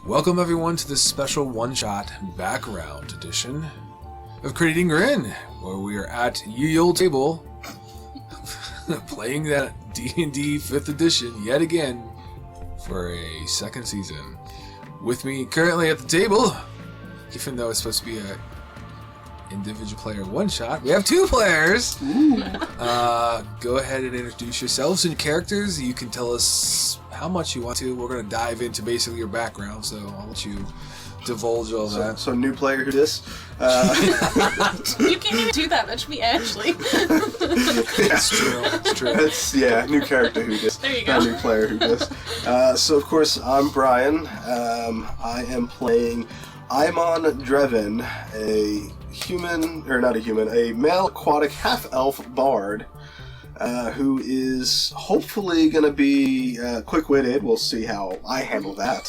Welcome everyone to this special one-shot background edition of Creating Grin, where we are at ye old table playing that D&D 5th edition yet again for a second season. With me currently at the table, even though it's supposed to be a individual player one-shot, we have two players. Go ahead and introduce yourselves and characters. You can tell us how much you want to. We're going to dive into basically your background, so I'll let you divulge all that. So new player who dis? You can't even do that much, me actually. It's true. It's true. New character who dis. There you go. Not new player who dis. So of course I'm Bryan. I am playing Aimon Dreven, a male aquatic half-elf bard. Who is hopefully going to be quick-witted. We'll see how I handle that.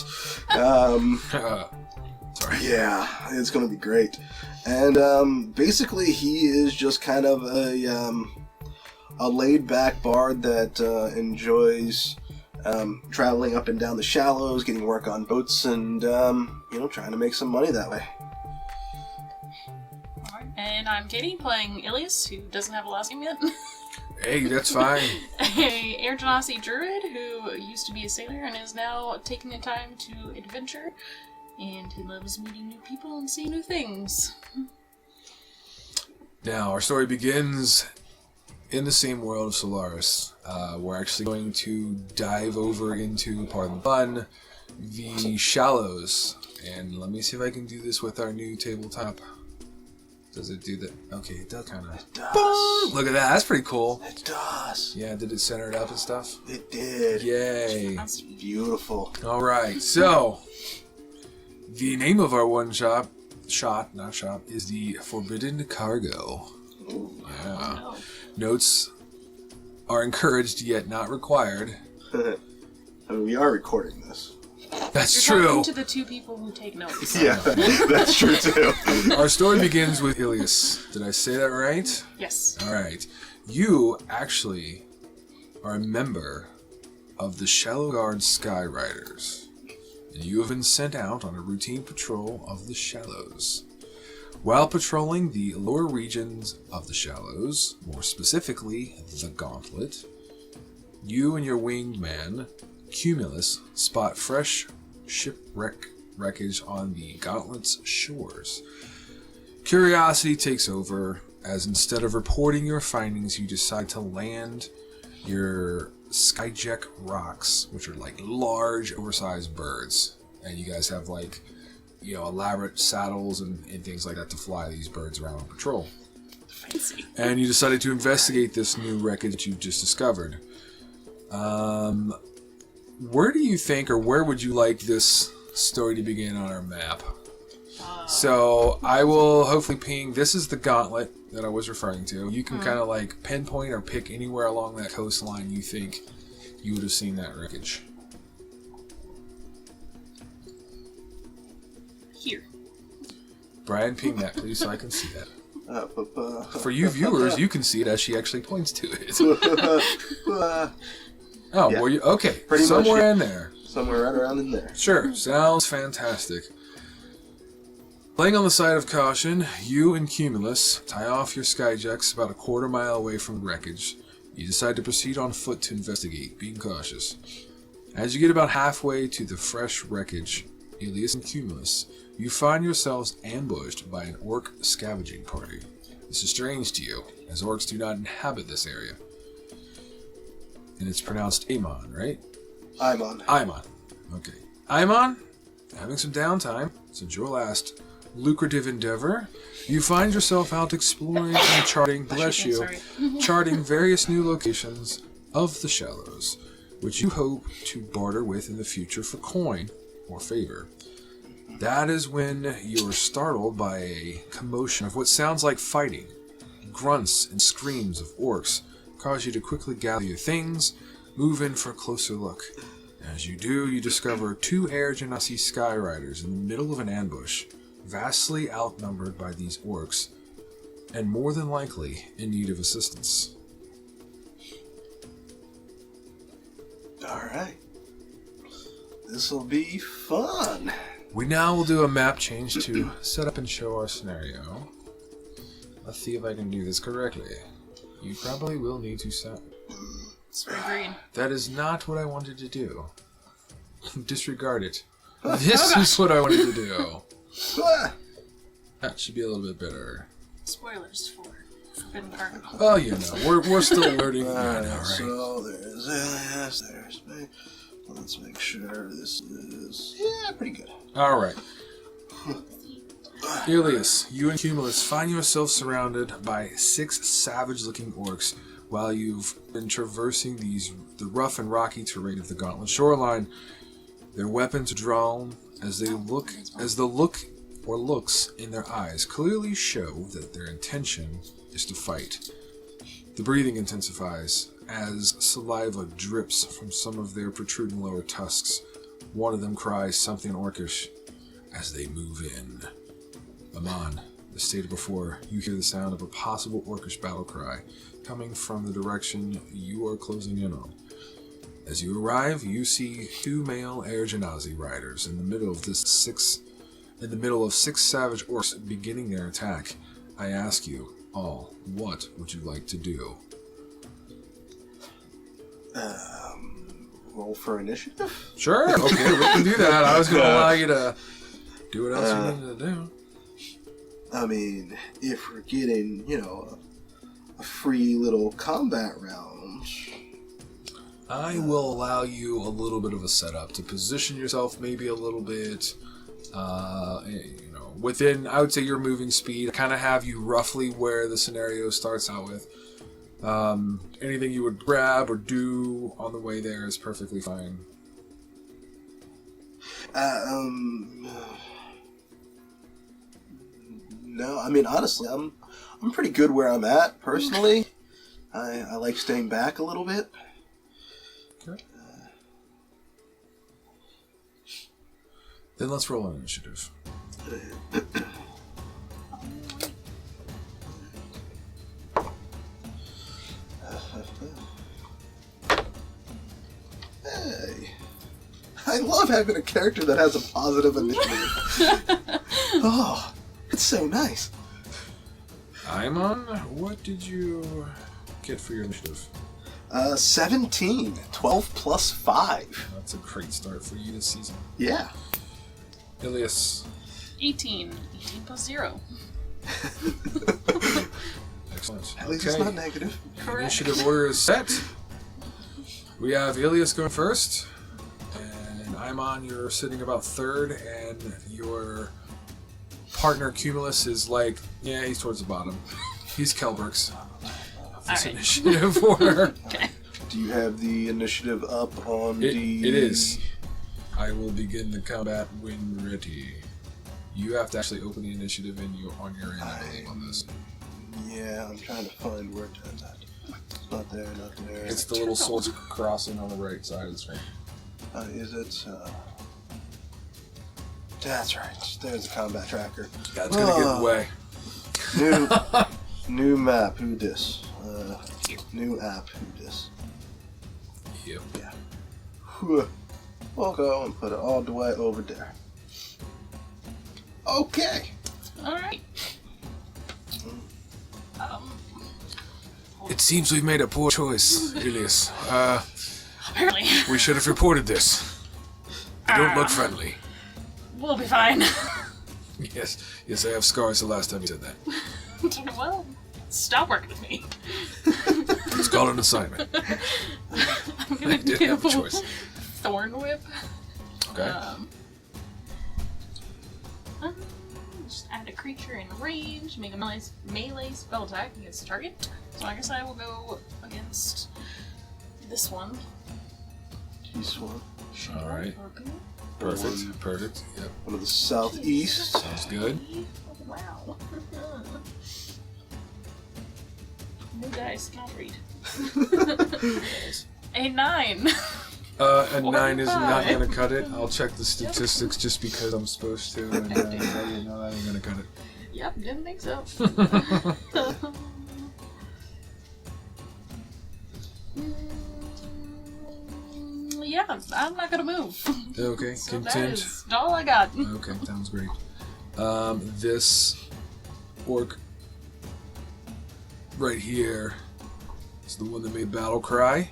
Sorry. Yeah, it's going to be great. And basically, he is just kind of a laid-back bard that enjoys traveling up and down the shallows, getting work on boats, and trying to make some money that way. And I'm Katie, playing Ilias, who doesn't have a last name yet. Hey, that's fine. A Air Genasi druid who used to be a sailor and is now taking the time to adventure, and who loves meeting new people and seeing new things. Now, our story begins in the same world of Solaris. We're actually going to dive over into, pardon the pun, the shallows. And let me see if I can do this with our new tabletop. Does it do that? Okay, it does kind of. It does. Boom! Look at that. That's pretty cool. It does. Yeah, did it center it up and stuff? It did. Yay. That's Beautiful. All right. So, the name of our one-shot is the Forbidden Cargo. Ooh. Yeah. no. Notes are encouraged yet not required. I mean, we are recording this. That's You're true. talking to the two people who take notes. Yeah, that's true too. Our story begins with Ilias. Did I say that right? Yes. All right. You actually are a member of the Shallow Guard Skyriders, and you have been sent out on a routine patrol of the Shallows. While patrolling the lower regions of the Shallows, more specifically the Gauntlet, you and your winged man, Cumulus, spot fresh wreckage on the Gauntlet's shores. Curiosity takes over, as instead of reporting your findings, you decide to land your skyjack rocks, which are like large, oversized birds. And you guys have elaborate saddles and things like that to fly these birds around on patrol. Fancy. And you decided to investigate this new wreckage that you've just discovered. Where do you think, or where would you like this story to begin on our map? So I will hopefully ping. This is the Gauntlet that I was referring to. You can kind of pinpoint or pick anywhere along that coastline you think you would have seen that wreckage. Here. Bryan, ping that please so I can see that. For you For viewers, you can see it as she actually points to it. Yeah. Well, okay. Pretty much, Somewhere yeah. in there. Somewhere right around in there. Sure, sounds fantastic. Playing on the side of caution, you and Cumulus tie off your skyjacks about a quarter mile away from the wreckage. You decide to proceed on foot to investigate, being cautious. As you get about halfway to the fresh wreckage, Ilias and Cumulus, you find yourselves ambushed by an orc scavenging party. This is strange to you, as orcs do not inhabit this area. And it's pronounced Aimon, right? Aimon. Aimon. Okay. Aimon, having some downtime since your last lucrative endeavor, you find yourself out exploring and charting, charting various new locations of the Shallows, which you hope to barter with in the future for coin or favor. That is when you are startled by a commotion of what sounds like fighting. Grunts and screams of orcs cause you to quickly gather your things, move in for a closer look. As you do, you discover two Air Genasi Skyriders in the middle of an ambush, vastly outnumbered by these orcs, and more than likely in need of assistance. Alright. This'll be fun. We now will do a map change to set up and show our scenario. Let's see if I can do this correctly. You probably will need to set. It's very green. That is not what I wanted to do. Disregard it. This is what I wanted to do. That should be a little bit better. Spoilers for Forbidden Carnival. Oh, you know, we're still learning. Alright, right? so there's Ilias, there's me. Let's make sure this is... Yeah, pretty good. Alright. Ilias, you and Cumulus find yourself surrounded by 6 savage-looking orcs while you've been traversing the rough and rocky terrain of the Gauntlet shoreline. Their weapons drawn as the looks in their eyes clearly show that their intention is to fight. The breathing intensifies as saliva drips from some of their protruding lower tusks. One of them cries something orcish as they move in. Aimon, as stated before, you hear the sound of a possible orcish battle cry coming from the direction you are closing in on. As you arrive, you see 2 male Air Genasi riders in the middle of 6 savage orcs beginning their attack. I ask you all, what would you like to do? Roll for initiative? Sure, okay, we can do that. I was going to allow you to do what else you needed to do. I mean, if we're getting, a free little combat round... I will allow you a little bit of a setup to position yourself maybe a little bit, within, I would say, your moving speed. Kind of have you roughly where the scenario starts out with. Anything you would grab or do on the way there is perfectly fine. No, I mean, honestly, I'm pretty good where I'm at, personally. I like staying back a little bit. Okay. Then let's roll an initiative. Hey. I love having a character that has a positive initiative. Oh, it's so nice. Aimon, what did you get for your initiative? 17. 12 plus 5. That's a great start for you this season. Yeah. Ilias. 18. 18 plus 0. Excellent. At least it's not negative. The initiative order is set. We have Ilias going first, and Aimon, you're sitting about third, and your partner Cumulus is like, yeah, he's towards the bottom. He's Kelbrix. This Alright. initiative order. Okay. Do you have the initiative up on the... It is. I will begin the combat when ready. You have to actually open the initiative on your end, I believe, on this. Yeah, I'm trying to find where it's at. It's not there, not there. It's the little swords crossing on the right side of the screen. Is it? That's right. There's the combat tracker. That's gonna get in the way. New map. Who dis? New app. Who dis? Yep. Yeah. We'll go and put it all the way over there. Okay. Alright. It seems we've made a poor choice, Ilias. Apparently. We should have reported this. You don't look friendly. We'll be fine. Yes, I have scars the last time you said that. Well, stop working with me. It's called an assignment. I'm gonna I didn't have a do choice. Thorn Whip. Okay. Just add a creature in range, make a melee spell attack against the target. So I guess I will go against this one. This one. Alright. Okay. Perfect. Yep. One of the southeast. Sounds good. Wow. New dice, cannot read. A 9. A 9 is not going to cut it. I'll check the statistics just because I'm supposed to, and tell you, no, that ain't going to cut it. Yep, didn't think so. yeah, I'm not gonna move. Okay, So that content. is all I got. Okay, sounds great. This orc right here is the one that made battle cry,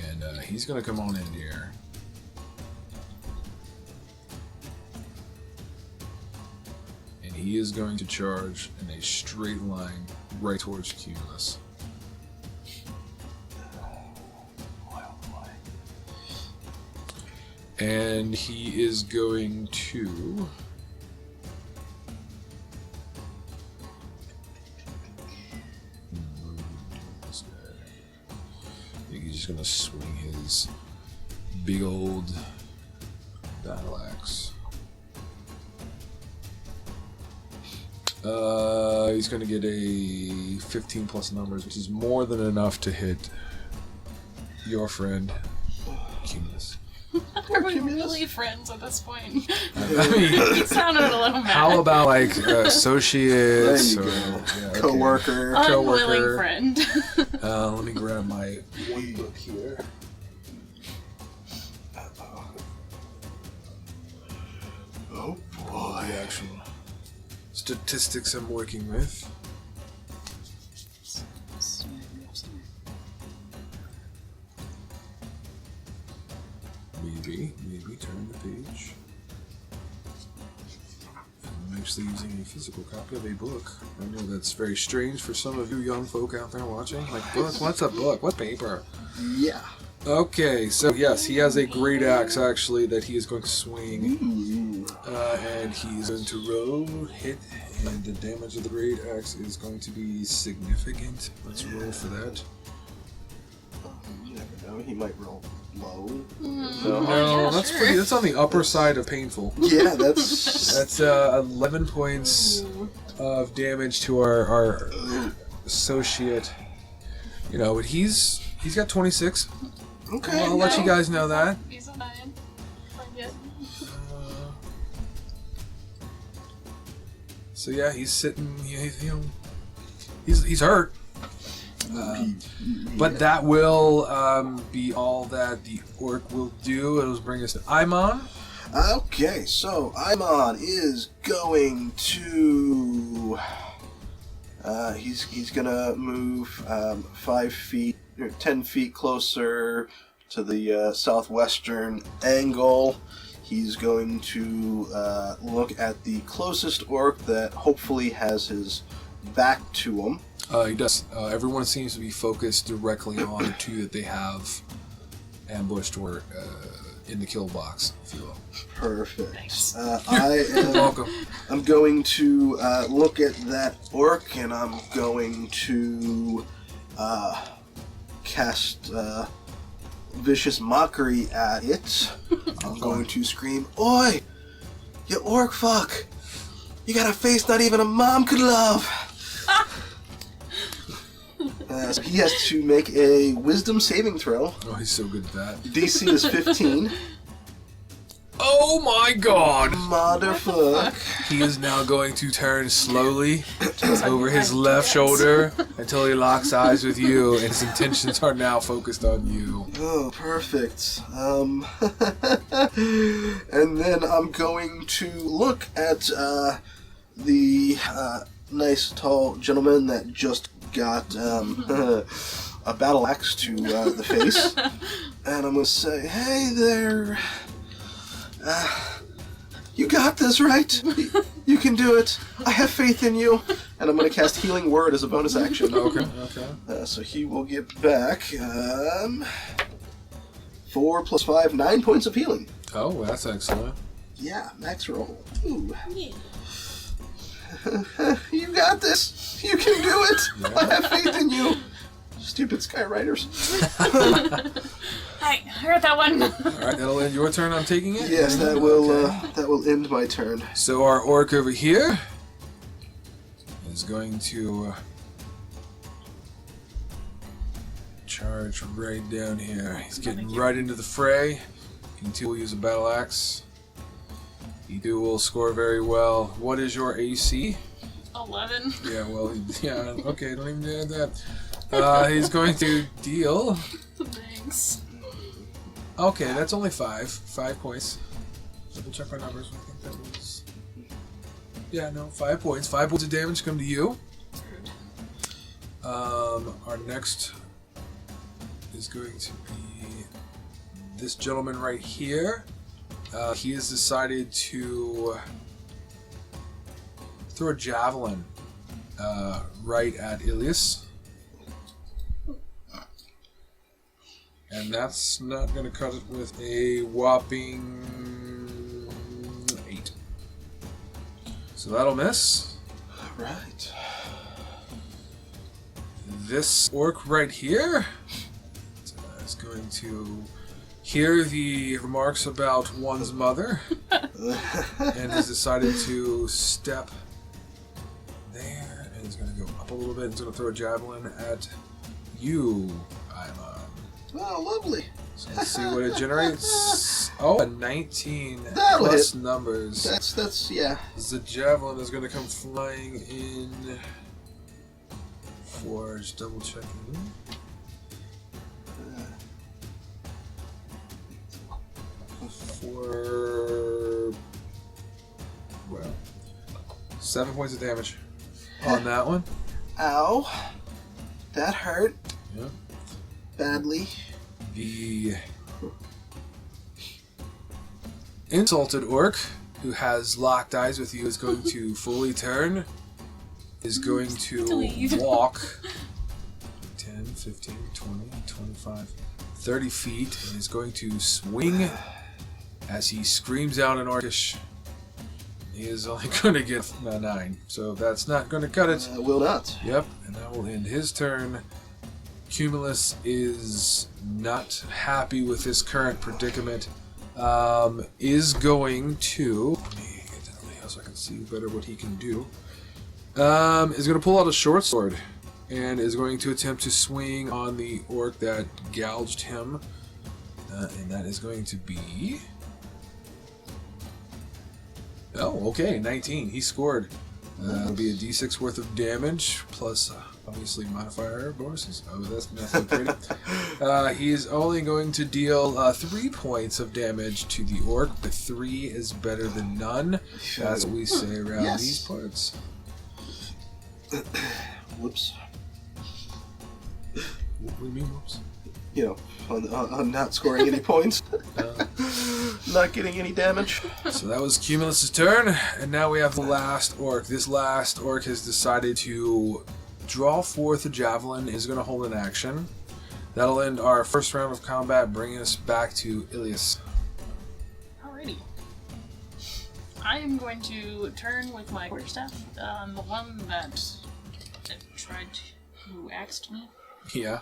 and he's gonna come on in here. And he is going to charge in a straight line right towards Cumulus. And he is going to... I think he's just going to swing his big old battle axe. He's going to get a 15 plus numbers, which is more than enough to hit your friend, Cumulus. Are we really friends at this point? I mean, You sounded a little mad. how about like associates There or you go. okay. Coworker. Unwilling coworker. friend. Let me grab my one book here. Oh The boy. actual statistics I'm working with. Maybe turn the page. I'm actually using a physical copy of a book. I know that's very strange for some of you young folk out there watching. Like, book? What's a book? What paper? Yeah. Okay, so yes, he has a great axe actually that he is going to swing. Ooh. And he's going to roll, hit, and the damage of the great axe is going to be significant. Let's roll for that. You never know. He might roll low. No, yeah, that's sure. pretty. That's on the upper side of painful. Yeah, that's. That's 11 points of damage to our associate. You know, but he's got 26. Okay. I'll let you guys know that. He's a 9. Yeah. So yeah, he's sitting. He's hurt. But that will be all that the orc will do. It'll bring us to Aimon. Okay, so Aimon is going to. He's gonna move 5 feet, or 10 feet closer to the southwestern angle. He's going to look at the closest orc that hopefully has his back to him. He does. Everyone seems to be focused directly on the two that they have ambushed or in the kill box, if you will. Perfect. Nice. You're welcome. I'm going to look at that orc, and I'm going to cast vicious mockery at it. I'm going to scream, "Oi, you orc fuck! You got a face not even a mom could love!" So he has to make a wisdom saving throw. Oh, he's so good at that. DC is 15. Oh my god! Motherfuck. He is now going to turn slowly over his left shoulder until he locks eyes with you, and his intentions are now focused on you. Oh, perfect. And then I'm going to look at the nice tall gentleman that just got a battle axe to the face, and I'm going to say, "Hey there, you got this, right? You can do it. I have faith in you." And I'm going to cast Healing Word as a bonus action. Okay. So he will get back 4 plus 5, 9 points of healing. Oh, that's excellent. Yeah, max roll. Ooh. Yeah. You got this. You can do it. I have faith in you. Stupid Skywriters. Hi, I heard that one. Alright, that'll end your turn. I'm taking it? Yes, that will end my turn. So our orc over here is going to charge right down here. He's getting right into the fray. He too will use a battle axe. He too will score very well. What is your AC? 11. Yeah, well, yeah, okay, don't even add that. He's going to deal Thanks. Okay, that's only 5. 5 points. Double check my numbers. I think that was... Yeah, no, 5 points. 5 points of damage come to you. Our next is going to be this gentleman right here. He has decided to throw a javelin right at Ilias. And that's not going to cut it with a whopping 8. So that'll miss. Right. This orc right here is going to hear the remarks about one's mother and has decided to step there and is going to go up a little bit and is going to throw a javelin at you, Aimon. Oh, lovely. So let's see what it generates. Oh, a 19 That'll plus hit. numbers. That's yeah. The javelin is going to come flying in for, just double checking. For, well, 7 points of damage on that one. Ow. That hurt. Yeah. Badly. The insulted orc, who has locked eyes with you, is going to fully turn, is going to Leave. walk 10, 15, 20, 25, 30 feet, and is going to swing as he screams out in Orcish. He is only going to get 9, so that's not going to cut it. Will not. Yep, and that will end his turn. Cumulus is not happy with his current predicament. Is going to... Let me get down here so I can see better what he can do. Is going to pull out a short sword and is going to attempt to swing on the orc that gouged him. And that is going to be... Oh, okay, 19. He scored. It'll be a d6 worth of damage, plus obviously modifier bonuses. Oh, that's not pretty. He is only going to deal 3 points of damage to the orc, but 3 is better than none. That's what we say around these parts. Whoops. What do you mean, whoops? You know, on not scoring any points. Not getting any damage. So that was Cumulus' turn, and now we have the last orc. This last orc has decided to draw forth a javelin, is going to hold an action. That'll end our first round of combat, bringing us back to Ilias. Alrighty. I am going to turn with my quarterstaff on the one that tried to, who axed me. Yeah.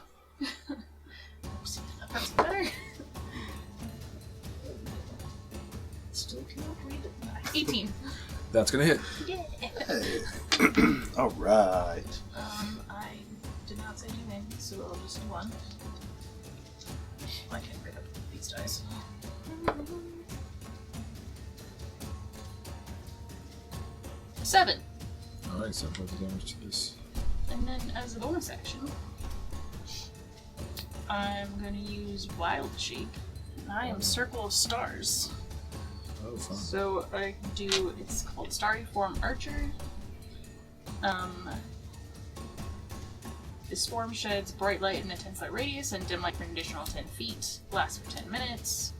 See if that hurts better. Still cannot read it. 18. That's going to hit. Yeah. Hey. All right. I did not say anything, so I'll just do one. I can pick up these dice. 7. Alright, 7 points of damage to this. And then as a bonus action, I'm going to use Wild Shape. And I am Circle of Stars. Oh, fun. So I do, it's called Starry Form Archer. This form sheds bright light in a 10-foot radius and dim light for an additional 10 feet. Lasts for 10 minutes.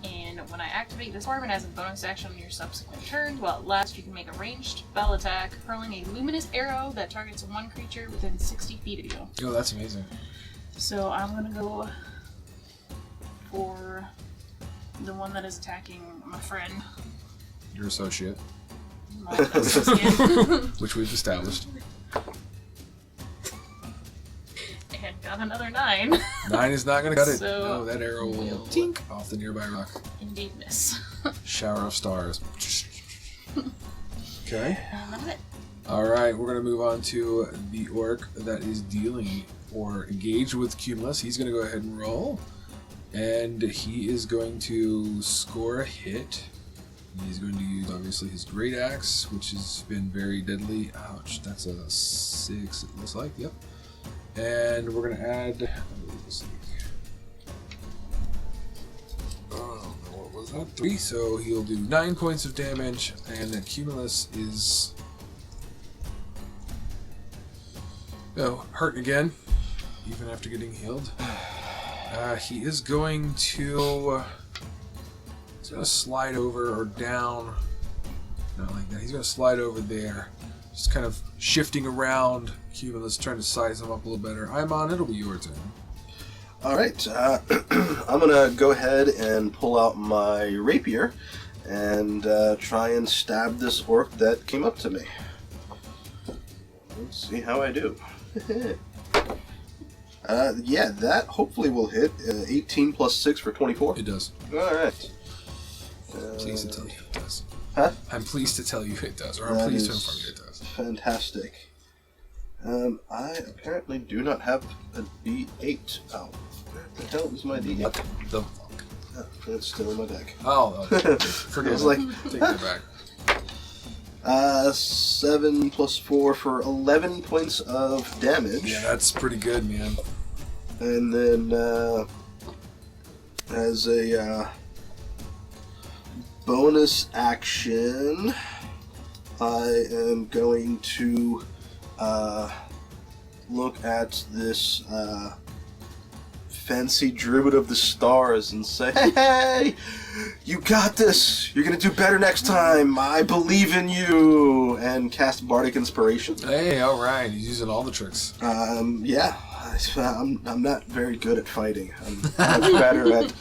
And when I activate this form, it has a bonus action on your subsequent turns. While it lasts, you can make a ranged spell attack, hurling a luminous arrow that targets one creature within 60 feet of you. Oh, that's amazing. So I'm gonna go for the one that is attacking my friend. Your associate. My associate. Which we've established. And got another 9. 9 is not going to cut it. So No, that arrow will tink off the nearby rock. Indeed miss. Shower of stars. Okay. And that's it. Alright, we're going to move on to the orc that is dealing or engaged with Cumulus. He's going to go ahead and roll. And he is going to score a hit. He's going to use, obviously, his great axe, which has been very deadly. Ouch, that's a 6, it looks like. Yep. And we're going to add... let's see. 3, so he'll do 9 points of damage, and then Cumulus is hurting again, even after getting healed. He is going to slide over or down, not like that. He's going to slide over there, just kind of shifting around. Cumulus trying to size him up a little better. Aimon, it'll be your turn. Alright, I'm gonna go ahead and pull out my rapier and try and stab this orc that came up to me. Let's see how I do. Yeah, that hopefully will hit. 18 plus 6 for 24. It does. Alright. Pleased to tell you it does. Huh? I'm pleased to tell you it does, or I'm pleased to inform you it does. Fantastic. I apparently do not have a D8. Oh, where the hell is my D8? What the fuck? Oh, it's still in my deck. Oh, forget I was it. like, Take it back. 7 plus 4 for 11 points of damage. Yeah, that's pretty good, man. And then, as a bonus action, I am going to look at this fancy Druid of the Stars and say, hey, you got this! You're gonna do better next time! I believe in you! And cast Bardic Inspiration. Hey, alright, he's using all the tricks. Yeah. I'm not very good at fighting. I'm much better at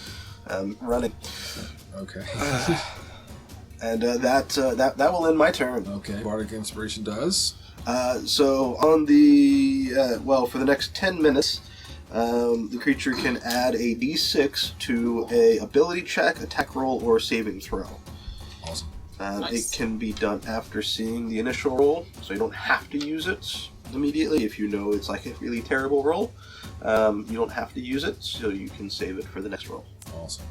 running. Okay. And that will end my turn. Okay. Bardic Inspiration does. So on the for the next 10 minutes, the creature can add a d6 to a ability check, attack roll, or saving throw. Awesome. Nice. It can be done after seeing the initial roll, so you don't have to use it immediately. If you know it's like a really terrible roll, you don't have to use it, so you can save it for the next roll. Awesome.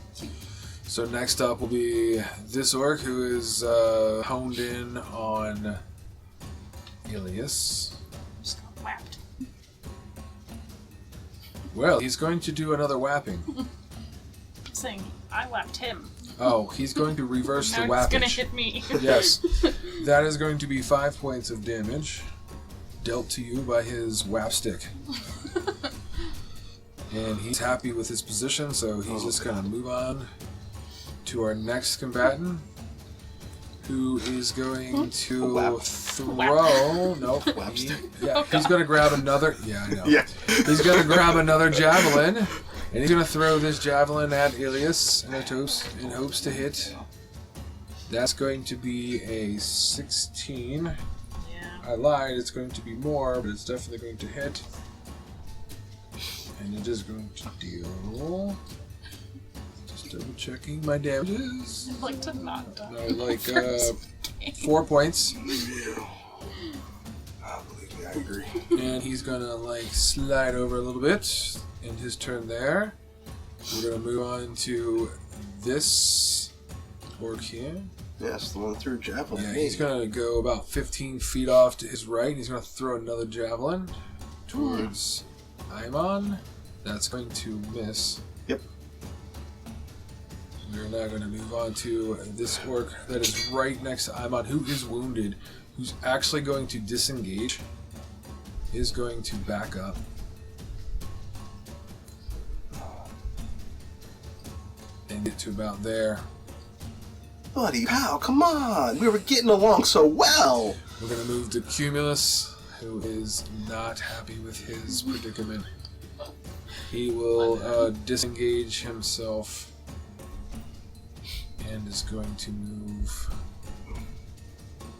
So next up will be this orc who is honed in on Ilias. Just got whacked. Well, he's going to do another whapping. Saying, I whapped him. Oh, he's going to reverse the Now it's gonna whappage. hit me. Yes. That is going to be 5 points of damage dealt to you by his whap stick. And he's happy with his position, so he's just going to move on to our next combatant, who is going to throw... Nope. He's going to grab another... Yeah, I know. Yeah. He's going to grab another javelin, and he's going to throw this javelin at Ilias in hopes to hit. That's going to be a 16. Yeah. I lied, it's going to be more, but it's definitely going to hit. And it is going to deal... Just double checking my damages. I'd like to not die. No, like First game. 4 points. Oh, believe me, I agree. And he's gonna like slide over a little bit. End his turn there. We're gonna move on to this orc here. Yes, the one that threw a javelin. Yeah, he's gonna go about 15 feet off to his right. And he's gonna throw another javelin towards Aimon. That's going to miss. Yep. We're now going to move on to this orc that is right next to Aimon, who is wounded, who's actually going to disengage, is going to back up. And get to about there. Buddy, pal, come on! We were getting along so well! We're going to move to Cumulus, who is not happy with his predicament. He will disengage himself and is going to move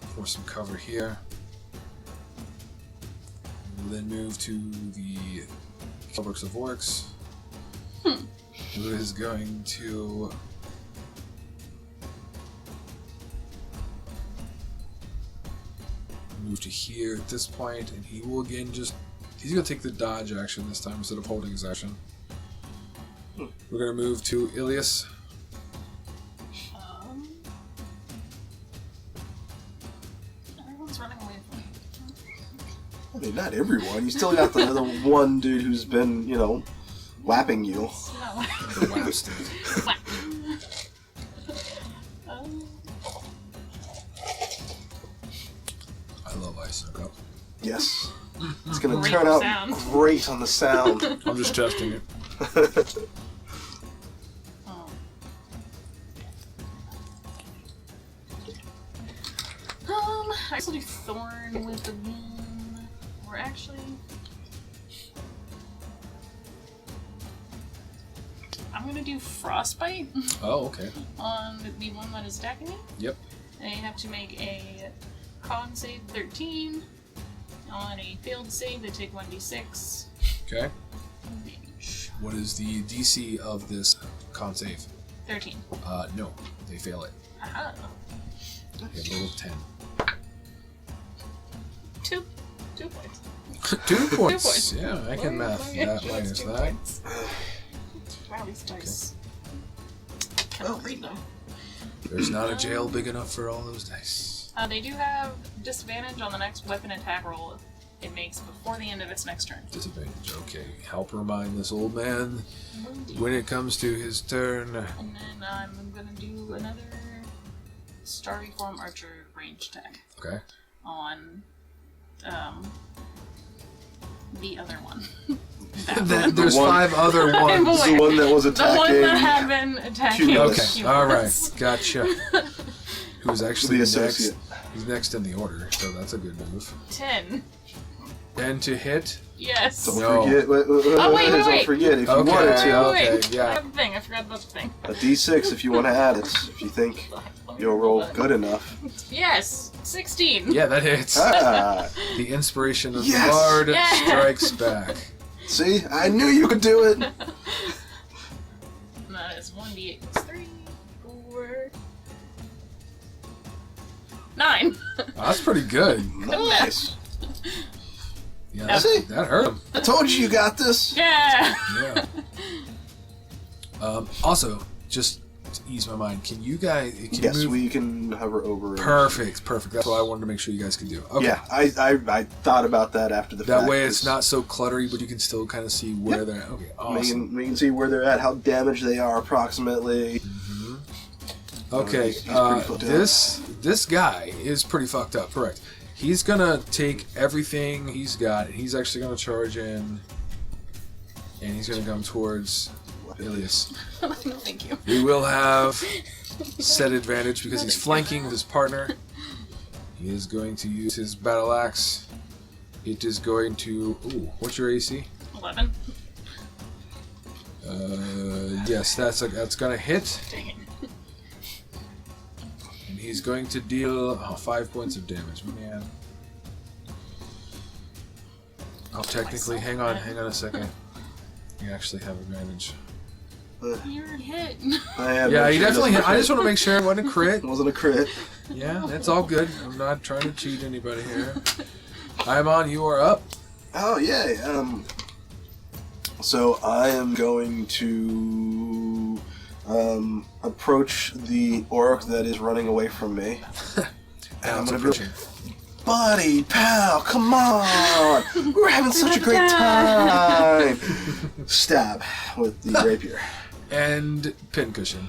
for some cover here. We'll then move to the Killbooks of Orcs, who is going to move to here at this point, and he will again he's going to take the dodge action this time instead of holding his action. We're going to move to Ilias. Everyone's running away from me. I mean, not everyone. You still got the one dude who's been, whapping you. No. The whap stick. Whack. I love ice in a cup. Yes. It's going to Great turn out sound. great on the sound. I'm just testing it. Oh. I also do Thorn with the Moon. Or actually... I'm gonna do Frostbite Oh, okay. on the one that is attacking me. Yep. And you have to make a con save 13. On a failed save, they take 1d6 Okay. damage. What is the DC of this con save? 13. No. They fail it. Aha. They have a little 10. 2 points. 2 points. 2 points. Yeah, I can math that minus that. Wow, these dice. Cannot read them. There's not a jail big enough for all those dice. They do have disadvantage on the next weapon attack roll it makes before the end of its next turn. Disadvantage. Okay. Help remind this old man when it comes to his turn. And then I'm gonna do another Starry Form Archer range attack Okay. on the other one. There's one- 5 other ones. The one that was The attacking. one that had been attacking. Cumulus. Okay. Cumulus. All right. Gotcha. Who's actually The next? associate. He's next in the order, so that's a good move. 10. 10 to hit. Yes. Don't No. forget. wait. Don't forget if you Okay. wanted to. Okay, Wait, yeah. I have a thing. I forgot about the thing. A D6 if you want to add it. If you think you'll roll good enough. Yes. 16. Yeah, that hits. Ah, The inspiration of Yes! the bard Yes! strikes back. see, I knew you could do it. And that is 1d8 plus 3, 4, 9. That's pretty good. Nice. Yeah, that, See? that hurt him. I told you got this. Yeah. Yeah. Also, just to ease my mind, can you guys? Can you Yes, move? we can hover over. it. Perfect. That's what I wanted to make sure you guys could do. Okay. Yeah, I thought about that after the fact. That way, it's not so cluttery, but you can still kind of see where they're at. Okay. Awesome. We can see where they're at, how damaged they are approximately. Okay. He's pretty fucked up. This guy is pretty fucked up. Correct. He's gonna take everything he's got, and he's actually gonna charge in, and he's gonna come towards Ilias. No, thank you. He will have set advantage because he's flanking with his partner. He is going to use his battle axe. It is going to. Ooh, what's your AC? 11. Yes, that's gonna hit, Dang it. and he's going to deal 5 points of damage. Man. Oh, technically, hang on a second. You actually have advantage. You're hit. I have Yeah, no he sure definitely hit. doesn't I just want to make sure it wasn't a crit. It wasn't a crit. Yeah, that's all good. I'm not trying to cheat anybody here. Aimon, you are up. Oh yay. So I am going to approach the orc that is running away from me. Now it's I'm gonna be approaching. Buddy, pal, come on! We're having such a great time! Stab with the rapier. And pincushion.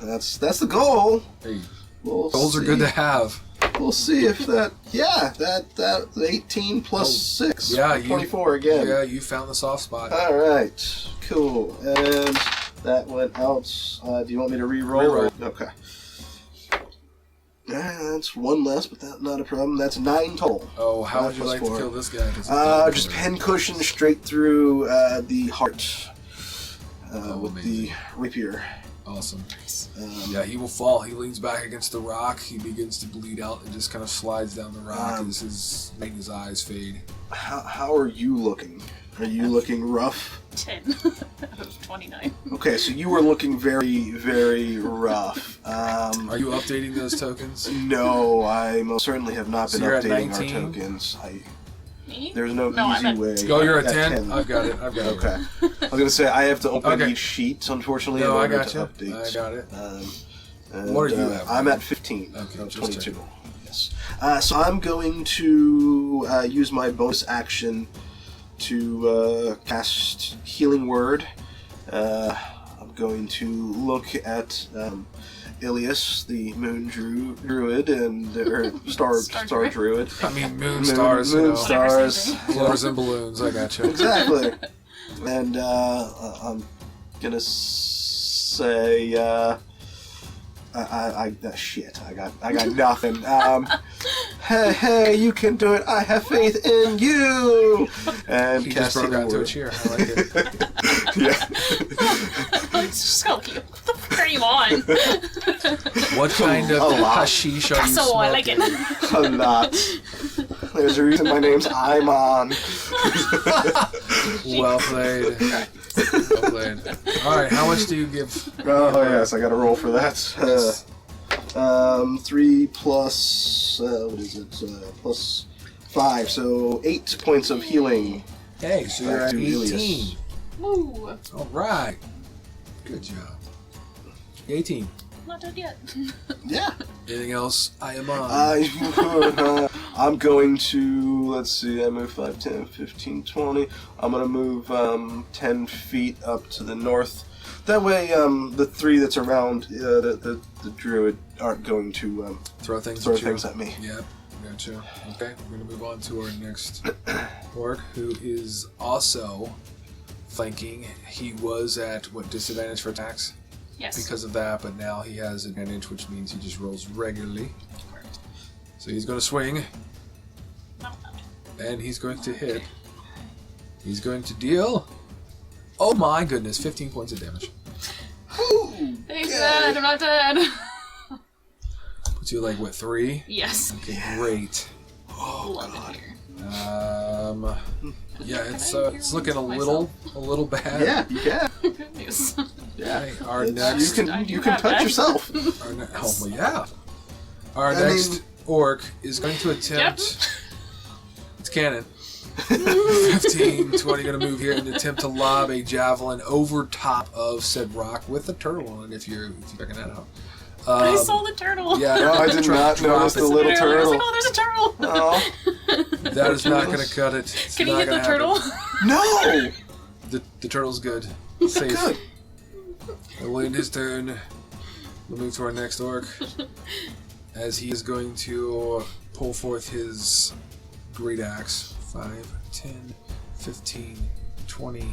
That's the goal. Hey, We'll goals are good to have. We'll see if that. Yeah, that 18 plus 6. Yeah, 24 again. Yeah, you found the soft spot. All right, cool. And that went out. Do you want me to re-roll? Reroll. Okay. That's one less, but that's not a problem. That's 9 total. Oh, how would you Plus like to 4. kill this guy? 'Cause Just pincushion straight through the heart with amazing. the rapier. Awesome. Um, He will fall. He leans back against the rock. He begins to bleed out and just kind of slides down the rock as making his eyes fade. How are you looking? Are you looking rough? 10 out of 29. Okay, so you were looking very, very rough. Are you updating those tokens? No, I most certainly have not So been you're at updating our 19? tokens. Me? There's no I'm easy at way. Oh, you're at 10? I've got it. Okay. I was going to say, I have to open Okay. each sheet, unfortunately, No, in I order got to you. update. I got it. And, What are you at? I'm at 15 Okay, of just 22. checking. Yes. So I'm going to use my bonus action to cast Healing Word. I'm going to look at Ilias, the moon druid, and or star druid. I mean, moon stars, moon you know. stars, Floors and balloons, I gotcha. exactly. And I'm gonna say, shit. I got nothing. Hey, you can do it. I have faith in you. And He just casting broke out into a word. cheer. I like it. Yeah. It's just gonna keep. What the fuck are you on? What kind of A lot. hashish are you So I like smoking? it. A lot. There's a reason my name's Aimon. Well played. Well played. Alright, how much do you give? Oh yes, I got to roll for that. Yes. 3 plus what is it? Plus 5, so 8 points of healing. Hey, so you're Back at to 18. Ilias. Woo! Alright. Good job. 18. Not dead yet. Yeah. Anything else? I am on. I'm going to, let's see, I move 5, 10, 15, 20. I'm going to move 10 feet up to the north. That way, the 3 that's around the druid aren't going to Throw things throw at you. things at me. Yep, gotcha. Okay, we're gonna move on to our next orc, who is also flanking. He was at what disadvantage for attacks Yes. because of that, but now he has advantage, which means he just rolls regularly. So he's gonna swing, and he's going to hit. He's going to deal. Oh my goodness, 15 points of damage. Thanks, Dad. I'm not dead. Puts you like what, 3? Yes. Okay, great. Love it here. Yeah, it's looking a little bad. Yeah, you can. Good news. Yeah. Okay, our It's- next, you can touch yourself. oh well, yeah. Our I next mean- orc is going to Yep. attempt. It's cannon. 15, 20, gonna move here and attempt to lob a javelin over top of said rock with a turtle on it. If you're checking that out. I saw the turtle. Yeah, No, I did not drop notice it. the little I was turtle. like, oh, there's a turtle. Oh, That is not gonna cut it. It's Can you not hit the gonna turtle? happen. no! The turtle's good. Safe. Good. It'll end his turn. We'll move to our next orc. As he is going to pull forth his great axe. 5, 10, 15, 20,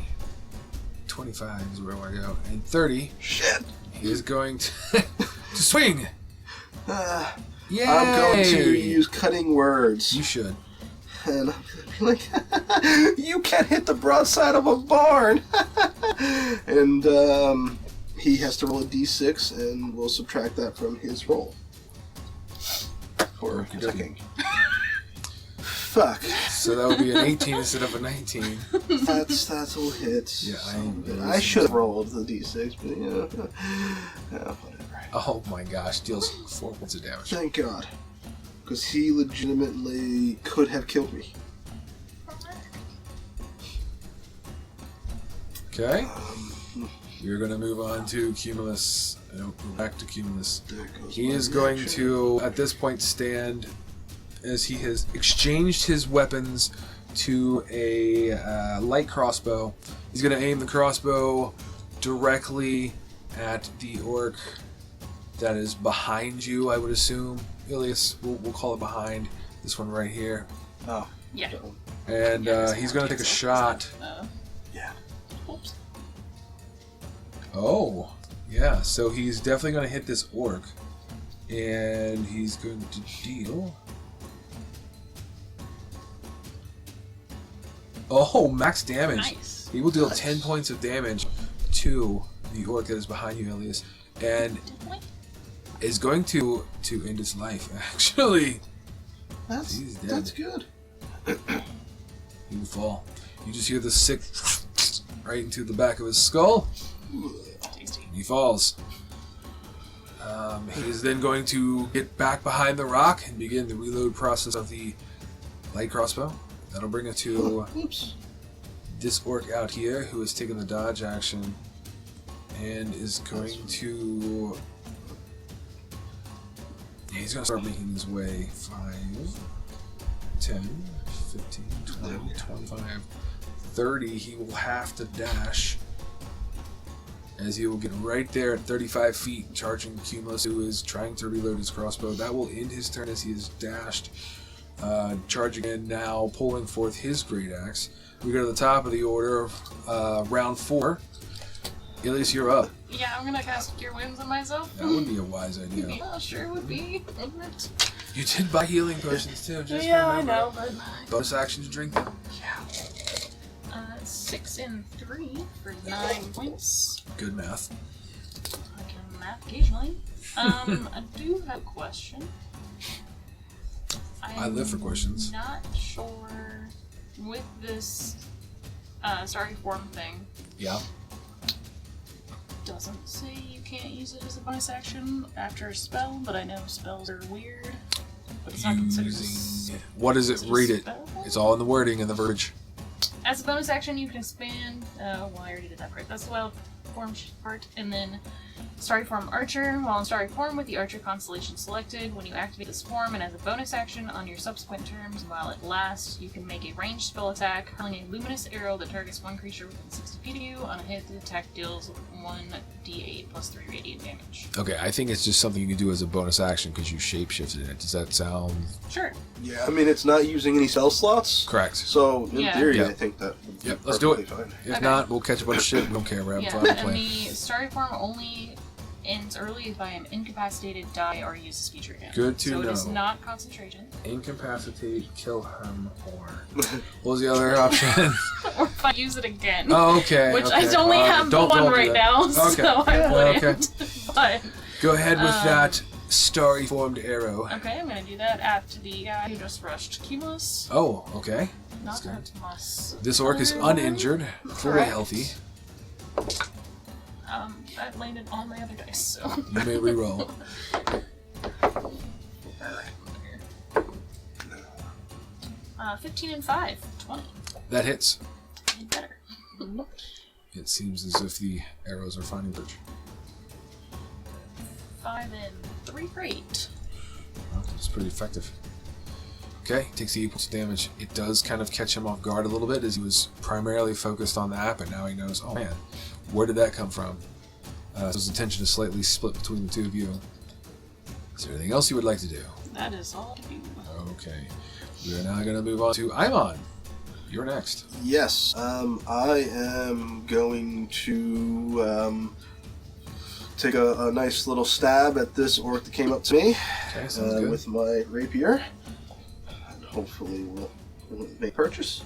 25 is where I want to go. And 30. Shit. He is going to, to swing! Yay! I'm going to use cutting words. You should. And I'm like, you can't hit the broadside of a barn. And he has to roll a d6, and we'll subtract that from his roll. For attacking. Fuck. So that would be an 18 instead of a 19. That's all hits. Yeah, I should have rolled the d6, but you know, whatever. Oh my gosh, deals 4 points of damage. Thank God, because he legitimately could have killed me. Okay. You're going to move on to Cumulus. Nope, go back to Cumulus. There goes He my is going reaction. to, at this point, stand as he has exchanged his weapons to a light crossbow. He's going to aim the crossbow directly at the orc that is behind you, I would assume. Ilias, we'll call it behind. This one right here. Oh. Yeah. And he's going to take a shot. Yeah. Oops. Oh, yeah. So he's definitely going to hit this orc. And he's going to deal... Oh, max damage. Nice. He will deal Nice. 10 points of damage to the orc that is behind you, Ilias. And is going to end its life, actually. He's dead. That's good. He will fall. You just hear the sick right into the back of his skull. Tasty. He falls. He is then going to get back behind the rock and begin the reload process of the light crossbow. That'll bring it to Oops. this orc out here who has taken the dodge action and is going to... Yeah, he's going to start making his way. 5, 10, 15, 20, 25, 30. He will have to dash as he will get right there at 35 feet, charging Cumulus, who is trying to reload his crossbow. That will end his turn as he is dashed, charging in now, pulling forth his great axe. We go to the top of the order, round 4. Ilias, you're up. Yeah, I'm gonna cast Cure Wounds on myself. That would be a wise idea. Yeah, sure would be, wouldn't it? You did buy healing potions too, just Yeah, remember. I know, but... Bonus action to drink them. Yeah. 6 and 3 for 9 points. Good math. I can math occasionally. I do have a question. I live for questions. Not sure with this starry form thing. Yeah. Doesn't say you can't use it as a bonus action after a spell, but I know spells are weird. But it's not considered. What does it? Read it. Spell? It's all in the wording and the verbiage. As a bonus action, you can expand. Well, I already did that part. That's the wild form part, and then starry form archer. While in starry form with the archer constellation selected, when you activate this form and as a bonus action on your subsequent turns while it lasts, you can make a ranged spell attack, hurling a luminous arrow that targets one creature within 60 feet of you. On a hit, the attack deals 1d8 plus 3 radiant damage. Okay, I think it's just something you can do as a bonus action because you shapeshifted it. Does that sound Sure. Yeah, I mean, it's not using any cell slots. correct? So, in Yeah. theory, Yeah. I think that would be Yep, let's do it. perfectly fine. If Okay. not, we'll catch a bunch of shit. We don't care. We're having Yeah, fun and playing. the starry form only ends early if I am incapacitated, die, or use a speech or again. Good to so know. it is not concentration. Incapacitate, kill him, or what was the other option? Or if I use it again. Oh, okay. Which okay. I only have don't one do right that. now, Okay. so I wouldn't. Okay. But, Go ahead with that starry formed arrow. okay, I'm gonna do that after the guy who just rushed Cumulus. Oh, okay. Not good. Atmos. This orc is uninjured, fully Correct. healthy. That landed on my other dice, so. You may reroll. 15 and 5, 20. That hits. Even better. It seems as if the arrows are finding bridge. 5 and 3 for 8. Well, it's pretty effective. Okay, takes the 8 points of damage. It does kind of catch him off guard a little bit as he was primarily focused on that, but now he knows, oh man, where did that come from? So his attention is slightly split between the two of you. Is there anything else you would like to do? That is all I do. Okay. We are now going to move on to Aimon. You're next. Yes, I am going to take a nice little stab at this orc that came up to me Okay, sounds good. with my rapier. And hopefully we'll make purchase.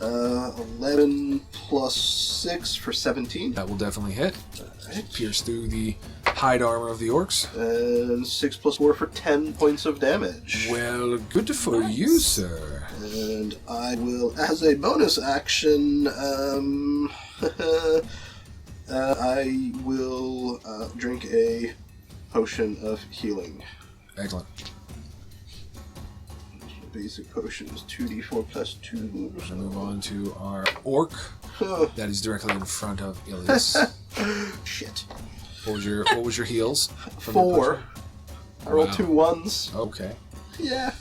11 plus 6 for 17. That will definitely hit. Alright. Pierce through the hide armor of the orcs. And 6 plus 4 for 10 points of damage. Well, good for Nice. you, sir. And I will, as a bonus action, I will drink a potion of healing. Excellent. Basic potion is 2d4 plus 2. We're going to move on to our orc. Oh, That is directly in front of Ilias. shit. What was your heals? from your 4. potion? I rolled Wow. 2 ones. Okay. Yeah.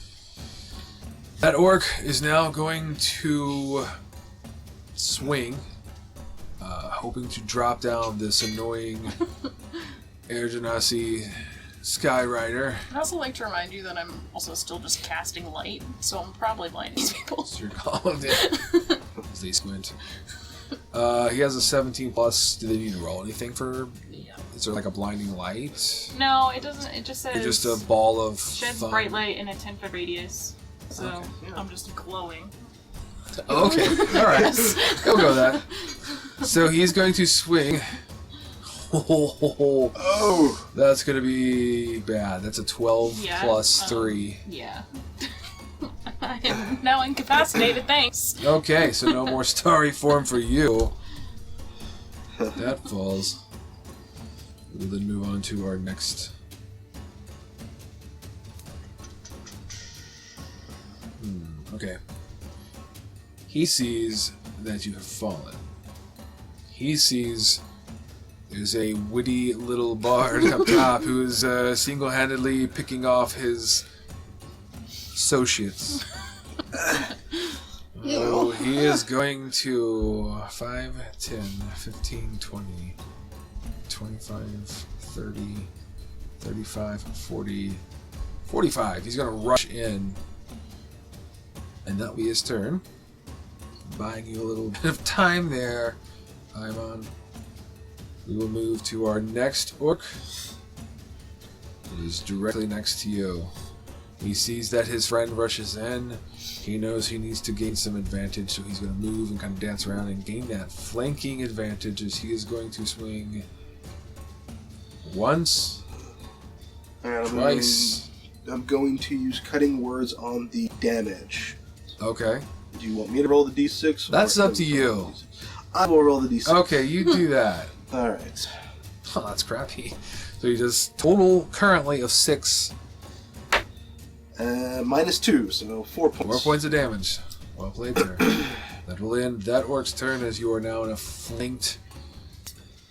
That orc is now going to swing, hoping to drop down this annoying Air Genasi Skyrider. I'd also like to remind you that I'm also still just casting light, so I'm probably blinding these people. So you're calling it as they squint. He has a 17 plus. Do they need to roll anything for? Yeah. Is there like a blinding light? No, it doesn't. It just says Or just a ball of sheds fun? bright light in a 10-foot radius. So Okay, yeah. I'm just glowing. Oh, okay, all right. We'll go with that. So he's going to swing. Oh! That's going to be bad. That's a 12 Yeah, plus 3. Yeah. I am now incapacitated, thanks. Okay, so no more starry form for you. That falls. We'll then move on to our next. Okay. He sees that you have fallen. He sees there's a witty little bard up top who is single-handedly picking off his associates. So he is going to 5, 10, 15, 20, 25, 30, 35, 40, 45. He's going to rush in. And that'll be his turn. Buying you a little bit of time there, Aimon. We will move to our next orc. It is directly next to you. He sees that his friend rushes in. He knows he needs to gain some advantage, so he's going to move and kind of dance around and gain that flanking advantage as he is going to swing once, twice. I'm going to use cutting words on the damage. Okay. Do you want me to roll the d6? That's up to you. I will roll the d6. Okay, you do that. Alright. Oh, that's crappy. So he does total currently of 6. -2, so 4 points. 4 points of damage. Well played there. That will end that orc's turn as you are now in a flanked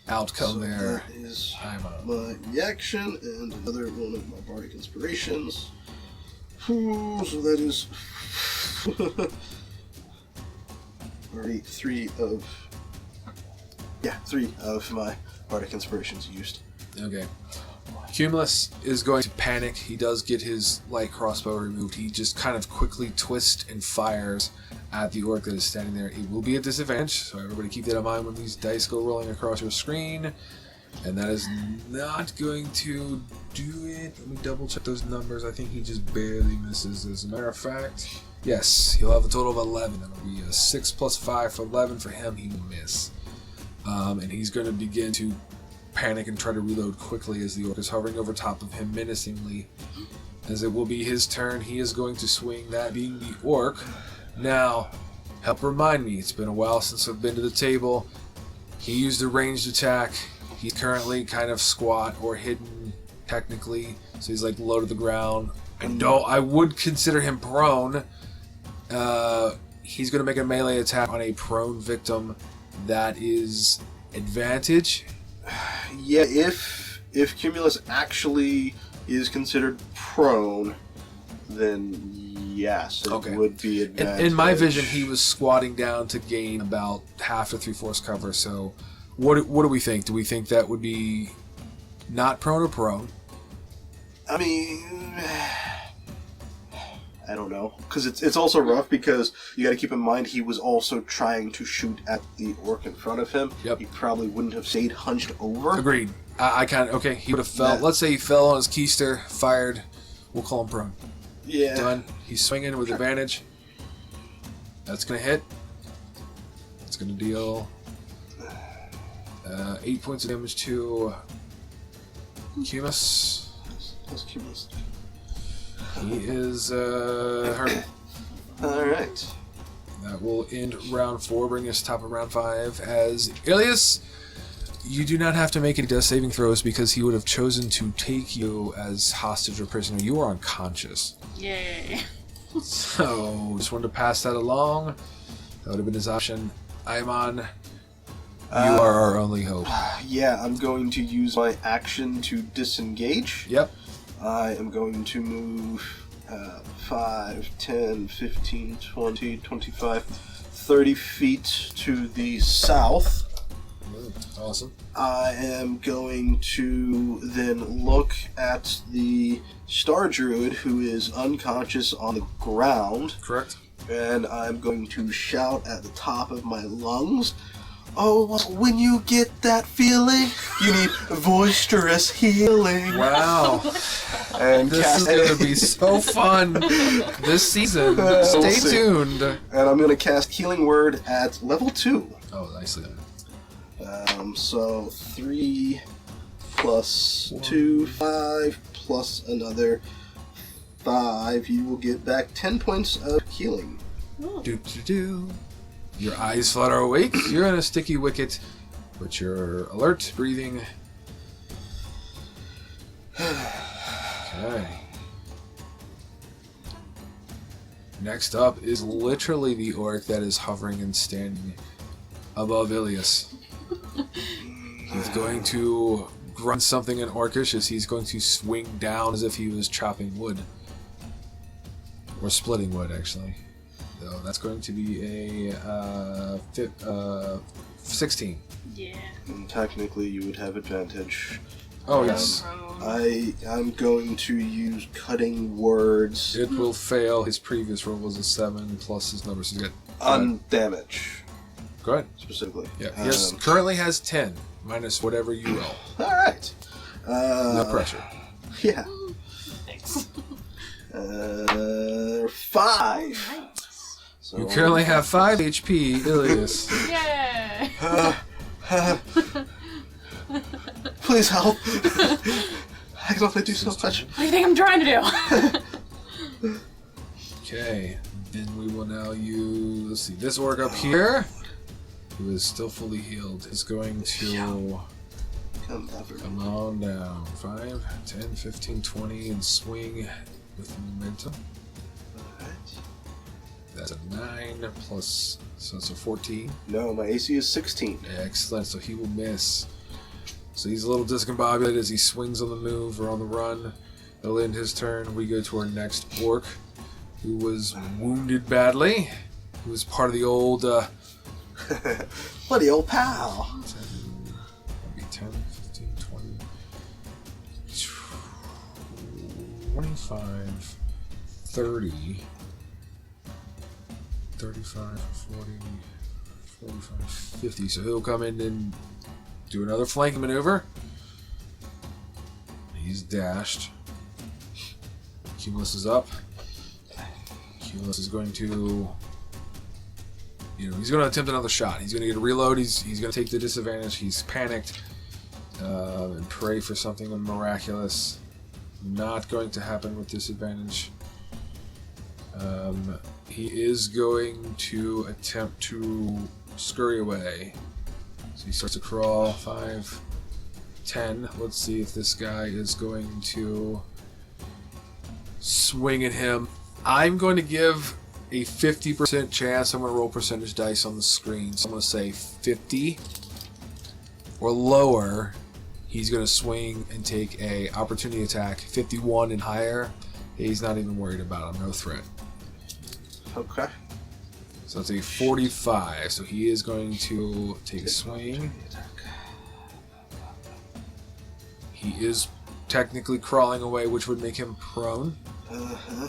outcome So there. that is Aimon. my reaction and another one of my bardic inspirations. Ooh, so that is already 3 of my bardic inspirations used. Okay. Cumulus is going to panic. He does get his light crossbow removed. He just kind of quickly twists and fires at the orc that is standing there. It will be a disadvantage, so everybody keep that in mind when these dice go rolling across your screen. And that is not going to do it. Let me double check those numbers. I think he just barely misses. As a matter of fact, yes, he'll have a total of 11. That'll be a 6 plus 5 for 11 for him. He will miss. And he's going to begin to panic and try to reload quickly as the orc is hovering over top of him menacingly. As it will be his turn, he is going to swing, that being the orc. Now, help remind me, it's been a while since I've been to the table. He used a ranged attack. He's currently kind of squat or hidden, technically, so he's like low to the ground. I would consider him prone. He's going to make a melee attack on a prone victim. That is advantage. Yeah, if Cumulus actually is considered prone, then yes, it would be advantage. In my vision, he was squatting down to gain about half to 3/4 cover. So, what do we think? Do we think that would be not prone or prone? I mean, I don't know, because it's also rough because you got to keep in mind he was also trying to shoot at the orc in front of him. Yep. He probably wouldn't have stayed hunched over. Agreed. I kind of okay. He would have fell. Yeah. Let's say he fell on his keister, fired. We'll call him prone. Yeah. Done. He's swinging with advantage. That's gonna hit. It's gonna deal 8 points of damage to Cumulus. That's Cumulus. He is hurt. Alright. That will end round 4, bring us top of round 5 as Ilias. You do not have to make any death saving throws because he would have chosen to take you as hostage or prisoner. You are unconscious. Yay. So, just wanted to pass that along. That would have been his option. Aimon, you are our only hope. Yeah, I'm going to use my action to disengage. Yep. I am going to move 5, 10, 15, 20, 25, 30 feet to the south. Awesome. I am going to then look at the Star Druid who is unconscious on the ground. Correct. And I'm going to shout at the top of my lungs, "Oh, when you get that feeling, you need boisterous healing." Wow. And This is going to be so fun this season. Stay see. tuned. And I'm going to cast Healing Word at level 2. Oh, nicely done. So 3 plus 2, 5 plus another 5. You will get back 10 points of healing. Do. Your eyes flutter awake. You're in a sticky wicket, but you're alert, breathing. Okay. Next up is literally the orc that is hovering and standing above Ilias. He's going to grunt something in Orcish as he's going to swing down as if he was chopping wood. Or splitting wood, actually. though. That's going to be a 16. Yeah. And technically, you would have advantage. Oh, yes. I'm going to use cutting words It will fail. His previous roll was a 7 plus his numbers. He's got. on damage, Go ahead. specifically. Yeah. He currently has 10 minus whatever you roll. All right. No pressure. Yeah. Thanks. 5. Nice. So, You currently have 5 HP, Ilias. Yay! Please help. I can only do so much. What do you think I'm trying to do? Okay. Then we will now use. Let's see. This orc up here, who is still fully healed, is going to Come ever. come on down. 5, 10, 15, 20, and swing with momentum. Alright. That's a 9 plus. So it's a 14. No, my AC is 16. Excellent. So he will miss. So he's a little discombobulated as he swings on the move or on the run. That'll end his turn. We go to our next orc, who was wounded badly. Who was part of the old. Bloody old pal. 10, 15, 20, 25, 30, 35, 40, 45, 50. So he'll come in and do another flanking maneuver. He's dashed. Cumulus is up. Cumulus is going to... he's going to attempt another shot. He's going to get a reload. He's going to take the disadvantage. He's panicked and pray for something miraculous. Not going to happen with disadvantage. He is going to attempt to scurry away. So he starts to crawl. 5, 10. Let's see if this guy is going to swing at him. I'm going to give a 50% chance. I'm going to roll percentage dice on the screen. So I'm going to say 50 or lower. He's going to swing and take a opportunity attack. 51 and higher. He's not even worried about him. No threat. Okay. So it's a 45. So he is going to take a swing. He is technically crawling away, which would make him prone. Uh-huh.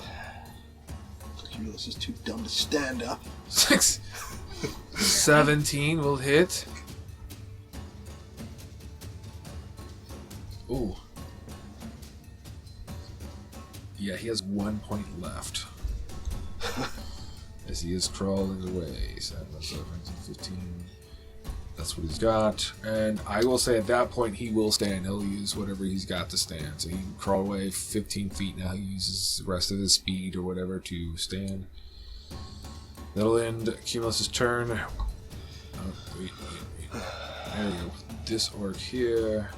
Cumulus is too dumb to stand up. 6. 17 will hit. Ooh. Yeah, he has 1 point left. As he is crawling away. 7, 15. That's what he's got. And I will say at that point he will stand. He'll use whatever he's got to stand. So he can crawl away 15 feet now. He uses the rest of his speed or whatever to stand. That'll end Cumulus's turn. Oh, wait. There we go. This orc here,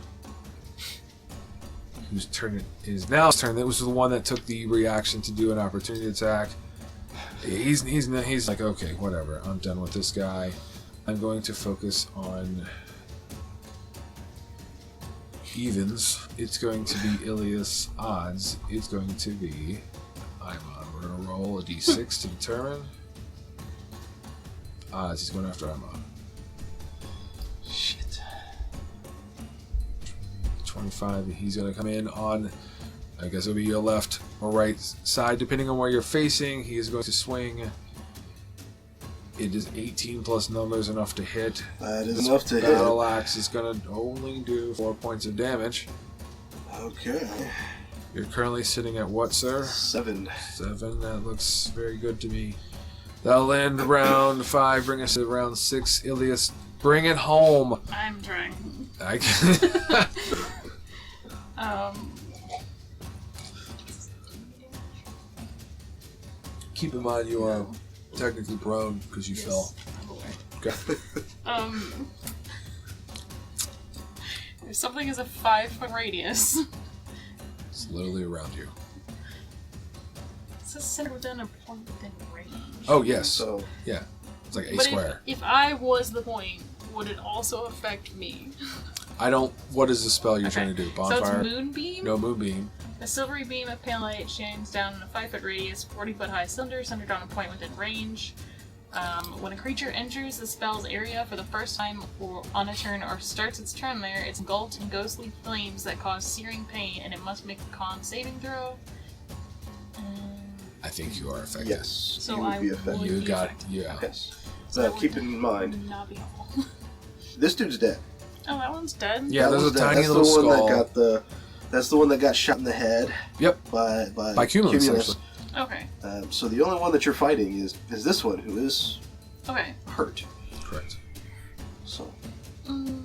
whose turn it is now his turn. That was the one that took the reaction to do an opportunity attack. He's like, okay, whatever. I'm done with this guy. I'm going to focus on evens. It's going to be Ilias. Odds. It's going to be Aimon. We're going to roll a d6 to determine. Odds. He's going after Aimon. Shit. 25. He's going to come in on, I guess it'll be your left or right side, depending on where you're facing. He is going to swing. It is 18 plus numbers, enough to hit. That is enough to hit. Battle axe is going to only do 4 points of damage. Okay. You're currently sitting at what, sir? 7. 7. That looks very good to me. That'll end round 5. Bring us to round 6. Ilias, bring it home. I'm trying. I can. Keep in mind you are technically prone because you fell. I'm aware. Okay. If something is a 5-foot radius, It's literally around you. it says center within a point within range. Oh, yes. So, Yeah. It's like a But square. if I was the point, would it also affect me? I don't. What is the spell you're trying to do? So Bonfire? it's moonbeam? No, moonbeam. A silvery beam of pale light shines down in a 5-foot radius, 40-foot high cylinder centered on a point within range. When a creature enters the spell's area for the first time or on a turn or starts its turn there, it's engulfed in ghostly flames that cause searing pain, and it must make a con saving throw. I think you are affected. Yes. So you would I be affected. would You be got, affected. yeah. Yes. So Now, that keep would in mind, not be helpful. this dude's dead. Oh, that one's dead? Yeah, That there's a one's dead. tiny That's little the one skull. that got the. That's the one that got shot in the head. Yep. By Cumulus, actually. Okay. So the only one that you're fighting is this one, who is Okay. hurt. Correct. So, Mm,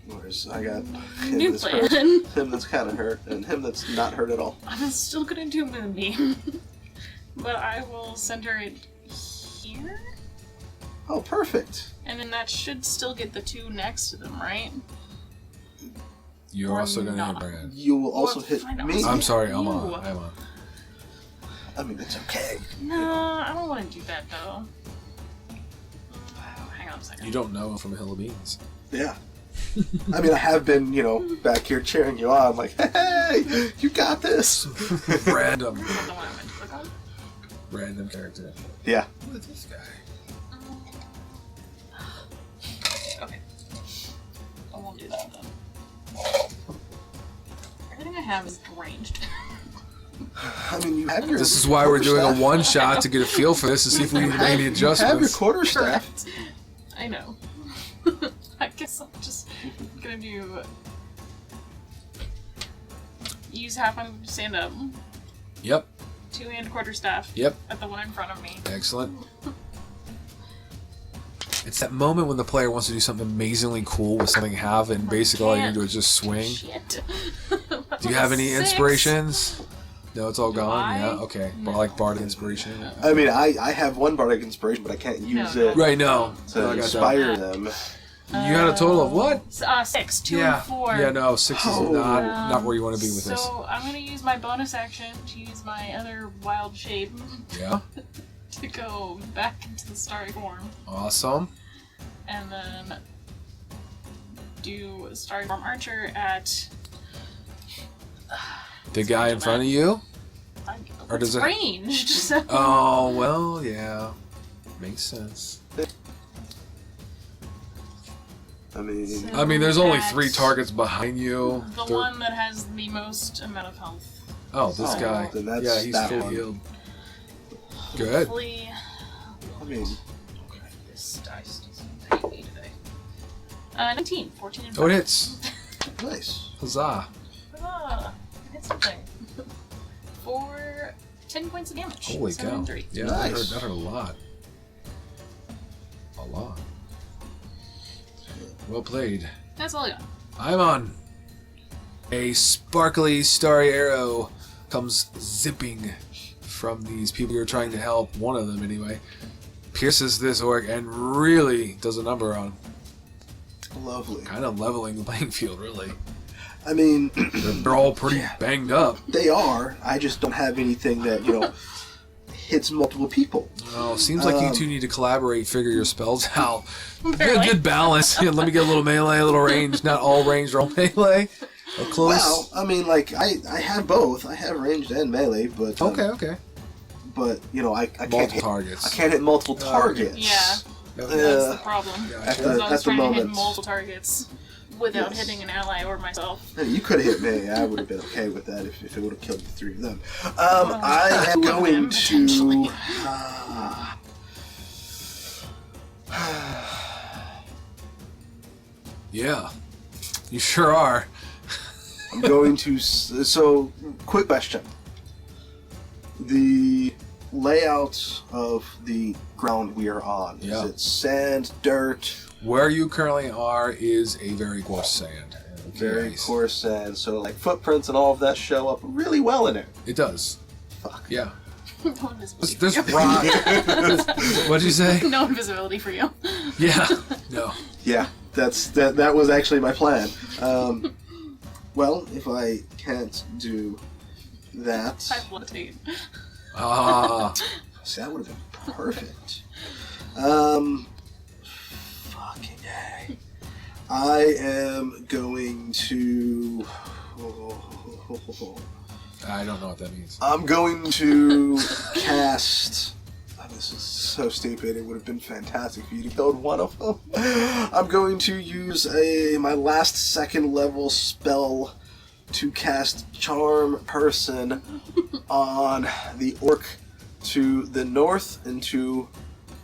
whereas I got new him that's hurt, plan. him that's kind of hurt, and him that's not hurt at all. I'm still gonna do Moonbeam. But I will center it here? Oh, perfect. And then that should still get the 2 next to them, right? You're Or also going to hit not. Brand. You will also Or hit find out. me. I'm sorry, I'm You. on. I'm on. I mean, it's okay. No, I don't want to do that though. Hang on a second. You don't know from a hill of beans. Yeah. I mean, I have been, back here cheering you on, like, hey, you got this. Random. That's not the one I meant to click on. Random character. Yeah. What is this guy? Okay. I won't do that then. Everything I have is ranged. I mean, you have your. This is why we're doing a quarterstaff. one shot to get a feel for this to see if we need to make any You have your adjustments. quarterstaff. I know. I guess I'm just gonna do. Use half my move to stand up. Yep, 2-hand quarterstaff. yep. At the one in front of me. Excellent. It's that moment when the player wants to do something amazingly cool with something they have, and basically all you need to do is just swing. Shit. Do you have any 6. inspirations? No, it's all Do gone. I? Yeah, okay. No. Like Bardic inspiration. I mean, I have one bardic inspiration, but I can't use No. it Right, no. to No, I got that. inspire them. You got a total of what? 6, 2, Yeah. and 4. Yeah, no, 6 is Oh. not where you want to be with this. So I'm gonna use my bonus action to use my other wild shape Yeah, to go back into the starry form, awesome. and then do starry form archer at. The guy in front of you? Or It's does it- ranged. So. Oh, well, yeah. Makes sense. I mean, So- I mean, there's only At 3 targets behind you. The They're- one that has the most amount of health. Oh, this Oh, guy. then that's Yeah, he's that full one. healed. Good. Hopefully, I mean, this dice doesn't hate me today. 19, 14, and 5. Oh, it hits. nice. Huzzah. Ah, I hit something. For 10 points of damage. Holy 7 cow. and 3. Yeah, Nice. that hurt a lot. A lot. Well played. That's all I got. I'm on. A sparkly starry arrow comes zipping from these people you're trying to help, one of them anyway, pierces this orc and really does a number on Lovely. kind of leveling the playing field, really. I mean, They're all pretty banged up. they are. I just don't have anything that, hits multiple people. Oh, seems like you two need to collaborate, figure your spells out. Apparently. Good balance. Yeah, let me get a little melee, a little range. Not all range, all melee. Or close. Well, I mean, like, I have both. I have ranged and melee, but... Okay. But, I can't Multiple hit... targets. I can't hit multiple targets. Yeah. That's Uh, the problem. Yeah, at Because I the, was at the trying to hit moment. multiple targets without Yes. hitting an ally or myself. Hey, you could have hit me. I would have been okay with that if it would have killed the 3 of them. I am two of them, going potentially. to... Yeah. You sure are. I'm going to... So, quick question. The layout of the ground we are on, Yeah. is it sand, dirt, Where you currently are is a very coarse sand. very Nice. coarse sand, so like footprints and all of that show up really well in it. It does. Fuck. Yeah. No invisibility. There's for you. rock. What'd you say? No invisibility for you. Yeah. No. Yeah, that was actually my plan. Well, if I can't do that, I levitate. Ah. see, that would have been perfect. Fucking A. I am going to... I don't know what that means. I'm going to cast... Oh, this is so stupid. It would have been fantastic for you to build one of them. I'm going to use my last second level spell to cast Charm Person on the orc to the north and to...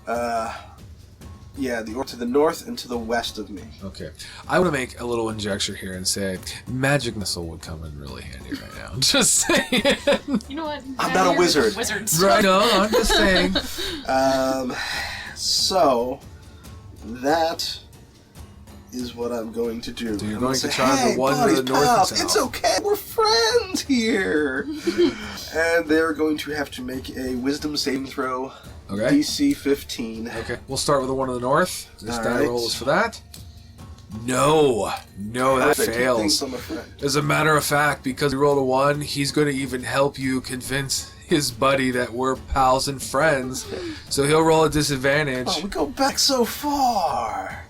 the orc to the north and to the west of me. Okay. I want to make a little injection here and say Magic Missile would come in really handy right now. Just saying. You know what? I'm not a wizard. Wizards. Right on, I'm just saying. So, that is what I'm going to do. So you're I'm going gonna to say, charm hey, the one to buddies, the north pals, and south. It's okay, we're friends here. And they're going to have to make a wisdom saving throw. Okay. DC 15. Okay, we'll start with the one to the north. This All die right. roll is for that. No, that Perfect. He fails. thinks I'm a friend. As a matter of fact, because he rolled a 1, he's going to even help you convince his buddy that we're pals and friends. So he'll roll a disadvantage. Oh, we go back so far.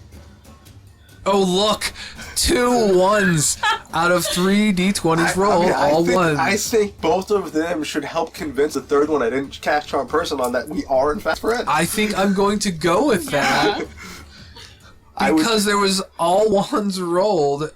Oh, look! 2 1s out of 3 d20s rolled, all ones. I think both of them should help convince the third one I didn't cast Charm Person on that we are in fact friends. I think I'm going to go with that. Because there was all 1s rolled.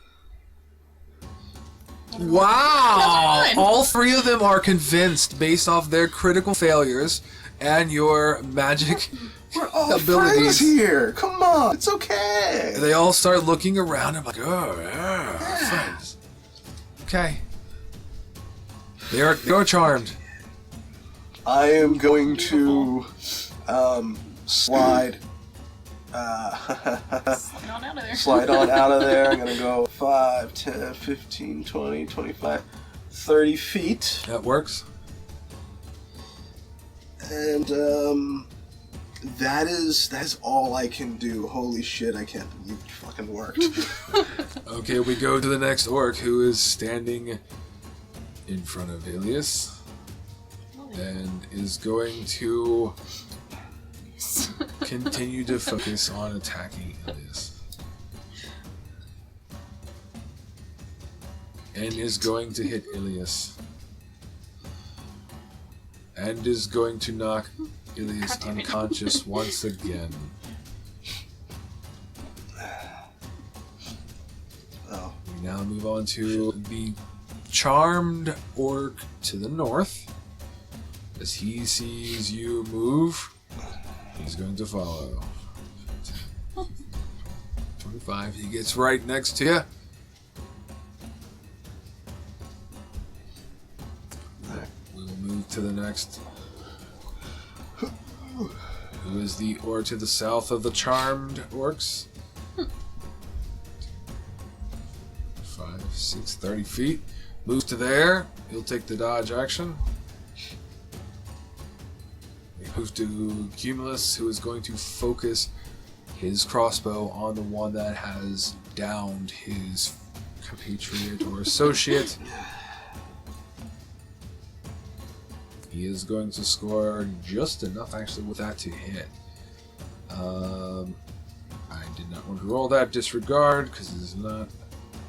Wow! That's fun. All 3 of them are convinced based off their critical failures and your magic We're all abilities. friends here. Come on, it's okay. They all start looking around and like, oh, yeah, friends. Okay. They're charmed. I am going to slide. Slide on out of there. Slide on out of there. I'm going to go 5, 10, 15, 20, 25, 30 feet. That works. And that is all I can do. Holy shit, I can't believe it fucking worked. Okay, we go to the next orc who is standing in front of Ilias and is going to continue to focus on attacking Ilias. And is going to hit Ilias. And is going to knock Ilias God damn it. unconscious once again. Oh. We now move on to the charmed orc to the north. As he sees you move, he's going to follow. 25, he gets right next to you. We will move to the next. Who is the orc to the south of the charmed orcs? 5, 6, 30 feet. Moves to there. He'll take the dodge action. We move to Cumulus, who is going to focus his crossbow on the one that has downed his compatriot or associate. He is going to score just enough, actually, with that to hit. I did not want to roll that. Disregard, because it is not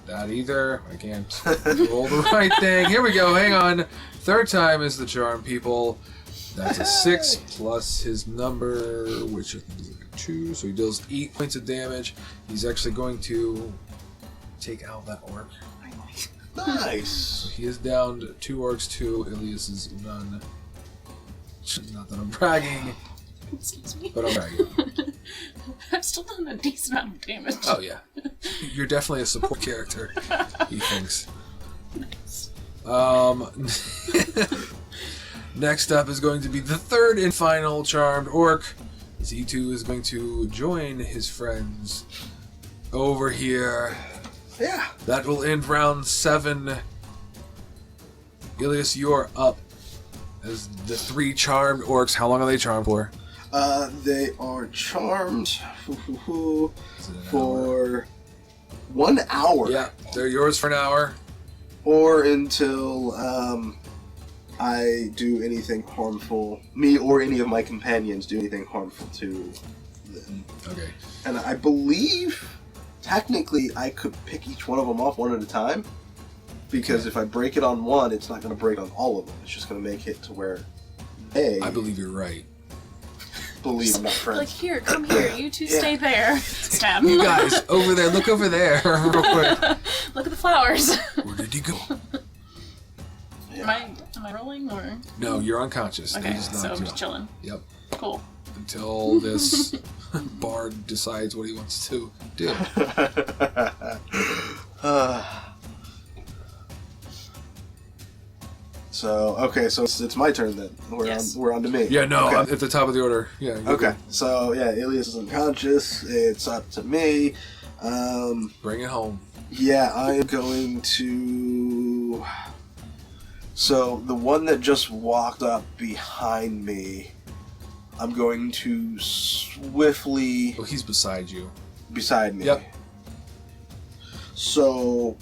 that either. I can't roll the right thing. Here we go. Hang on. Third time is the charm, people. That's a 6 plus his number, which I think is like a 2. So he deals 8 points of damage. He's actually going to take out that orc. Nice. He is down to 2 orcs to Ilias's none. Not that I'm bragging, Excuse me. but I'm bragging. I've still done a decent amount of damage. Oh yeah, you're definitely a support character. He thinks. Next up is going to be the third and final charmed orc. Z2 is going to join his friends over here. Yeah. That will end round 7. Ilias, you're up. As the 3 charmed orcs, how long are they charmed for? They are charmed Is it an hour? for 1 hour. Yeah, they're yours for an hour. Or until I do anything harmful. Me or any of my companions do anything harmful to them. Okay. And I believe technically, I could pick each one of them off one at a time. Because if I break it on one, it's not going to break on all of them. It's just going to make it to where they... I believe you're right. Believe, not friends. Like, here, come here. You two stay there. Stab. You guys, over there, look over there, real quick. Look at the flowers. Where did he go? Yeah. Am I rolling or? No, you're unconscious. They Okay, just so knocked I'm you just out. chilling. Yep. Cool. Until this bard decides what he wants to do. So it's my turn then. We're on to me. Yeah, no, Okay. I'm at the top of the order. Yeah. you're Okay, good. so yeah, Ilias is unconscious. It's up to me. Bring it home. Yeah, I am going to. So the one that just walked up behind me, I'm going to swiftly Oh, he's beside you. beside me. Yep. So,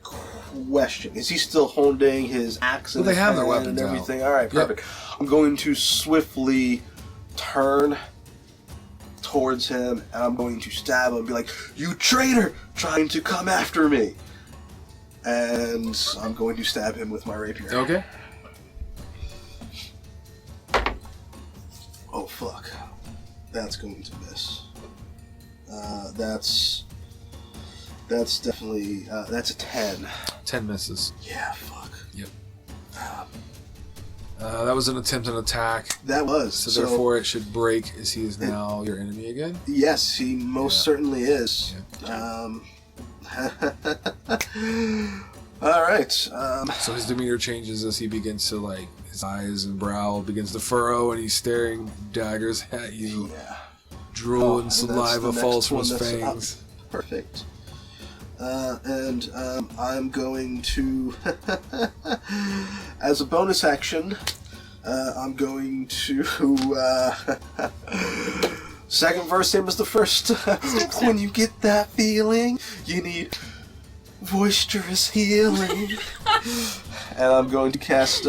question: is he still holding his axe in Well, they his have their hand and weapons out. everything? All right, Yep. perfect. I'm going to swiftly turn towards him, and I'm going to stab him and be like, "You traitor! Trying to come after me!" And I'm going to stab him with my rapier. Okay. Oh fuck! That's going to miss. That's definitely that's a 10. 10 misses. Yeah, fuck. Yep. That was an attempt at attack. That was. So therefore it should break as he is now your enemy again. Yes, he most certainly is. Yeah. All right. So his demeanor changes as he begins to, like, his eyes and brow begins to furrow and he's staring daggers at you. Yeah. Drool and that's saliva the next falls from one his that's up. fangs. Perfect. And I'm going to, as a bonus action, I'm going to, second verse, same as the first. When you get that feeling, you need boisterous healing. And I'm going to cast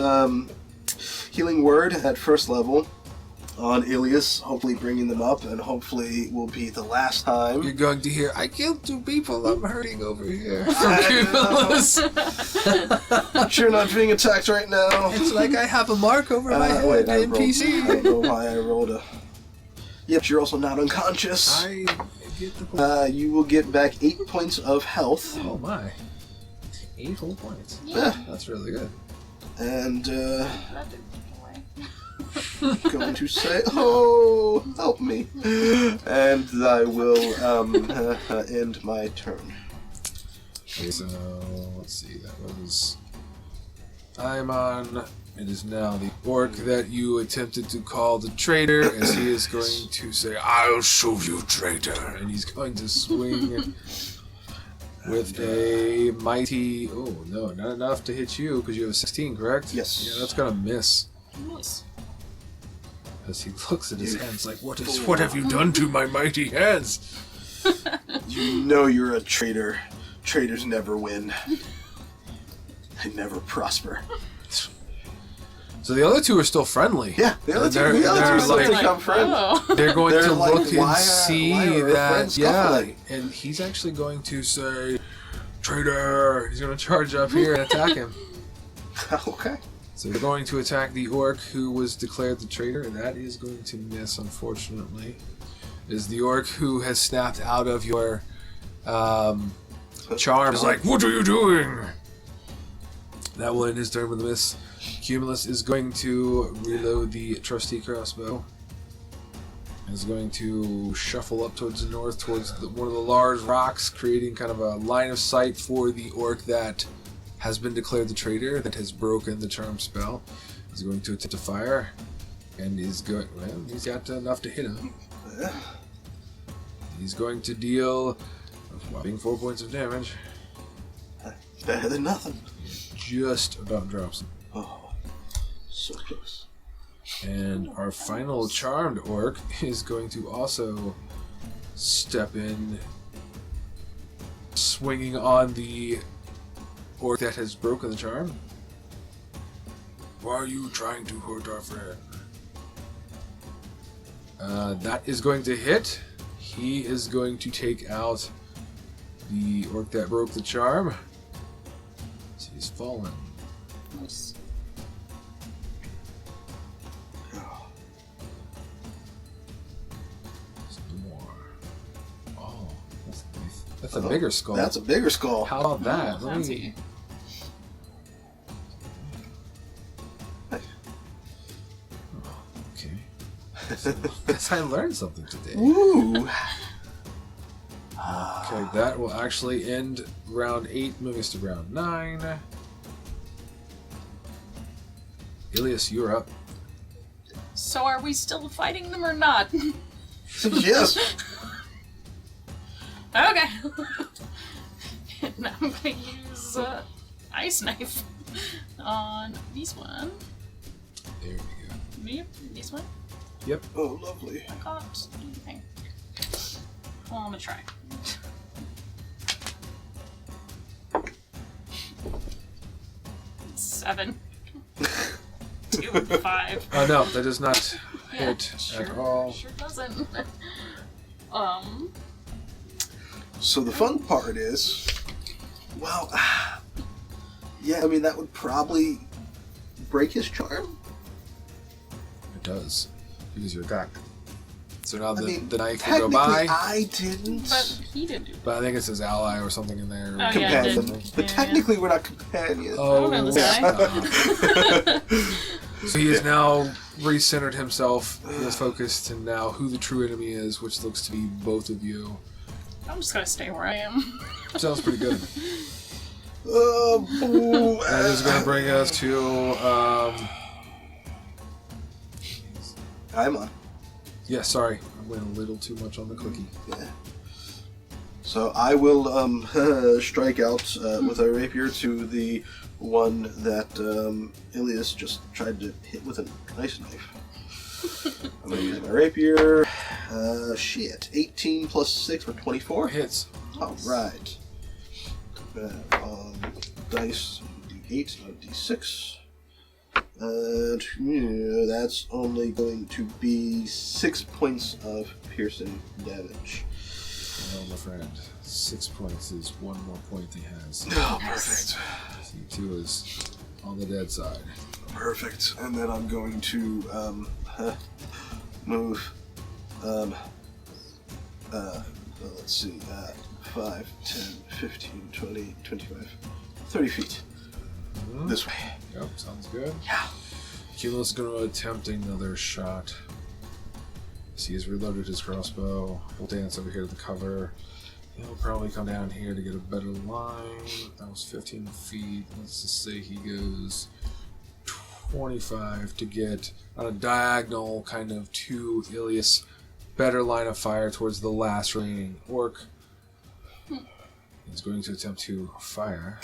Healing Word at first level on Ilias, hopefully bringing them up, and hopefully will be the last time. You're going to hear, I killed 2 people, I'm hurting over here. From Cumulus. But you're not being attacked right now. It's like I have a mark over my head, Wait, I NPC. don't know why I rolled a... Yep, you're also not unconscious. I get the point. You will get back 8 points of health. Oh my. 8 whole points. Yeah. That's really good. And, That didn't take away. going to say, oh, help me. And I will end my turn. Okay, so let's see, that was Aimon. It is now the orc that you attempted to call the traitor, as he is going to say, I'll show you, traitor. And he's going to swing with a mighty... Oh, no, not enough to hit you, because you have a 16, correct? Yes. Yeah, that's going to miss. Nice. As he looks at his hands like, what have you done to my mighty hands? You know you're a traitor. Traitors never win. They never prosper. So the other 2 are still friendly. Yeah, the other They're- two they're still like- think I'm friends. Oh. They're going They're to like, look why and are see our that, friends yeah, scuffling? and he's actually going to say, traitor! He's going to charge up here and attack him. Okay. So they're going to attack the orc who was declared the traitor, and that is going to miss, unfortunately. It is the orc who has snapped out of your charm. Is like, what are you doing? That will end his turn with a miss. Cumulus is going to reload the trusty crossbow. Is going to shuffle up towards the north, towards one of the large rocks, creating kind of a line of sight for the orc that has been declared the traitor, that has broken the charm spell. He's going to attempt to fire, and he's going. Well, he's got enough to hit him. He's going to deal a whopping 4 points of damage. Better than nothing. Just about drops him. Oh, so close. And our final charmed orc is going to also step in, swinging on the orc that has broken the charm. Why are you trying to hurt our friend? That is going to hit. He is going to take out orc that broke the charm. So he's fallen. Nice. That's a bigger skull. That's a bigger skull. How about that? Oh, Let fancy. me... Okay. So, guess I learned something today. Ooh. Okay, that will actually end round 8, moving us to round 9. Ilias, you're up. So are we still fighting them or not? Yes. Okay. And I'm gonna use Ice Knife on this one. There we go. Yep, this one. Yep. Oh, lovely. I can't do anything. Well, I'm gonna try. Seven. 2 and 5. Oh no, that does not Yeah, hit at all. Sure doesn't. So the fun part is, well, yeah, I mean, that would probably break his charm. It does. Because you attacked. So now I mean, the knife will go technically, by. I didn't. But he didn't do it. But I think it says ally or something in there. Oh, yeah, it companion. did. But Yeah, technically, we're not companions. Oh, I don't know this guy. So he has now recentered himself. He is focused to now who the true enemy is, which looks to be both of you. I'm just gonna stay where I am. Sounds pretty good. Boo. That is going to bring us to Aimon. yeah, sorry, I went a little too much on the cookie. Yeah. So I will strike out with a rapier to the one that Ilias just tried to hit with a nice knife. I'm going to use my rapier. 18 plus 6 for 24. Hits. Alright. Dice, D8, not D6. And that's only going to be 6 points of piercing damage. Oh, my friend. 6 points is one more point he has. Oh, perfect. C2 is on the dead side. Perfect. And then I'm going to move. Let's see. 5, 10, 15, 20, 25, 30 feet. This way. Yep, sounds good. Yeah. Cumulus is going to attempt another shot. So he has reloaded his crossbow. We'll dance over here to the cover. He'll probably come down here to get a better line. That was 15 feet. Let's just say he goes 25 to get on a diagonal kind of to Ilias. Better line of fire towards the last remaining orc. He's going to attempt to fire.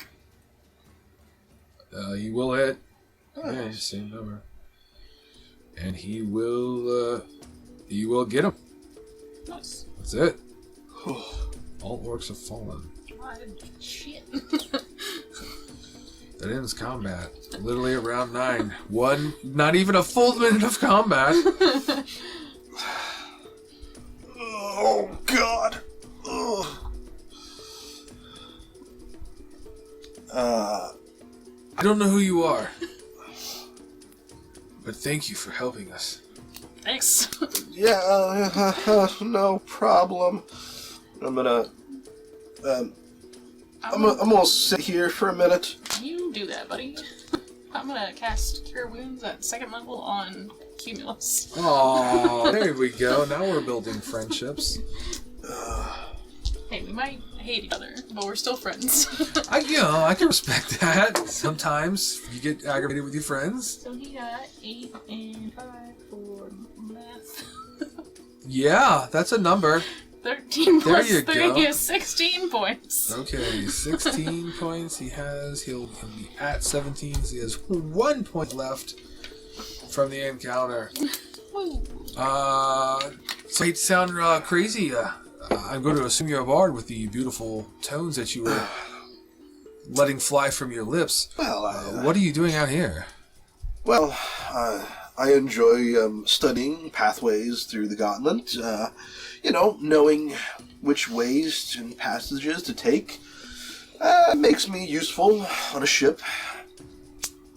He will hit. Yeah, same number. And he will get him. Nice. That's it. All orcs have fallen. Shit. That ends combat. Literally at round 9. Not even a full minute of combat. Oh, God. Ugh. I don't know who you are. But thank you for helping us. Thanks. Yeah, no problem. I'm gonna sit here for a minute. You do that, buddy. I'm gonna cast Cure Wounds at 2nd level on Cumulus. Oh, there we go. Now we're building friendships. Hey, we might hate each other, but we're still friends. I can respect that. Sometimes you get aggravated with your friends. So he got 8 and 5 for math. Yeah, that's a number. 13 There plus you 3 go. is 16 points. Okay, 16 points he has. He'll be at 17, so he has 1 point left from the encounter. Woo. So it sound crazy. I'm going to assume you're a bard with the beautiful tones that you were letting fly from your lips. Well, What are you doing out here? Well, I enjoy studying pathways through the Gauntlet. Knowing which ways and passages to take. Makes me useful on a ship.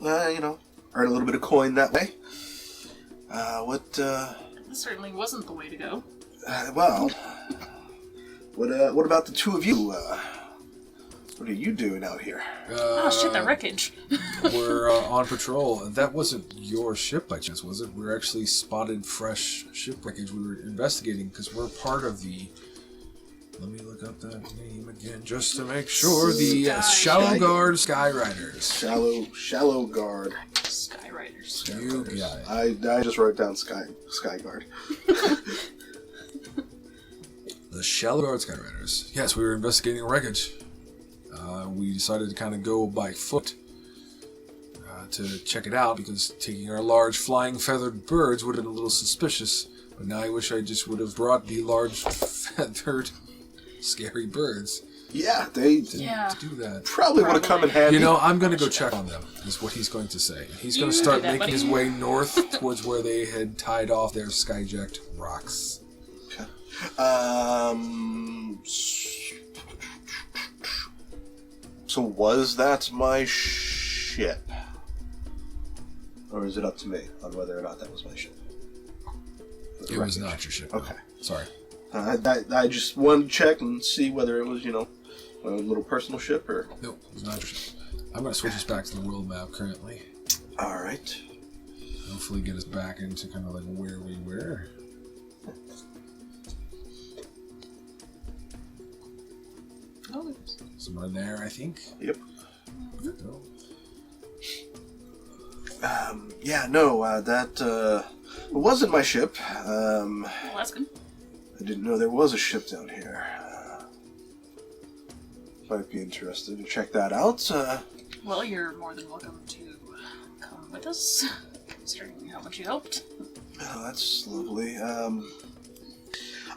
Earn a little bit of coin that way. This certainly wasn't the way to go. What about the two of you? What are you doing out here? Oh shit, the wreckage. We're on patrol. That wasn't your ship by chance, was it? We actually spotted fresh ship wreckage. We were investigating because we're part of the... Let me look up that name again just to make sure. The Shallow Guard Skyriders. Shallow Guard. Skyriders. You got it. I just wrote down Sky Guard. The Shallow Guard Skyriders. Yes, we were investigating wreckage. We decided to kind of go by foot to check it out because taking our large flying feathered birds would have been a little suspicious. But now I wish I just would have brought the large feathered scary birds. Yeah, they to do that. Probably would have come in handy. I'm going to go check on them, is what he's going to say. He's going to start making his way north towards where they had tied off their skyjacked rocks. Okay. So was that my ship? Or is it up to me on whether or not that was my ship? It was not your ship. Okay. Sorry. I just wanted to check and see whether it was, a little personal ship or... No, it was not your ship. I'm going to switch us back to the world map currently. Alright. Hopefully get us back into kind of like where we were. Oh, somewhere there, I think. Yep. No. That it wasn't my ship. well, that's good. I didn't know there was a ship down here. Might be interested to check that out. Well, you're more than welcome to come with us, considering how much you helped. Oh, that's lovely.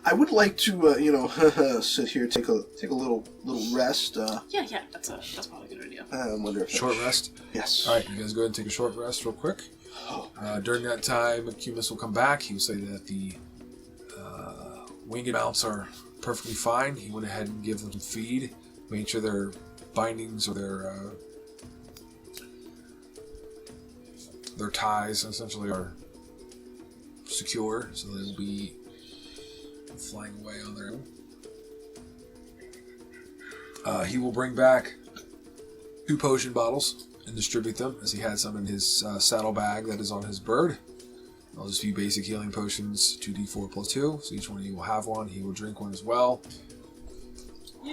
I would like to, sit here, take a little rest. Yeah, that's probably a good idea. I wonder if short rest. Yes. All right, you guys go ahead and take a short rest, real quick. During that time, Cumus will come back. He will say that the winged mounts are perfectly fine. He went ahead and gave them some feed, made sure their bindings or their ties essentially are secure, so they'll be flying away on their own. He will bring back 2 potion bottles and distribute them, as he had some in his saddle bag that is on his bird. I'll just be basic healing potions, 2d4 plus 2, so each one of you will have one. He will drink one as well.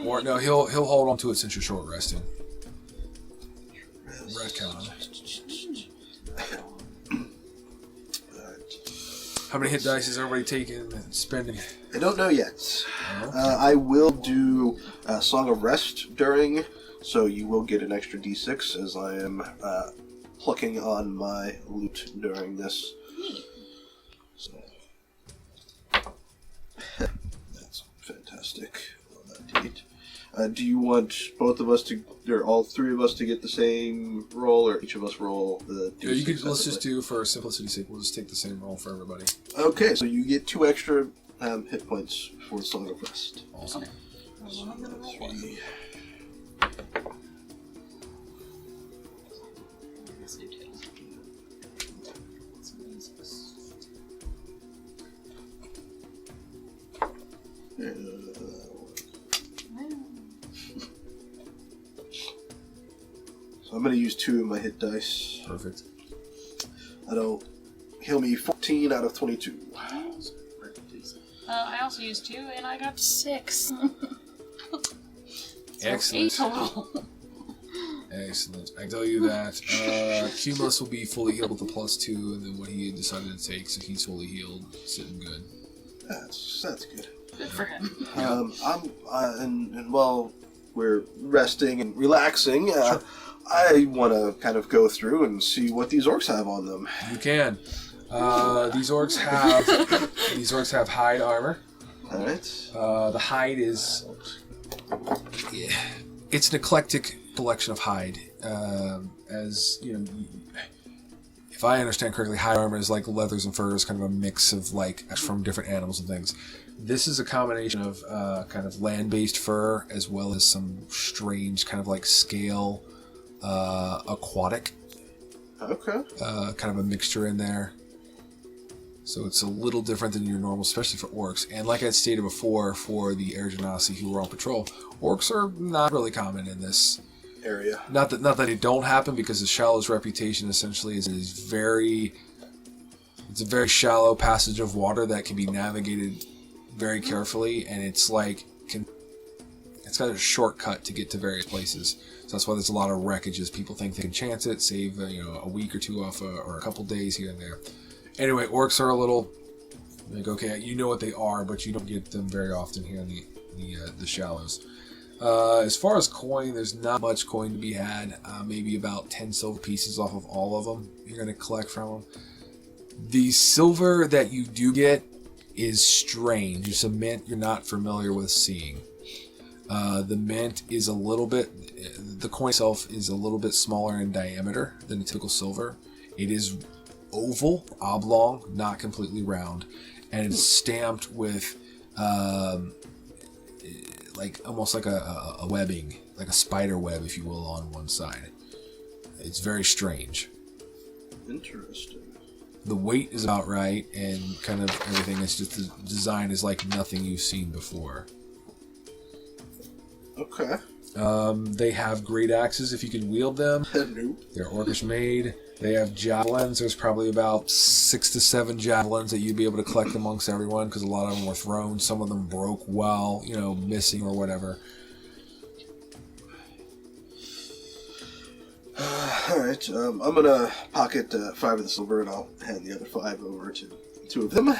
Or no, he'll hold on to it since you're short resting. Retcon. How many hit dice is everybody taking and spending? I don't know yet. Okay. I will do a Song of Rest during, so you will get an extra d6 as I am plucking on my loot during this. So that's fantastic on that date. Do you want both of us to, or all 3 of us to get the same roll, or each of us roll the d6? Yeah, you could, let's just do, for simplicity's sake, we'll just take the same roll for everybody. Okay, so you get 2 extra hit points for Song of Rest. Awesome. Okay. Well, I'm gonna roll 1. Let's do 2. So I'm going to use 2 of my hit dice. Perfect. That'll heal me 14 out of 22. I also used 2, and I got 6. So Excellent. 8 total. Excellent. I tell you that Cumulus will be fully healed with a +2, and then what he had decided to take, so he's fully healed, sitting good. That's good. Good for him. And while we're resting and relaxing, Sure. I want to kind of go through and see what these orcs have on them. You can. These orcs have hide armor. All right. The hide is, it's an eclectic collection of hide. As you know, if I understand correctly, hide armor is like leathers and furs, kind of a mix of like from different animals and things. This is a combination of kind of land-based fur as well as some strange kind of like scale aquatic. Okay. Kind of a mixture in there. So it's a little different than your normal, especially for orcs. And like I stated before, for the Air Genasi who were on patrol, orcs are not really common in this area. Not that they don't happen, because the Shallow's reputation essentially is it's a very shallow passage of water that can be navigated very carefully, and it's like it's got a shortcut to get to various places. So that's why there's a lot of wreckages. People think they can chance it, save a week or two off, or a couple days here and there. Anyway, orcs are a little like, okay, you know what they are, but you don't get them very often here in the Shallows. As far as coin, there's not much coin to be had. Maybe about 10 silver pieces off of all of them you're going to collect from them. The silver that you do get is strange. It's a mint you're not familiar with seeing. The mint is a little bit... The coin itself is a little bit smaller in diameter than a typical silver. It is oval, oblong, not completely round, and it's stamped with like almost like a webbing, like a spider web, if you will, on one side. It's very strange. Interesting. The weight is about right, and kind of everything. It's just the design is like nothing you've seen before. Okay. They have great axes if you can wield them. Nope. They're orcish made. They have javelins. There's probably about 6 to 7 javelins that you'd be able to collect amongst everyone, because a lot of them were thrown. Some of them broke while, missing or whatever. Alright, I'm gonna pocket 5 of the silver, and I'll hand the other 5 over to 2 of them.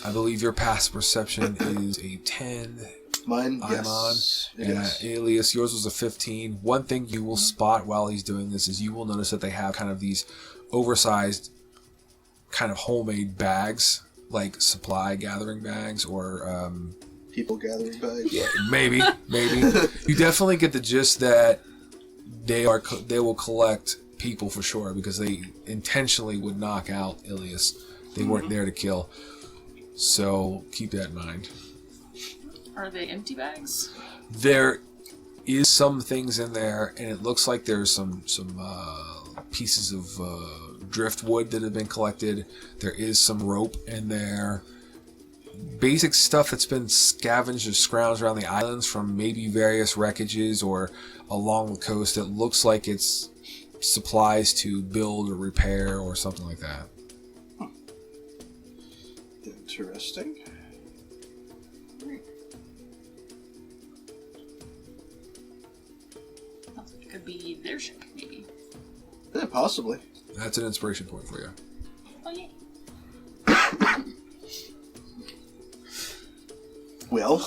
I believe your passive perception is a 10. Mine, Aimon, yes. and Ilias, yours was a 15. One thing you will spot while he's doing this is you will notice that they have kind of these oversized, kind of homemade bags, like supply gathering bags, or people gathering bags. Yeah, maybe. You definitely get the gist that they will collect people for sure, because they intentionally would knock out Ilias. They weren't there to kill, so keep that in mind. Are they empty bags? There is some things in there, and it looks like there's some pieces of driftwood that have been collected. There is some rope in there. Basic stuff that's been scavenged or scrounged around the islands from maybe various wreckages or along the coast. It looks like it's supplies to build or repair or something like that. Interesting. Could be their ship, maybe. Yeah, possibly. That's an inspiration point for you. Oh, yeah. Well,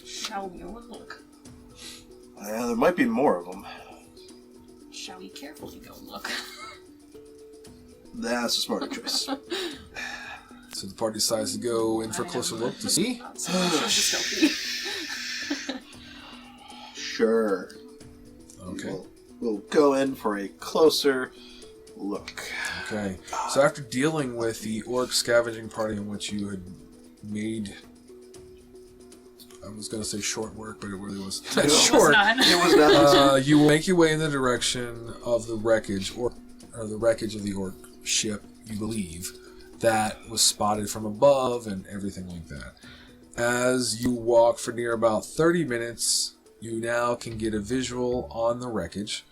shall we go and look? There might be more of them. Shall we carefully go and look? That's a smarter choice. So the party decides to go in for a closer look to see? Sure. Okay. We'll go in for a closer look. Okay. So after dealing with the orc scavenging party in which you had made, I was going to say short work, but it really was not short. It was not. You will make your way in the direction of the wreckage, or the wreckage of the orc ship, you believe, that was spotted from above and everything like that. As you walk for near about 30 minutes, you now can get a visual on the wreckage.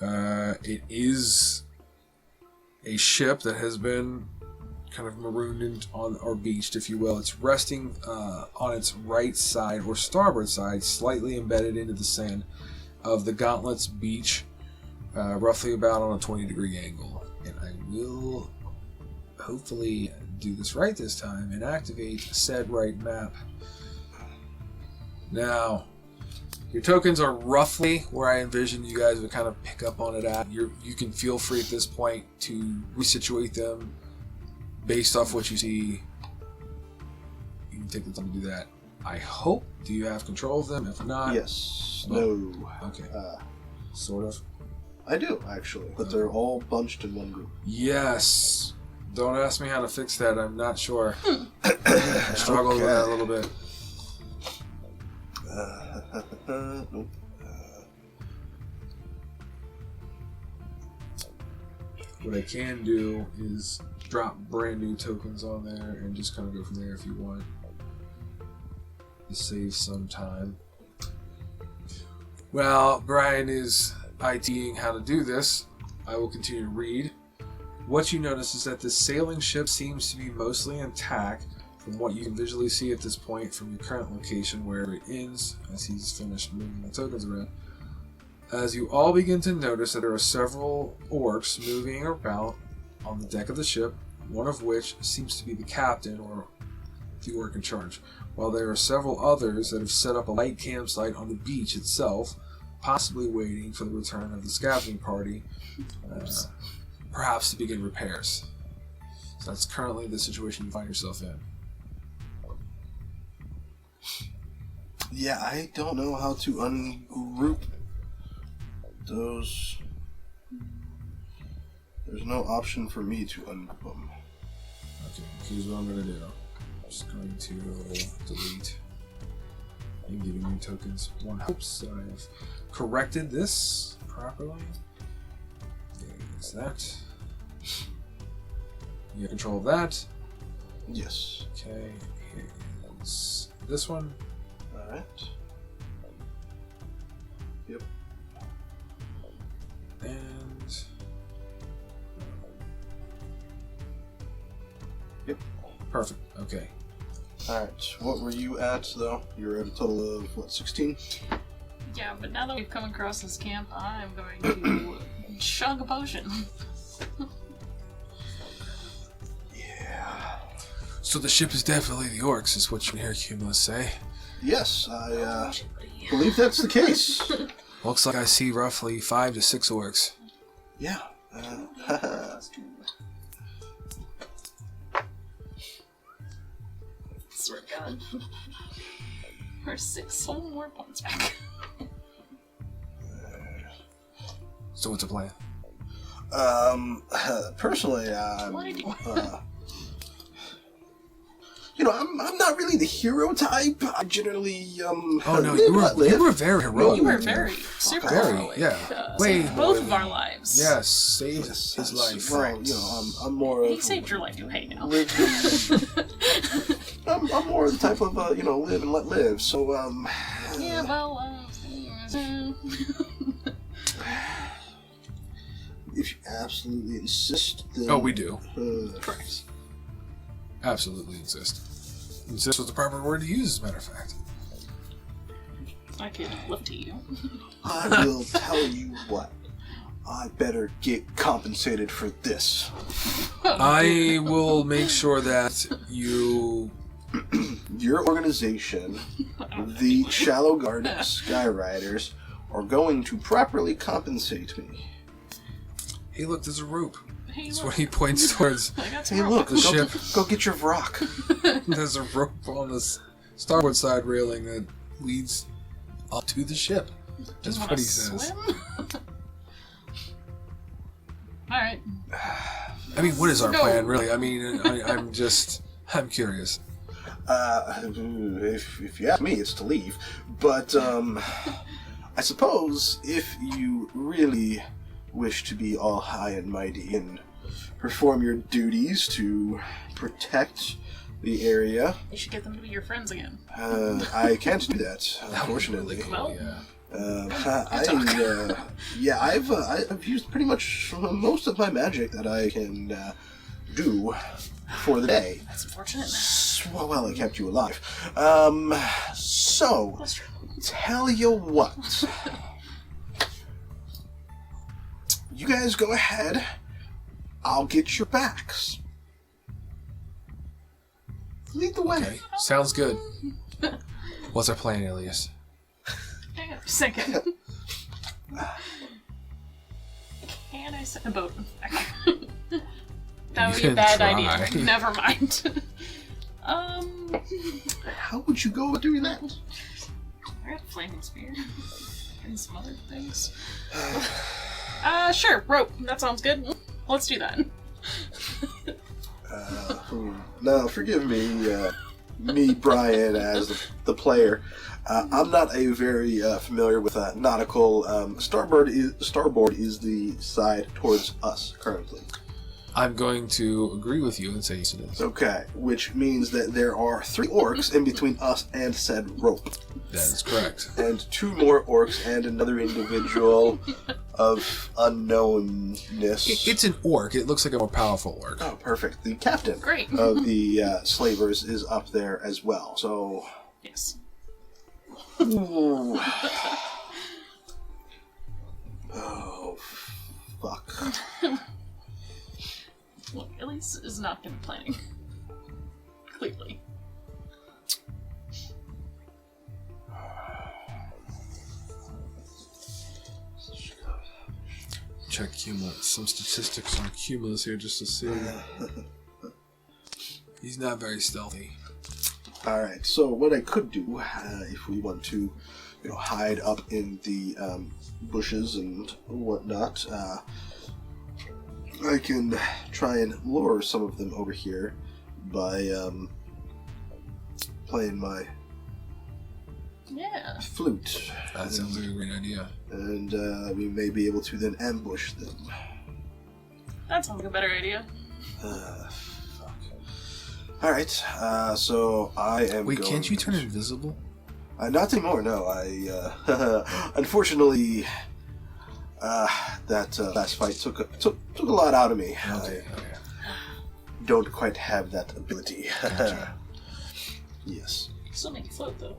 It is a ship that has been kind of marooned on, or beached, if you will. It's resting on its right side or starboard side, slightly embedded into the sand of the Gauntlet's beach, roughly about on a 20-degree angle. And I will hopefully do this right this time and activate said right map. Now, your tokens are roughly where I envision you guys would kind of pick up on it at. You can feel free at this point to resituate them based off what you see. You can take the time to do that. I hope. Do you have control of them? If not... Yes. No. Okay. Sort of. I do, actually, but they're all bunched in one group. Yes. Don't ask me how to fix that. I'm not sure. I struggled with that a little bit. Nope. What I can do is drop brand new tokens on there and just kind of go from there if you want. To save some time. Well, Bryan is ITing how to do this. I will continue to read. What you notice is that the sailing ship seems to be mostly intact from what you can visually see at this point from your current location where it ends, as he's finished moving the tokens around. As you all begin to notice that there are several orcs moving about on the deck of the ship, one of which seems to be the captain or the orc in charge, while there are several others that have set up a light campsite on the beach itself, possibly waiting for the return of the scavenging party, perhaps to begin repairs. So that's currently the situation you find yourself in. Yeah, I don't know how to ungroup those. There's no option for me to ungroup them. Okay, here's what I'm going to do. I'm just going to delete and give you new tokens. One hopes that I have corrected this properly. There's that. You have control of that. Yes. Okay, here's this one. Alright. Yep. And Yep. Perfect. Okay. Alright, what were you at, though? You're at a total of, what, 16? Yeah, but now that we've come across this camp, I'm going to chug a potion. Yeah. So the ship is definitely the orcs, is what you hear Cumulus say. Yes, I believe that's the case. Looks like I see roughly 5 to 6 orcs. Yeah. Swear to God. We're 6 whole more points back. So what's the plan? Personally, What do you do? You know, I'm not really the hero type. I generally, Oh no, live. you were very heroic. You were very, super Very, heroic. yeah. Way Saved more both than- of our lives. Yes, saved his life. Well, you know, I'm more He of saved your life, you hate now. I'm more the type of you know, live and let live. So Yeah, well, if you absolutely insist, then Oh, we do. correct. Absolutely insist. Insist was the proper word to use, as a matter of fact. I could look to you. I will tell you what. I better get compensated for this. I will make sure that you... Your organization, the Shallow Guard Skyriders, are going to properly compensate me. Hey, look, there's a rope. Hey, That's look. what he points towards. I got some Hey, rope. look, The ship. go get your rock. There's a rope on the starboard side railing that leads up to the ship. That's Wanna what he says. swim? Alright. I mean, what is our Go. plan, really? I mean, I'm curious. If you ask me, it's to leave. But I suppose if you really wish to be all high and mighty and perform your duties to protect the area, You should get them to be your friends again. I can't do that, unfortunately. Really cool, Well, yeah. I've used pretty much most of my magic that I can do for the day. that's unfortunate. Well, it kept you alive. So, That's true. tell you what. You guys go ahead. I'll get your backs. Lead the way. Okay, sounds good. What's our plan, Ilias? Hang on a second. Can I set a boat back? That would be a can bad try. idea. Never mind. How would you go about doing that? I got a flaming spear. And some other things. Sure, rope. That sounds good. Let's do that. Now, forgive me, Bryan, as the player. I'm not a very familiar with nautical. Starboard is the side towards us currently. I'm going to agree with you and say yes, it is. Okay, which means that there are 3 orcs in between us and said rope. That is correct. And 2 more orcs and another individual of unknownness. It's an orc. It looks like a more powerful orc. Oh, perfect. The captain Great. of the slavers is up there as well. So, Yes. ooh. Oh, fuck. Look, Ilias is not good at planning. Clearly. Check Cumulus. Some statistics on Cumulus here just to see. He's not very stealthy. Alright, so what I could do, if we want to, hide up in the bushes and whatnot, I can try and lure some of them over here by playing my flute. That sounds like a great idea. And we may be able to then ambush them. That sounds like a better idea. Fuck. Alright, so I am Wait, going can't you turn invisible? Not anymore, no. I, unfortunately, that last fight took a lot out of me. Okay. I don't quite have that ability. Gotcha. You Yes. can still make it float, though.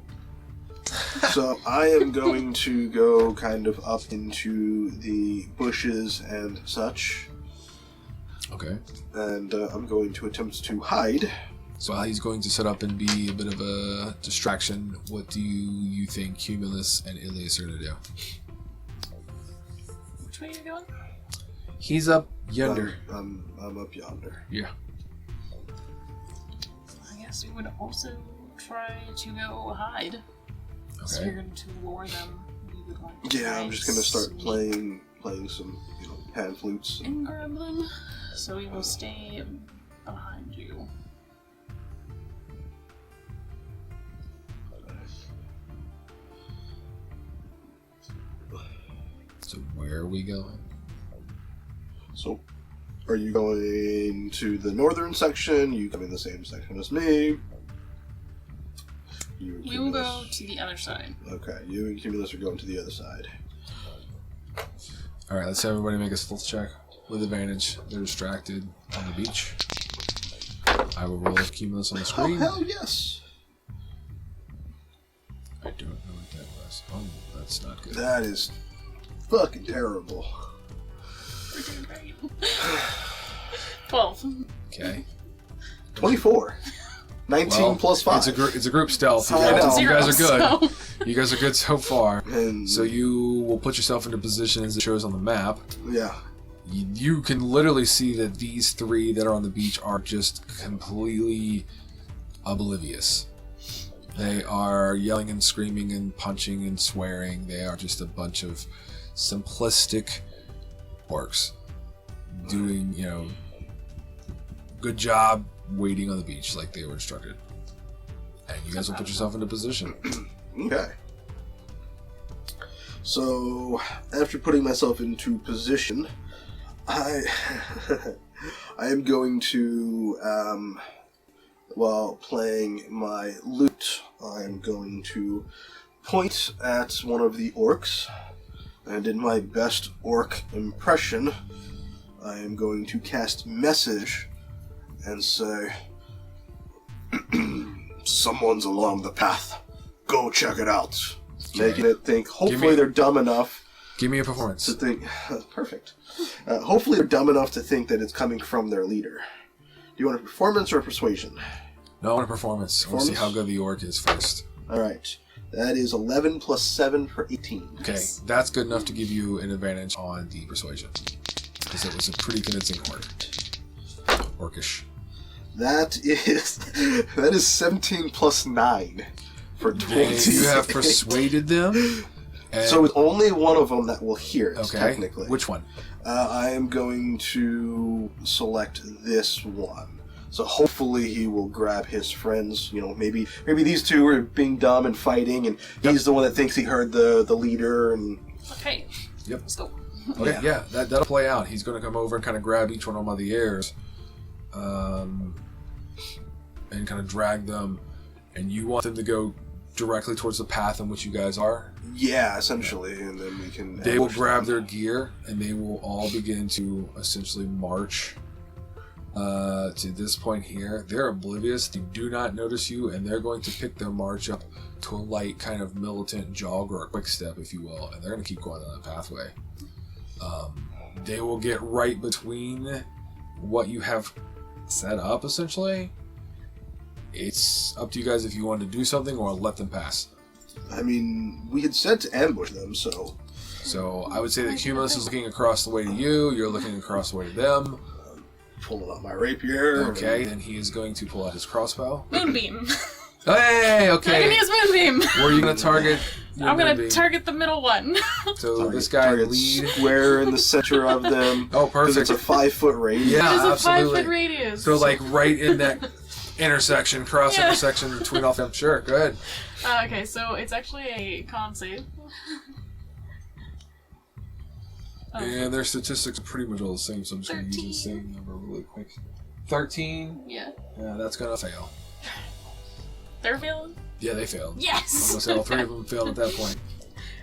So I am going to go kind of up into the bushes and such, Okay. and I'm going to attempt to hide. So while he's going to set up and be a bit of a distraction, what do you think Cumulus and Ilias are going to do? Which way are you going? He's up yonder. I'm up yonder. Yeah. I guess we would also try to go hide. So Okay. you're going to lure them. We would want to Yeah, try I'm just going to start sneak playing some, pan flutes. and grab them. So we will stay behind you. So where are we going? So, are you going to the northern section? You come in the same section as me? You and We will go Cumulus- to the other side. Okay, you and Cumulus are going to the other side. Alright, let's have everybody make a stealth check with advantage. They're distracted on the beach. I will roll with Cumulus on the Oh, screen. hell yes! I don't know what that was. Oh, that's not good. That is fucking terrible. We're doing great. 12. Okay. 24. 19 Well, plus 5. It's a group stealth. You I guys, know. you guys are good. So- You guys are good so far. And, So you will put yourself into position as it shows on the map. yeah. You can literally see that these 3 that are on the beach are just completely oblivious. They are yelling and screaming and punching and swearing. They are just a bunch of simplistic orcs doing, good job waiting on the beach like they were instructed. And you guys will put yourself into position. Okay. So, after putting myself into position, I am going to, while playing my lute, I am going to point at one of the orcs, and in my best orc impression, I am going to cast message and say, "Someone's along the path. Go check it out." Okay. Making it think, hopefully they're dumb enough Give me a performance. to think, perfect. Hopefully they're dumb enough to think that it's coming from their leader. Do you want a performance or a persuasion? No, I want a performance. I want to see how Performance? good the orc is first. Alright. That is 11 plus 7 for 18. Okay, that's good enough to give you an advantage on the persuasion. Because it was a pretty convincing orc. Orcish. That is 17 plus 9 for 20. And you have persuaded them, And, so it's only one of them that will hear it, okay. technically. Which one? I am going to select this one. So hopefully he will grab his friends. You know, maybe these two are being dumb and fighting, and he's the one that thinks he heard the leader. And Okay. Yep. Let's go. Okay, yeah, that'll play out. He's going to come over and kind of grab each one of them by the ears, and kind of drag them. And you want them to go directly towards the path in which you guys are? yeah, essentially, and then we can. They will ambush grab them. their gear, and they will all begin to essentially march to this point here. They're oblivious. They do not notice you, and they're going to pick their march up to a light kind of militant jog or a quick step, if you will, and they're going to keep going on that pathway. They will get right between what you have set up, essentially. It's up to you guys if you want to do something or let them pass. I mean, we had said to ambush them, so. So I would say that Cumulus is looking across the way to you. You're looking across the way to them. Pulling out my rapier. Okay, and he is going to pull out his crossbow. Moonbeam. Hey, I'm okay. gonna use Moonbeam. Where are you going to target? your I'm gonna moonbeam? target the middle one. So this guy target lead. square in the center of them. Oh, Because perfect. it's a 5-foot radius. Yeah, There's a absolutely. 5-foot radius. So like right in that intersection, cross Yeah. intersection between all of them. Sure, good. Okay, so it's actually a con save. And their statistics are pretty much all the same, so I'm just going to use the 13. same number really quick. 13? Yeah. Yeah, that's going to fail. They're failing? Yeah, they failed. I'm Yes! going to say all three of them failed at that point.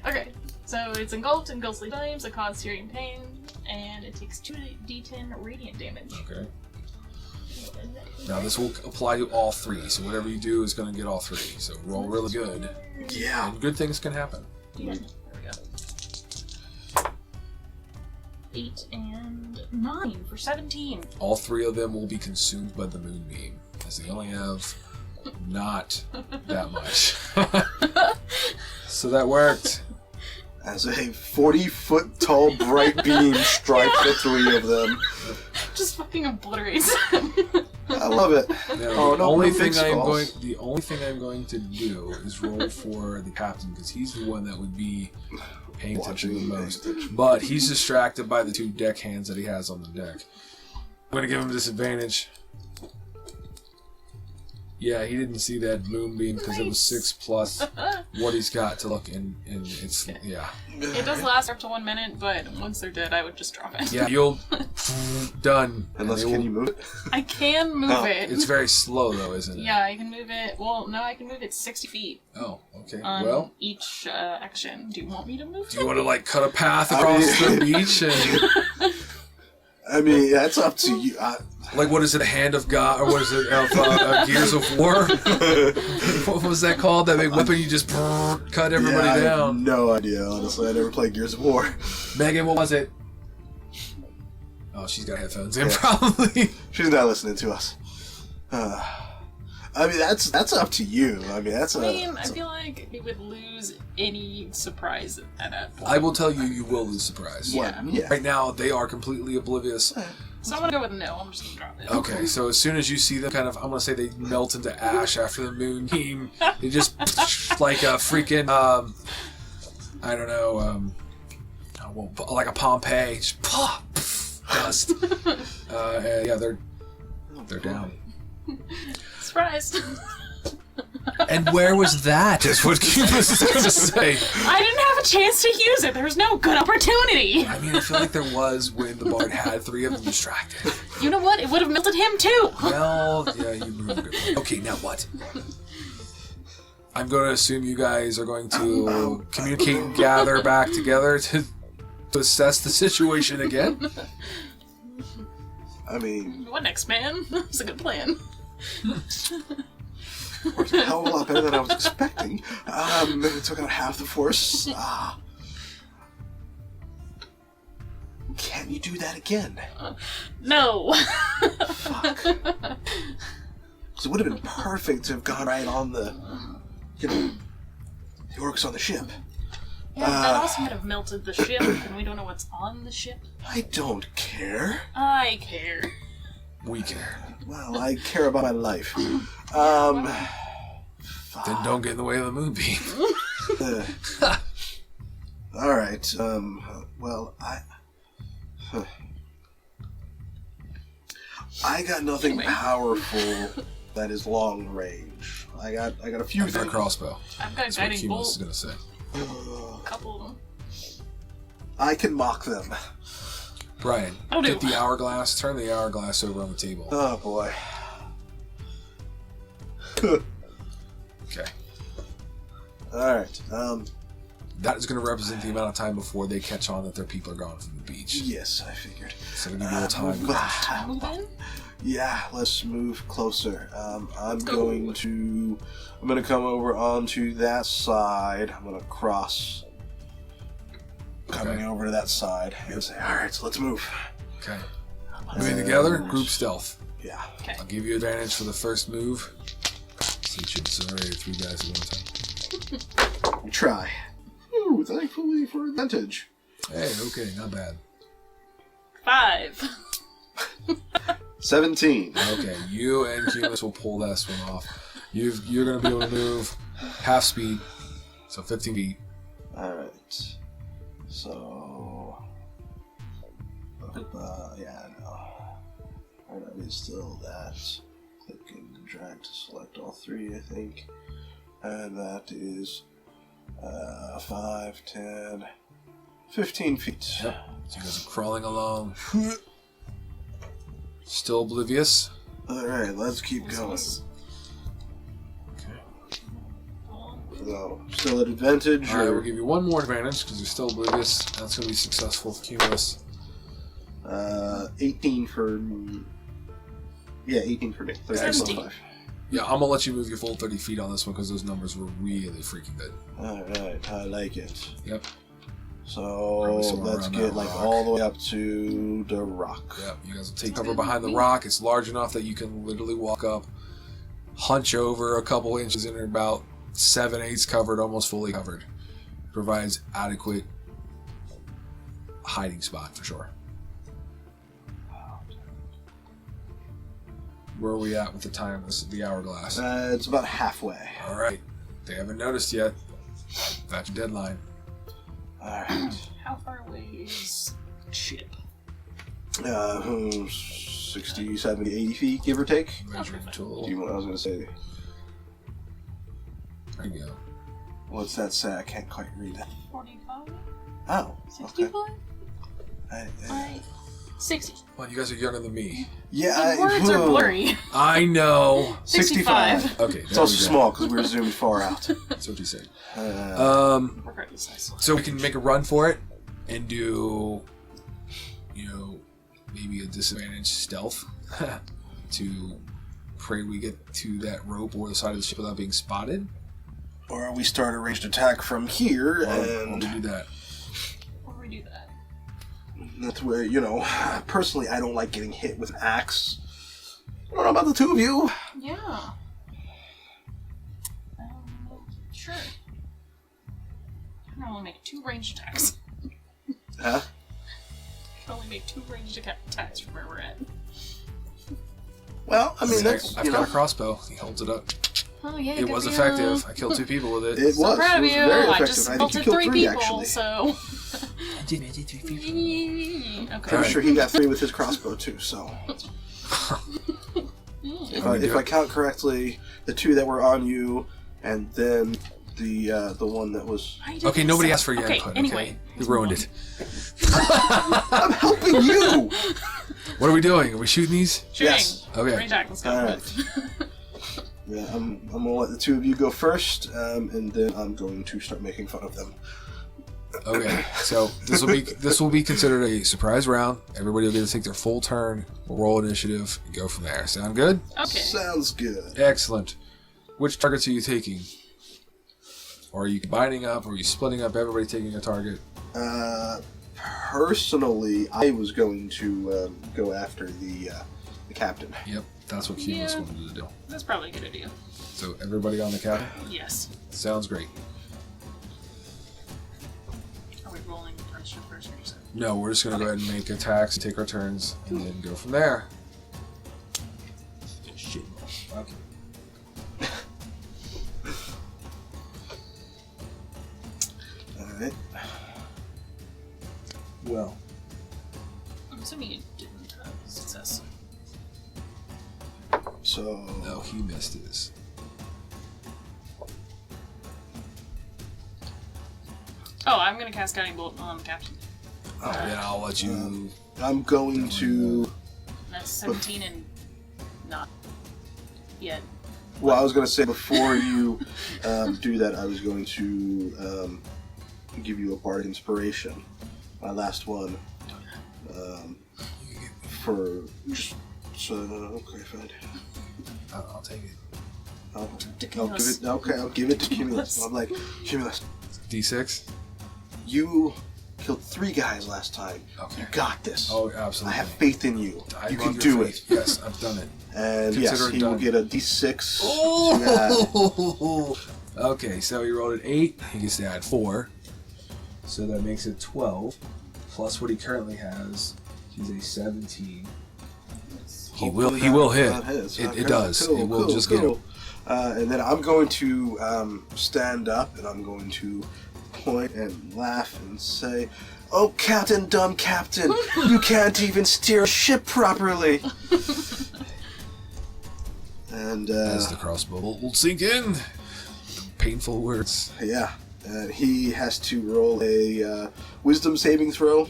Okay, so it's engulfed in ghostly flames, it causes searing pain, and it takes 2d10 radiant damage. Okay. Now this will apply to all three, so whatever you do is going to get all three. So roll really good, Yeah. and good things can happen. Yeah, there we go. 8 and 9 for 17. All three of them will be consumed by the moonbeam, as they only have not that much. So that worked. As a 40-foot tall bright beam strikes the three of them. Just fucking obliterates them. I love it. Now, Oh, the no, only no thing big I'm going to do is roll for the captain, because he's the one that would be paying attention the most. But he's distracted by the two deckhands that he has on the deck. I'm going to give him disadvantage. Yeah, he didn't see that moonbeam because it was 6 plus what he's got to look, and it's, yeah. It does last up to 1 minute, but once they're dead, I would just drop it. Yeah, you'll... done. Unless, And they can will- you move it? I can move Oh, it. It's very slow, though, isn't it? Yeah, I can move it. Well, no, I can move it 60 feet Oh, okay. on Well, each action. Do you want me to move do you want to, like, cut a path across mean- the beach and... I mean, that's up to you. Like, what is it, a Hand of God, or what is it, of Gears of War? What was that called? That big weapon you just cut everybody I have down? no idea, honestly. I never played Gears of War. Megan, what was it? Oh, she's got headphones in, Yeah. probably. She's not listening to us. I mean, that's up to you. I mean, that's I a. mean, I feel like we would lose any surprise at that point. I will tell you, you will lose surprise. Yeah. Yeah. Right now, they are completely oblivious. So I'm gonna go with no. I'm just gonna drop it. Okay, so as soon as you see them, kind of, I'm gonna say they melt into ash after the moonbeam. They just like a freaking, I don't know, like a Pompeii, just dust. And yeah, they're down. Surprised. And where was that? Is what Cubus is gonna say. I didn't have a chance to use it. There was no good opportunity. I mean, I feel like there was when the bard had three of them distracted. You know what? It would have melted him too. Well, yeah, you moved a good point. Okay, now what? I'm going to assume you guys are going to communicate and gather back together to assess the situation again. I mean, What next, man? It's a good plan. worked a hell of a lot better than I was expecting. It took out half the force. Can you do that again? No. Fuck. 'Cause it would have been perfect to have gone right on the orcs on the ship. Yeah, that also might have melted the ship, and we don't know what's on the ship. I don't care. I care. We care. Well, I care about my life. Then don't get in the way of the moonbeam. right. Well, I got nothing Anyway. powerful that is long range. I got a few I've got a things. crossbow. I've got a That's what guiding Kemos is bolt. going to say. A couple of them. I can mock them. Bryan, I'll do. get the hourglass. Turn the hourglass over on the table. Oh boy. Okay. All right. That is going to represent the amount of time before they catch on that their people are gone from the beach. Yes, I figured. So we'll give you a time. Move in? Yeah, let's move closer. I'm go. going to come over onto that side. I'm gonna cross, coming Okay. over to that side, and say, "All right, so let's move." Okay. Moving together, group stealth. Yeah. Okay. I'll give you advantage for the first move. So you should incinerate 3 guys at one time. Try. Ooh, thankfully for advantage. Hey, okay, not bad. 5. 17. Okay, you and Kemos will pull that swing off. You're going to be able to move half speed, so 15 feet. All right. So, yeah, no. That is still that. Click and drag to select all 3, I think. And that is 5, 10, 15 feet. Yep. So you guys are crawling along. Still oblivious. All right, let's keep going. Okay. So, still at advantage. All right, or, we'll give you one more advantage because you're still oblivious. That's going to be successful for Kemos. 18 for me. Yeah, 18 for me. 17. Yeah, I'm going to let you move your full 30 feet on this one because those numbers were really freaking good. All right, I like it. Yep. So Probably somewhere let's around get that like rock. all the way up to the rock. Yep, you guys will take cover behind the rock. It's large enough that you can literally walk up, hunch over a couple inches, and are about 7/8 covered, almost fully covered. Provides adequate hiding spot for sure. Where are we at with the time? This is the hourglass. It's about halfway. All right, they haven't noticed yet. That's your deadline. All right. How far away is ship? 60, 70, 80 feet, give or take. Measuring tool. Do you want, I was going to say, There you go. what's that say? I can't quite read it. 45? Oh, okay. 65? I- 60. Well, you guys are younger than me. yeah, The words are blurry. I know. 65. Okay, It's there also we go. small because we're zoomed far out. That's what you said. Regardless, I saw. So we can make a run for it and do, maybe a disadvantage stealth to pray we get to that rope or the side of the ship without being spotted. Or we start a ranged attack from here, Or and we do that. Or we do that. that's where, personally, I don't like getting hit with an axe. I don't know about the two of you. Yeah. Sure. I can only make 2 ranged attacks. Huh? I can only make 2 ranged attacks from where we're at. Well, I mean, that's, I've got a crossbow. He holds it up. Oh yeah, It was effective. I killed 2 people with it. It So was. proud It of was you. very I effective. just I think you melted killed 3 three, people, actually. so. I did 3 people. Okay. I'm sure he got 3 with his crossbow, too, so. If I count correctly, the 2 that were on you, and then the one that was... I did Okay, nobody so- asked for your okay, input. Anyway, Okay? You ruined it. I'm helping you! What are we doing? Are we shooting these? shooting. Yes. Okay. Range attack, let's go. Alright. Yeah, I'm going to let the 2 of you go first, and then I'm going to start making fun of them. Okay. So this will be considered a surprise round. Everybody will get to take their full turn. We'll roll initiative and go from there. Sound good? Okay. Sounds good. Excellent. Which targets are you taking? Or are you combining up? Or are you splitting up? Everybody taking a target? Personally, I was going to go after the captain. Yep. That's what Kemos Yeah. wanted to do. That's probably a good idea. So everybody on the captain? Yes. Sounds great. Are we rolling initiative first or just... No, we're just going to go ahead and make attacks, take our turns, and then go from there. Shit. Okay. Alright. well. I'm assuming you didn't have success. So No, he missed his. Oh, I'm gonna cast Guiding Bolt on the captain. Then I'll let you. I'm going to. That's 17 and not yet. Well, I was going to say before you do that, I was going to give you a Bard Inspiration, my last one, for just so okay, fine. I'll take it. I'll give it. Okay, I'll give it to Cumulus. I'm like, Cumulus, D6. you killed 3 guys last time. Okay. You got this. Oh, absolutely. I have faith in you. I You love can your do faith. it. Yes, I've done it. And Consider yes, it he will done. get a D6. to Oh! Okay, so he rolled an 8. He gets to add 4. So that makes it 12. Plus what he currently has. He's a 17. He will hit. That hits. It Okay, does. cool, It will cool, just cool. get him. And then I'm going to stand up and I'm going to point and laugh and say, "Oh, Captain, dumb Captain, you can't even steer a ship properly." And As the crossbow will sink in. Painful words. yeah, and he has to roll a Wisdom saving throw.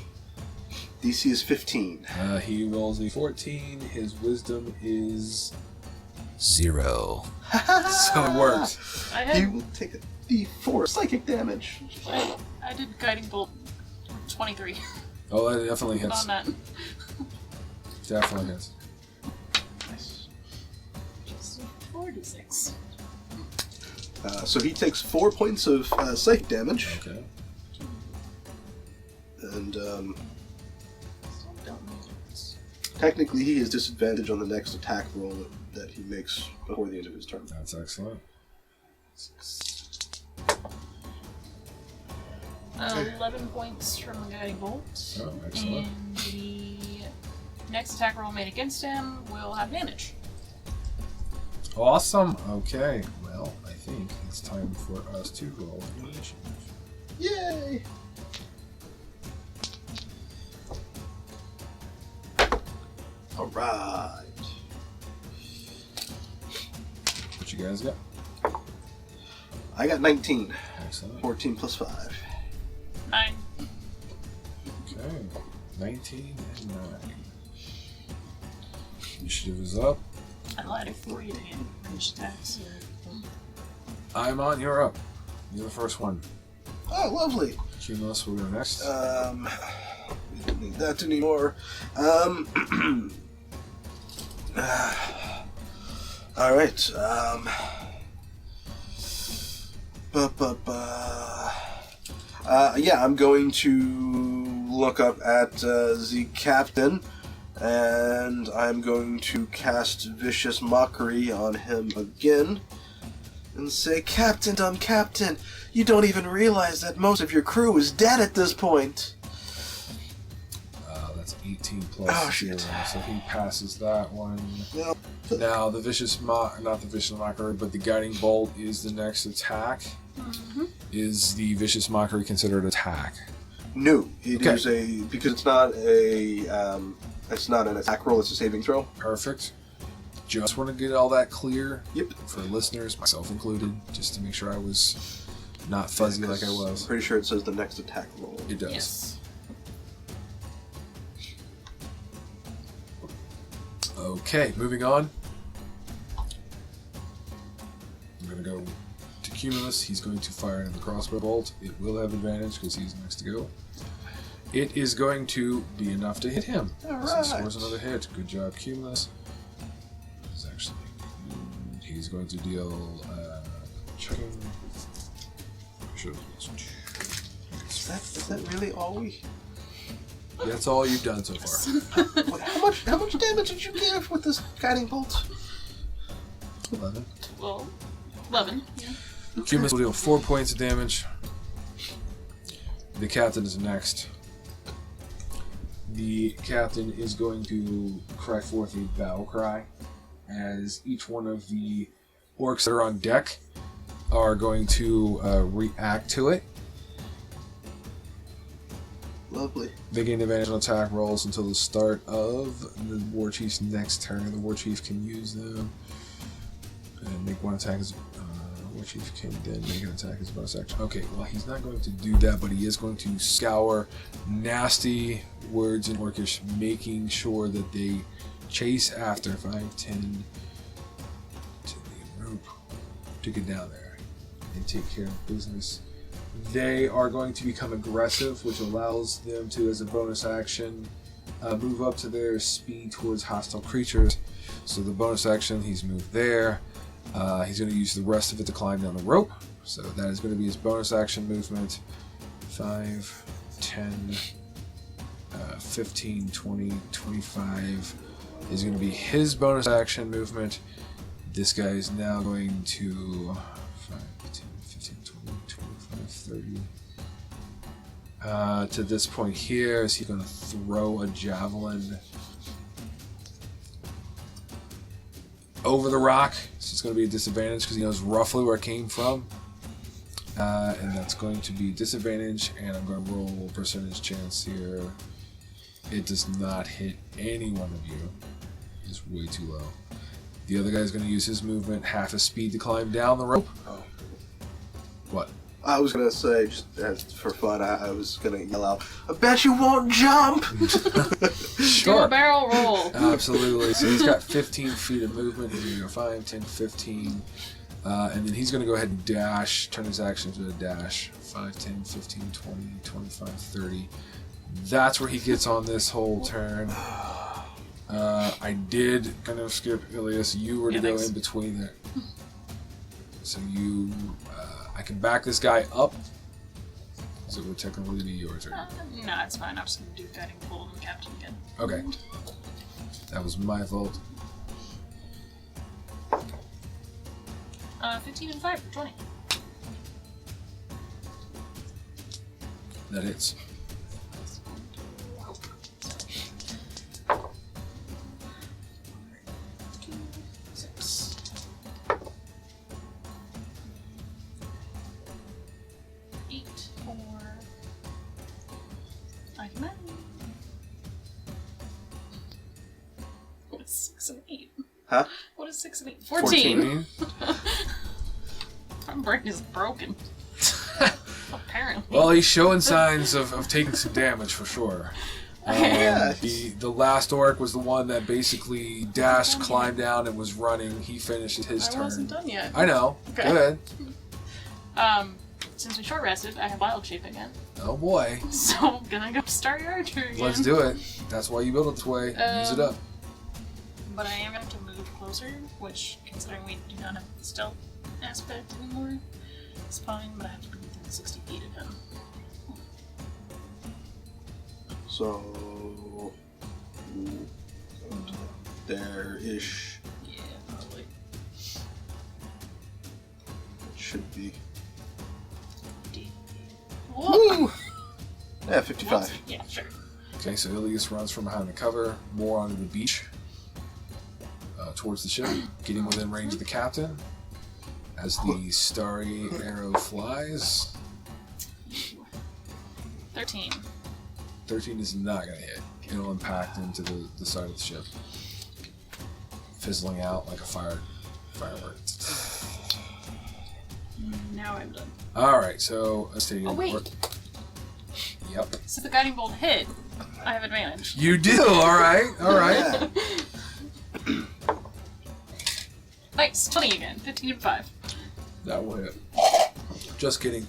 DC is 15. He rolls a 14. His wisdom is 0. So it works. I He had will take a D4 psychic damage. I did Guiding Bolt 23 Oh, that definitely hits. on that. Definitely hits. Nice. Just 46. So he takes 4 points of psychic damage, Okay. and Still don't know this. technically he has disadvantage on the next attack roll that he makes before the end of his turn. That's excellent. 11 points from the Guiding Bolt. Oh, excellent. And the next attack roll made against him will have damage. Awesome. Okay. Well, I think it's time for us to roll initiative. Yay! Alright. What you guys got? I got 19. Excellent. 14 plus 5. 9. Okay. 19 and 9. Initiative is up. I'll add a 3 to him. Range attacks. Aimon, you're up. You're the first one. Oh, lovely. Cumulus will go next. We don't need that anymore. Alright, yeah, I'm going to look up at the captain, and I'm going to cast Vicious Mockery on him again, and say, "Captain, dumb Captain, you don't even realize that most of your crew is dead at this point." That's 18 plus Oh, 0, shit. so he passes that one. Well, Now, the not the Vicious Mockery, but the Guiding Bolt is the next attack. Mm-hmm. Is the Vicious Mockery considered attack? no, it Okay. is because it's not an attack roll; it's a saving throw. Perfect. Just want to get all that clear Yep. for listeners, myself included, just to make sure I was not fuzzy like I I'm was. pretty sure it says the next attack roll. It does. Yes. Okay, moving on. I'm going to go to Cumulus. He's going to fire in the crossbow bolt. It will have advantage because he's next to go. It is going to be enough to hit him. So he Alright. scores another hit. Good job, Cumulus. He's going to deal checking. Is that really all we? That's all you've done so far. What, how much damage did you give with this guiding bolt? 11. Well, 11. Yeah. Cumulus will deal 4 points of damage. The captain is next. The captain is going to cry forth a battle cry as each one of the orcs that are on deck are going to react to it. Lovely. They gain advantage on attack rolls until the start of the War Chief's next turn. The War Chief can use them and make one attack as War Chief can then make an attack as a bonus action. Okay, well he's not going to do that, but he is going to scour nasty words in Orcish, making sure that they chase after 5, 10 to the rope to get down there and take care of business. They are going to become aggressive, which allows them to, as a bonus action, move up to their speed towards hostile creatures. So the bonus action, he's moved there. He's going to use the rest of it to climb down the rope. So that is going to be his bonus action movement. 5, 10, 15, 20, 25 is going to be his bonus action movement. This guy is now going to 5, 10, 15, 20, 25, 30. To this point here, is he going to throw a javelin over the rock? So it's going to be a disadvantage because he knows roughly where it came from. And that's going to be disadvantage, and I'm going to roll percentage chance here. It does not hit any one of you. It's way too low. The other guy's going to use his movement, half his speed, to climb down the rope. Oh. What? I was going to say, just for fun, I was going to yell out, I bet you won't jump! Do a barrel roll. Absolutely. So he's got 15 feet of movement. He's going to go 5, 10, 15. And then he's going to go ahead and dash, turn his action to a dash. 5, 10, 15, 20, 25, 30. That's where he gets on this whole turn. I did kind of skip Ilias. You were to go in between there. So you... I can back this guy up. So it would technically be your turn. No, it's fine. I'm just going to do guiding bolt and captain again. Okay. That was my fault. 15 and 5 for 20. That hits. What is 6 and 8? Huh? What is 6 and 8? 14! 14. My brain is broken. Apparently. Well, he's showing signs of taking some damage for sure. The last orc was the one that basically dashed, climbed down, and was running. He finished his turn. I wasn't done yet. I know. Okay. Go ahead. Since we short rested, I have wild shape again. Oh boy. So I'm gonna go start your archer again. Let's do it. That's why you built it this way. Use it up. But I am going to move closer, which, considering we do not have the stealth aspect anymore, is fine, but I have to be within 60 feet of him. So... there-ish. Yeah, probably. It should be. Whoa! Woo! Yeah, 55. Yeah, sure. Okay, so Ilias runs from behind the cover, more onto the beach, towards the ship, getting within range of the captain. As the starry arrow flies. 13. 13 is not going to hit. It'll impact into the side of the ship, fizzling out like a firework. Now I'm done. Alright, so let's take Oh, wait. Yep. So the guiding bolt hit. I have advantage. You do! Alright, alright. Nice, 20 again. 15 and 5. That will hit. Just kidding.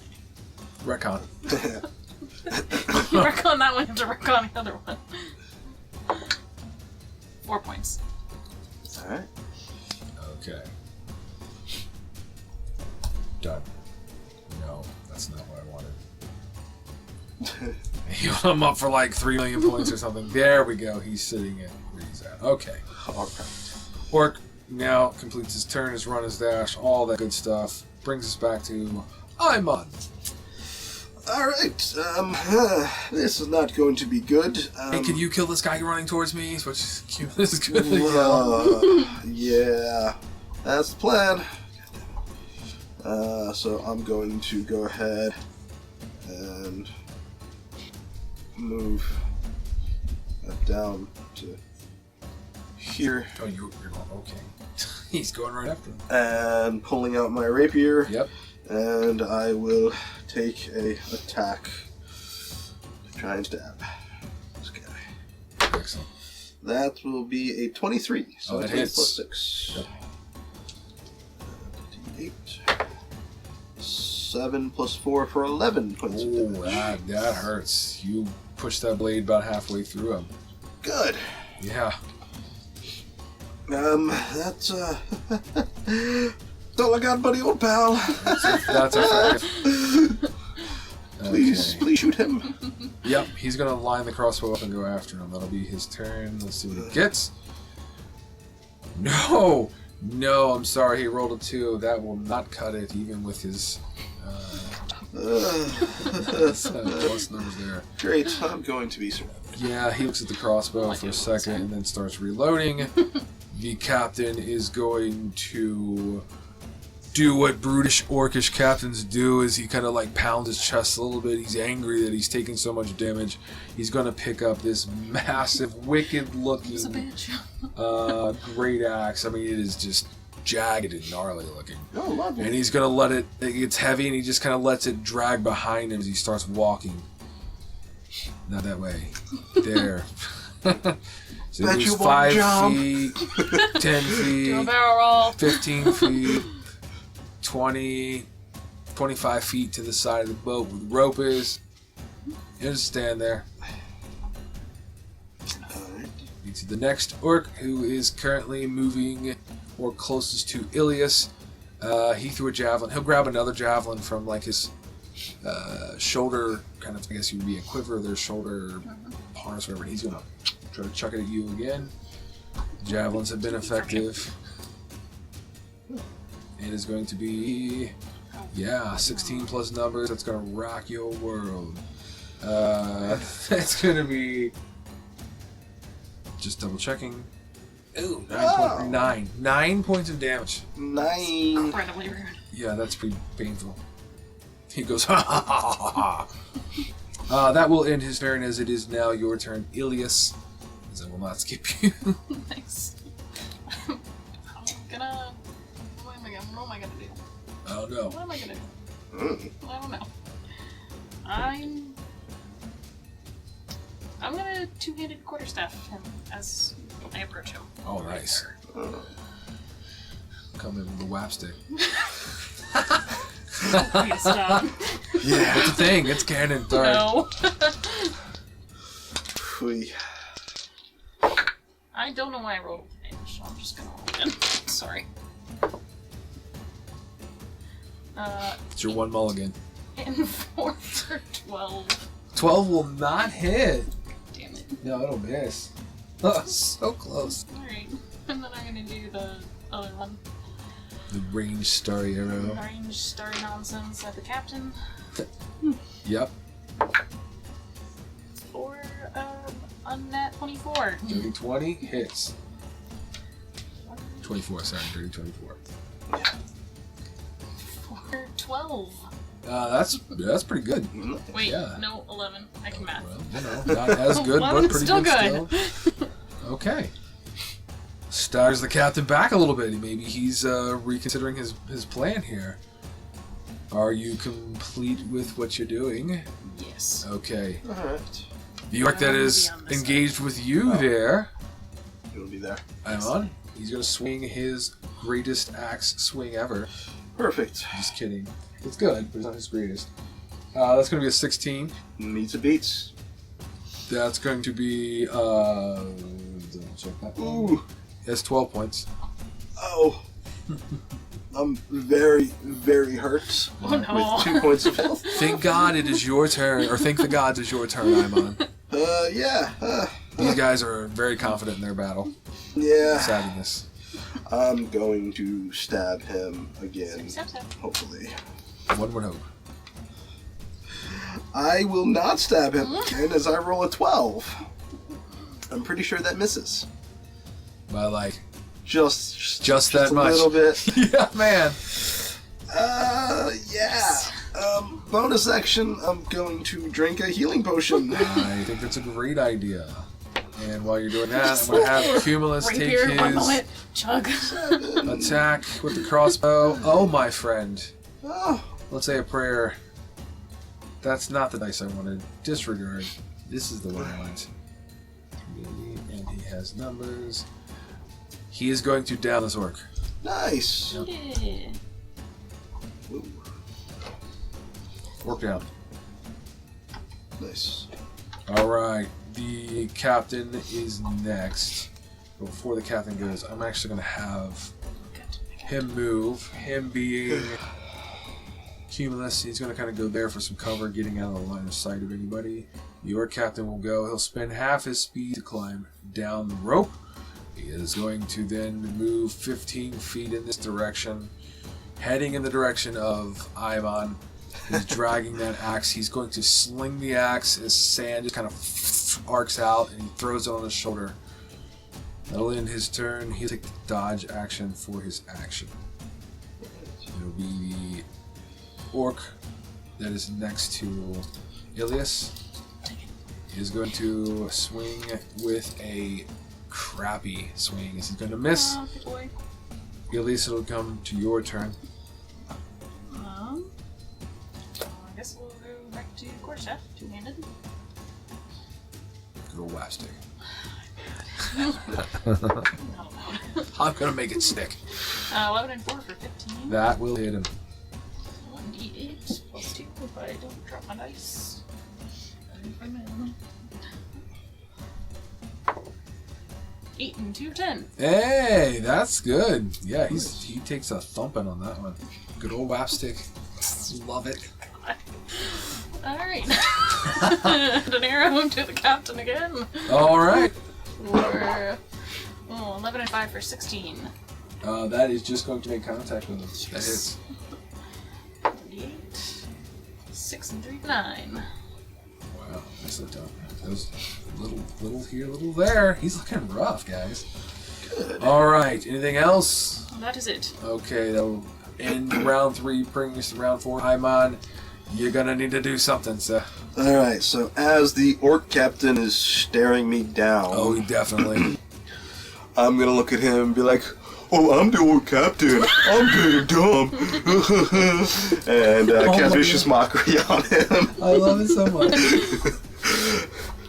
Retcon. You work on that one, you have to work on the other one. 4 points. Alright. Okay. Done. No, that's not what I wanted. Healed him up for like 3 million points or something. There we go. He's sitting in where he's at. Okay. Orc now completes his turn, his run, his dash, all that good stuff. Brings us back to Aimon. Alright, this is not going to be good. Hey, can you kill this guy running towards me? Which is good. Yeah, that's the plan. So I'm going to go ahead and move that down to here. Oh, you're going, okay. He's going right after him. And pulling out my rapier. Yep. And I will take a attack to try and stab this guy. Excellent. That will be a 23. So that 10 hits. plus 6. Yep. 8. 7 plus 4 for 11 points of Oh, damage. that hurts. You push that blade about halfway through him. Good. Yeah. That's that's all I got, buddy, old pal. That's effective. Please shoot him. Yep, he's gonna line the crossbow up and go after him. That'll be his turn. Let's see what he gets. No, I'm sorry. He rolled a 2. That will not cut it, even with his plus numbers there. Great. I'm going to be surrounded. Yeah, he looks at the crossbow for a second and then starts reloading. The captain is going to do what brutish orcish captains do, is he kind of like pounds his chest a little bit. He's angry that he's taking so much damage. He's going to pick up this massive, wicked looking He's a bitch. great axe. I mean, it is just jagged and gnarly looking. Oh, lovely. And he's going to let it gets heavy, and he just kind of lets it drag behind him as he starts walking. Not that way. There. So Bet it you was won't 5 jump. feet, 10 Do a feet, barrel roll. 15 feet, 20, 25 feet to the side of the boat where the rope is. And just stand there. Alright. You see the next orc, who is currently moving or closest to Ilias. He threw a javelin. He'll grab another javelin from like his shoulder, kind of, I guess you would be a quiver, their shoulder harness, whatever. He's gonna try to chuck it at you again. Javelins have been effective. It is going to be, 16 plus numbers. That's gonna rock your world. That's gonna be, just double checking. Ooh, 9 points of damage. 9. Incredibly rude. Yeah, that's pretty painful. He goes, ha ha ha ha ha. That will end his turn, as it is now your turn, Ilias. As I will not skip you. Nice. I'm gonna. What am I gonna do? Oh no. What am I gonna do? Mm. I don't know. I'm gonna two-handed quarterstaff him as I approach him. Oh, nice. Come in with the whap stick. Please stop. Yeah. It's a thing. It's canon. Sorry. No. Whee. I don't know why I rolled damage, so I'm just gonna roll again. Sorry. It's your one mulligan. And 4 for 12. 12 will not hit. Damn it. No, it'll miss. Oh, so close. Alright. And then I'm gonna do the other one. The ranged starry arrow. Range starry nonsense at the captain. Yep. For unnat 24. Dirty 20 hits. 24, sorry. Dirty 24. For 12. That's pretty good. Wait, Yeah. no, 11. I can math. Well, you know, not as good, but 11's pretty still good still. Okay. Staggers the captain back a little bit. Maybe he's reconsidering his plan here. Are you complete with what you're doing? Yes. Okay. Alright. The orc that I'm is gonna be on this engaged with you there, You'll be there. Aimon, he's going to swing his greatest axe swing ever. Perfect. Just kidding. It's good, but it's not his greatest. That's going to be a 16. Meets a beats. That's going to be, double check that one. Ooh. That's 12 points. Oh. I'm very, very hurt. Oh no. With 2 points of health. Thank God it is your turn, or thank the gods it's your turn, Aimon. Yeah. These guys are very confident in their battle. Yeah. Sadness. I'm going to stab him again. Stab. Hopefully. One would hope. I will not stab him again as I roll a 12. I'm pretty sure that misses. By like, Just that a much. little bit. yeah, man. Yeah. bonus action, I'm going to drink a healing potion. I think that's a great idea. And while you're doing that, I'm going to have Cumulus Right take here, his 1 moment. Chug. attack with the crossbow. Oh, my friend. Oh, Let's say a prayer. That's not the dice I wanted. Disregard. This is the one I want. And he has numbers. He is going to down this orc. nice. Yeah. Ooh, Orc down. nice. Alright. The captain is next. Before the captain goes, I'm actually going to have him move. Him being Cumulus, he's going to kind of go there for some cover, getting out of the line of sight of anybody. Your captain will go. He'll spend half his speed to climb down the rope. He is going to then move 15 feet in this direction, heading in the direction of Aimon. He's dragging that axe. He's going to sling the axe as sand just kind of arcs out, and he throws it on his shoulder. That'll end his turn. He'll take the dodge action for his action. It'll be the orc that is next to Ilias. He is going to swing with a crappy swing. He's going to miss. Oh, good boy. Ilias, it'll come to your turn. I guess we'll go back to Quarterstaff, two-handed. Good old whap stick. Not allowed. I'm going to make it stick. 11 and 4 for 15. That will hit him. 1d8 plus 2 if I don't drop my dice. And from him. 8 and 2, 10. Hey, that's good. Yeah, he takes a thumping on that one. Good old whap stick. Love it. Alright. An arrow to the captain again. All right. For 11 and 5 for 16. That is just going to make contact with him. That hits. 38. 6 and 3, 9. Wow, nicely done. Those little here, little there. He's looking rough, guys. Good. All right. Anything else? That is it. Okay, that'll end round 3, bring us to round 4. Aimon, you're gonna need to do something, sir. Alright, so as the orc captain is staring me down, Oh, definitely. I'm gonna look at him and be like, "Oh, I'm the orc captain. I'm pretty dumb." And cast vicious mockery on him. I love it so much.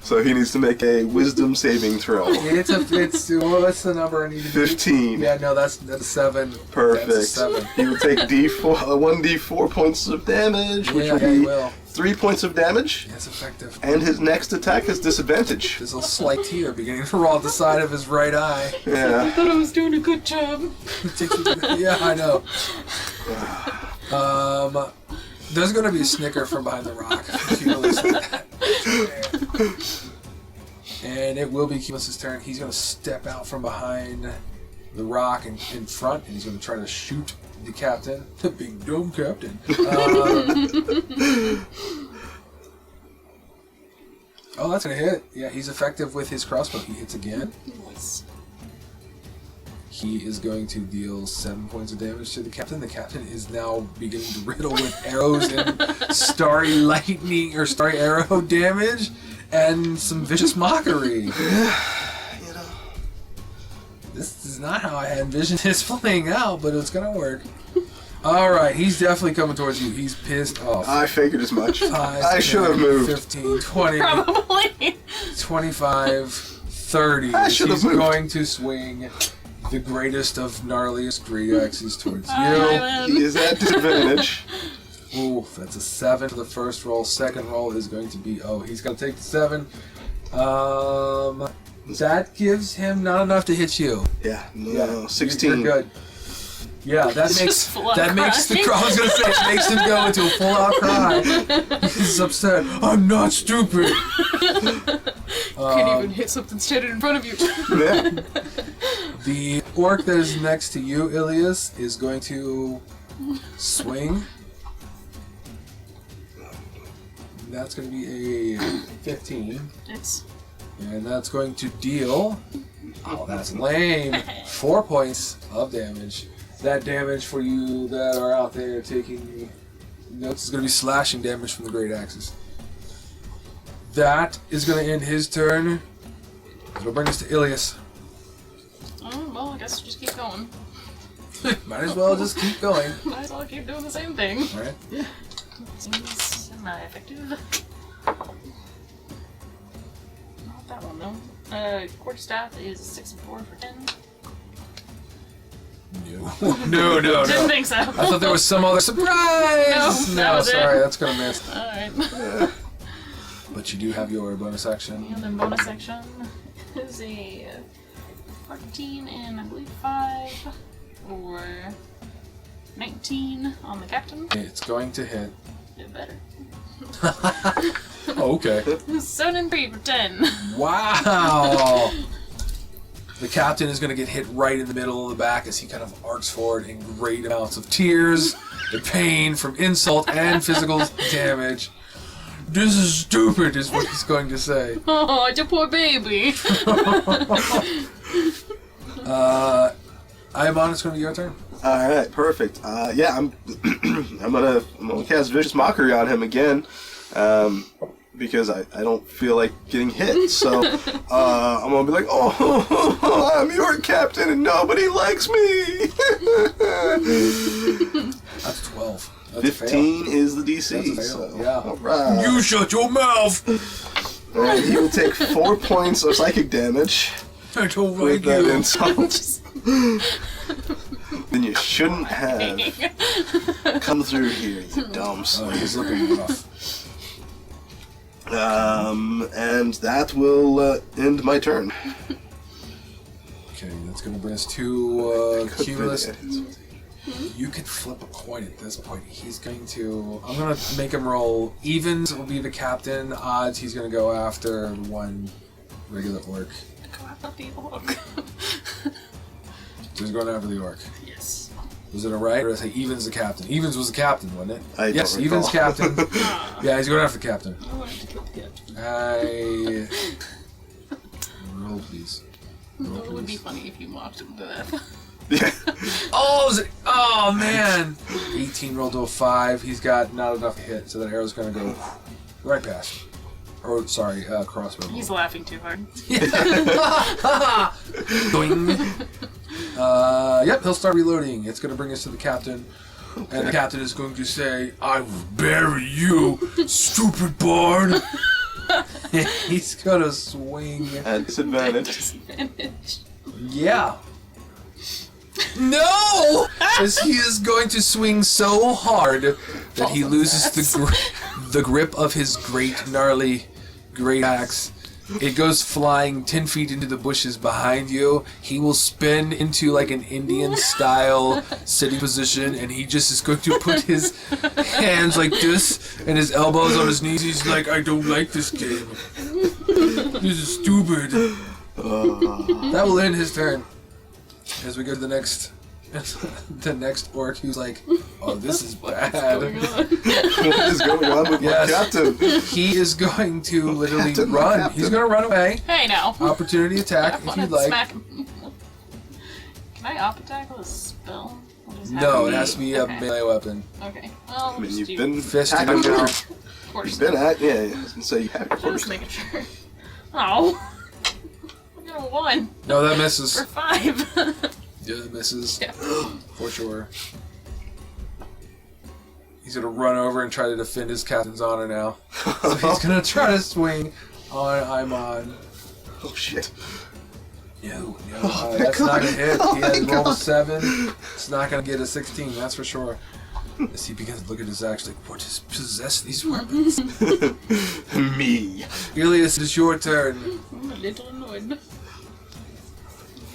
So he needs to make a wisdom saving throw. It's what's the number I need to do? 15. Yeah, no, that's 7. Perfect. That's a 7. He will take 1d4 points of damage, which Yeah, will he be will. 3 points of damage. That's effective. And his next attack has disadvantage. There's a slight tear beginning to roll at the side of his right eye. I Yeah. thought I was doing a good job. Yeah, I know. There's gonna be a snicker from behind the rock. If you listen to that. And it will be Cumulus's turn. He's gonna step out from behind the rock and in front, and he's gonna try to shoot the captain, the big dome captain. Oh, that's gonna hit. Yeah, he's effective with his crossbow. He hits again. Nice. He is going to deal 7 points of damage to the captain. The captain is now beginning to riddle with arrows and starry lightning or starry arrow damage and some vicious mockery. You know. This is not how I had envisioned this playing out, but it's gonna work. Alright, he's definitely coming towards you. He's pissed off. I figured as much. 5, I should have 10, moved. 15, 20, Probably. 25, 30. I should have He's moved. going to swing the greatest of gnarliest great axes towards you. He is at disadvantage. Ooh, that's a 7 for the first roll. Second roll is going to be... Oh, he's going to take the 7. That gives him not enough to hit you. Yeah, no, Yeah, 16. You're good. Yeah, that It's makes just full-out the crying. I was gonna say it makes him go into a full-out cry. He's upset. I'm not stupid. Can't even hit something standing in front of you. Yeah. The orc that is next to you, Ilias, is going to swing. That's going to be a 15. It's And that's going to deal... Oh, that's lame. 4 points of damage. That damage for you that are out there taking No, this is going to be slashing damage from the great axes. That is going to end his turn. It'll bring us to Ilias. Well, I guess just keep going. Might as well just keep going. Might as well keep doing the same thing. Alright. Seems semi-effective. Not that one, though. Quarterstaff is 6 and 4 for 10. No. Didn't think so. I thought there was some other surprise! No, that was sorry, it. that's going to miss. Alright. But you do have your bonus action. And then bonus action is a 14 and I believe 5 or 19 on the captain. It's going to hit. It better. Oh, okay. 7 and 3 for 10. Wow! The captain is going to get hit right in the middle of the back as he kind of arcs forward in great amounts of tears and pain from insult and physical damage. This is stupid, is what he's going to say. Oh, it's a poor baby. Aimon, it's going to be your turn. All right, perfect. Yeah, I'm gonna cast Vicious Mockery on him again, because I don't feel like getting hit. So I'm gonna be like, oh, I'm your captain and nobody likes me. That's 12. That's 15 is the DC. That's a fail, So, yeah. all right. You shut your mouth! And he will take 4 points of psychic damage I don't with like that you. insult. Then you shouldn't have come through here, you dumb Oh, slave. he's looking rough. And that will end my turn. Okay, that's going to bring us to Cumulus. Could You could flip a coin at this point. He's going to... I'm going to make him roll. Evens will be the captain. Odds, he's going to go after one regular orc. Go after the orc. So he's going after the orc. Yes. Was it alright? Or did I say Evens the captain? Evens was the captain, wasn't it? I don't Yes, recall. Evens captain. Yeah, he's going after the captain. I wanted to kill the captain. Roll, please. It would be funny if you mocked him to death. Yeah. Oh, man! 18 rolled to a 5. He's got not enough to hit, so that arrow's going to go right past. Or, sorry, crossbow. He's laughing too hard. Doing. Yep, he'll start reloading. It's going to bring us to the captain. Okay. And the captain is going to say, I will bury you, stupid bard! He's going to swing. At disadvantage. Disadvantage. Yeah. No! As he is going to swing so hard that he loses the grip of his great gnarly great axe. It goes flying 10 feet into the bushes behind you. He will spin into like an Indian style sitting position, and he just is going to put his hands like this and his elbows on his knees. He's like, I don't like this game. This is stupid. That will end his turn. As we go to the next orc, who's like, oh, this is bad. What is going on with Yes. my captain? He is going to literally Captain, my run. captain. He's going to run away. Hey now. Opportunity attack I if wanna you'd like. smack him. Can I op attack with a spell? Or does it have No, to it has to be a okay. melee weapon. Okay. Well, I mean, just you've do been Fist attacking to the now. mouth. force. You've been at, yeah, I was gonna say you have your Just horse. making sure. Oh. I got a 1 No, that misses. for 5. Yeah, that misses. Yeah. For sure. He's going to run over and try to defend his captain's honor now. So he's going to try to swing on Aimon. Oh shit. No, Oh, that's my not God. going to hit. Oh, He has my rolled a God. 7. It's not going to get a 16, that's for sure. As he begins to look at his axe like, what has possessed these weapons? Me. Ilias, it is your turn. I'm a little annoyed.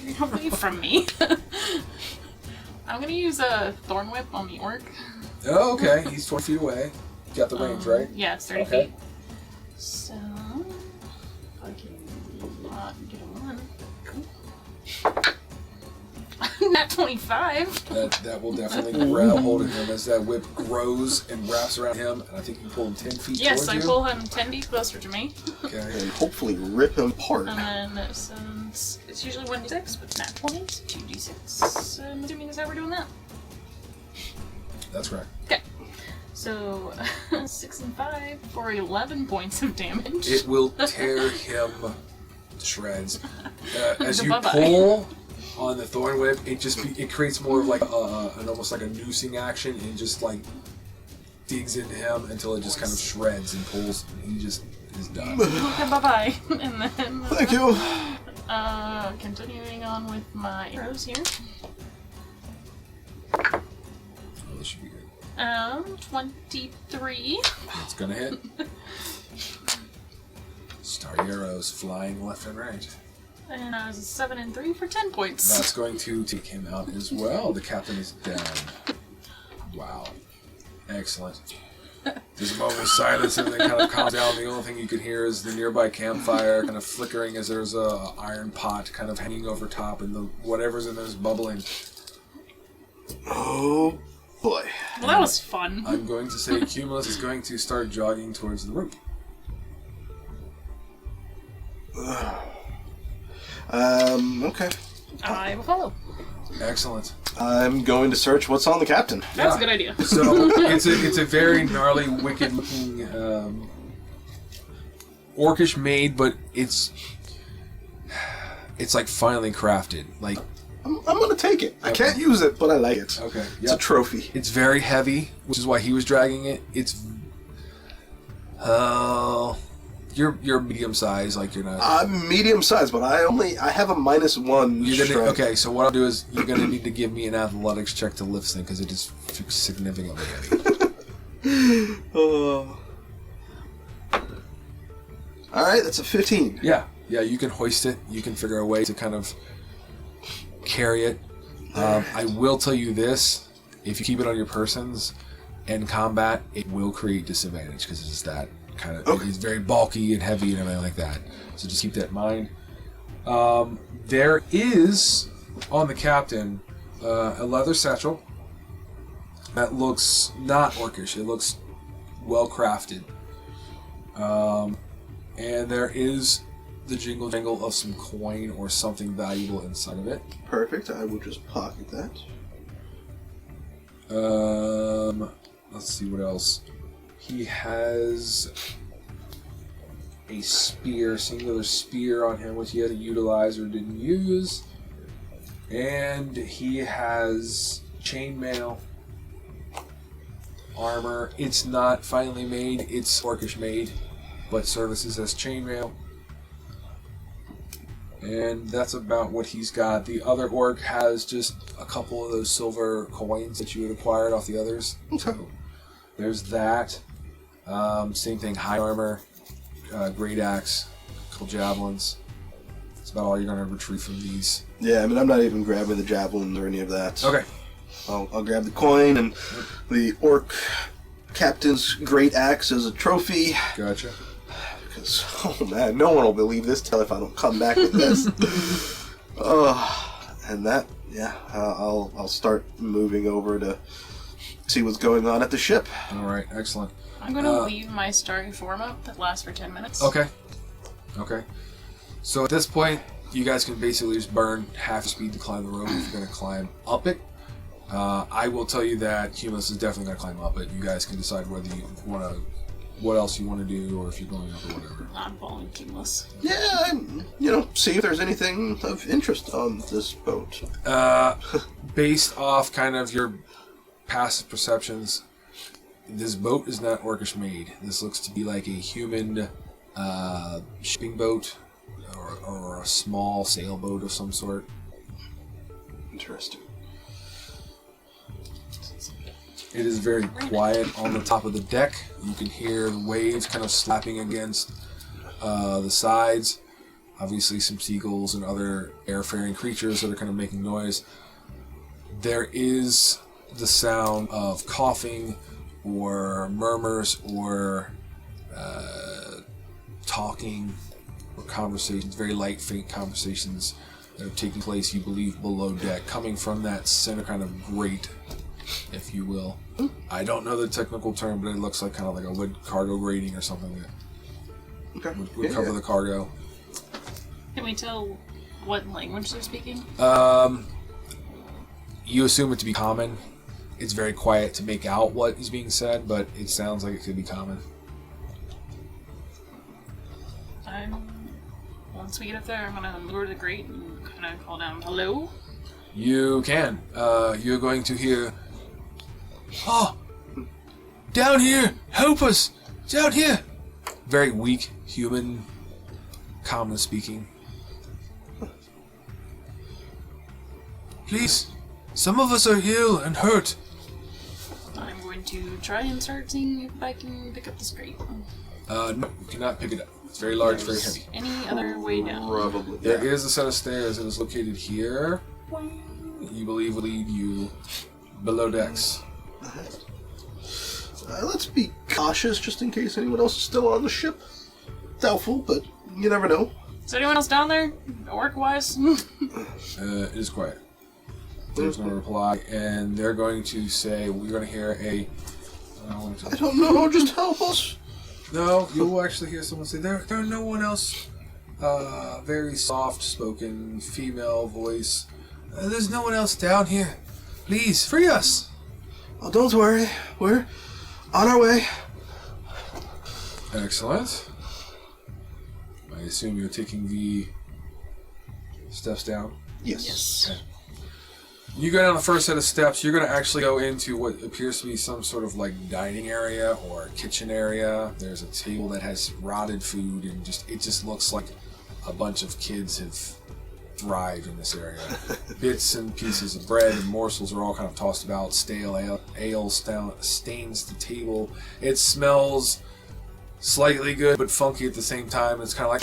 Get away from me. I'm gonna use a Thorn Whip on the orc. Oh, okay. He's 20 feet away. You got the range, right? Yeah, it's 30 Okay. feet. So, if I can not get a 1. Not 25. That will definitely grab hold of him as that whip grows and wraps around him, and I think you pull him 10 feet Yes, towards I you. pull him 10 feet closer to me. Okay. And hopefully rip him apart. And then since it's usually 1d6, but not 20s, 2d6. I'm assuming is how we're doing that. That's correct. Okay. So, 6 and 5 for 11 points of damage. It will tear him to shreds. As you Bye-bye. pull on the thorn whip, it creates more of like an almost like a noosing action, and just like digs into him until it just kind of shreds and pulls, and he just is done. Okay, bye-bye. And then... Thank you. Continuing on with my arrows here. Oh, this should be good. 23. It's gonna hit. Starry arrows flying left and right. And I was a 7 and 3 for 10 points. That's going to take him out as well. The captain is down. Wow. Excellent. There's a moment of silence, and then kind of calms down. The only thing you can hear is the nearby campfire kind of flickering as there's a iron pot kind of hanging over top, and the whatever's in there is bubbling. Oh boy. Well, that was fun. I'm going to say Cumulus is going to start jogging towards the room. Okay. I will follow. Excellent. I'm going to search what's on the captain. That's a good idea. So it's a very gnarly, wicked looking orcish maid, but it's like finely crafted. Like I'm gonna take it. I can't use it, but I like it. okay, It's a trophy. It's very heavy, which is why he was dragging it. It's you're medium size, like you're not. I'm medium sized, but I have a -1 You're gonna, strength. okay, so what I'll do is you're gonna need to give me an athletics check to lift thing because it is significantly heavy. All right, that's a 15. Yeah, you can hoist it. You can figure a way to kind of carry it. I will tell you this: if you keep it on your persons in combat, it will create disadvantage because it's that kind of. Okay. It's very bulky and heavy and everything like that. So just keep that in mind. There is on the captain a leather satchel that looks not orcish. It looks well crafted. And there is the jingle of some coin or something valuable inside of it. Perfect. I will just pocket that. Let's see what else. He has a spear, singular spear on him, which he had to utilize or didn't use. And he has chainmail, armor. It's not finely made, it's orcish made, but services as chainmail. And that's about what he's got. The other orc has just a couple of those silver coins that you had acquired off the others. So there's that. Same thing, high armor, great axe, a couple javelins. That's about all you're going to retrieve from these. Yeah, I mean, I'm not even grabbing the javelins or any of that. Okay. I'll grab the coin and the orc captain's great axe as a trophy. Gotcha. Because, oh man, no one will believe this till if I don't come back with this. And that, yeah, I'll start moving over to see what's going on at the ship. All right, excellent. I'm going to leave my starry form up that lasts for 10 minutes. Okay. So at this point, you guys can basically just burn half speed to climb the rope if you're going to climb up it. I will tell you that Cumulus is definitely going to climb up it. You guys can decide whether you want to, what else you want to do, or if you're going up or whatever. I'm following Cumulus. Yeah, and, see if there's anything of interest on this boat. Based off kind of your passive perceptions, this boat is not orcish made. This looks to be like a human shipping boat or a small sailboat of some sort. Interesting. It is very quiet on the top of the deck. You can hear the waves kind of slapping against the sides. Obviously some seagulls and other airfaring creatures that are kind of making noise. There is the sound of coughing or murmurs or talking or conversations, very light, faint conversations that are taking place, you believe, below deck, coming from that center kind of grate, if you will. I don't know the technical term, but it looks like kind of like a wood cargo grating or something that would cover the cargo. Can we tell what language they're speaking? You assume it to be common. it's very quiet to make out what is being said, but it sounds like it could be common. Once we get up there, I'm gonna lower the grate and kind of call down, "Hello." You can. You're going to hear, "Oh, down here! Help us! Down here!" Very weak, human, common speaking. "Please, some of us are ill and hurt." I'm going to try and start seeing if I can pick up this crate. No, you cannot pick it up. It's very large, very heavy. Any other way down? Probably. There is a set of stairs that is located here. You believe will lead you below decks. Let's be cautious just in case anyone else is still on the ship. Doubtful, but you never know. Is anyone else down there, work-wise? It is quiet. There's no reply, and they're going to say, we're going to hear a... I don't know, just help us. No, you will actually hear someone say, there no one else. Very soft-spoken female voice. There's no one else down here. Please, free us. Oh, don't worry. We're on our way. Excellent. I assume you're taking the steps down? Yes. Okay. You go down the first set of steps, you're going to actually go into what appears to be some sort of like dining area or kitchen area. There's a table that has rotted food and it just looks like a bunch of kids have thrived in this area. Bits and pieces of bread and morsels are all kind of tossed about. Stale ale stains the table. It smells slightly good but funky at the same time. It's kind of like,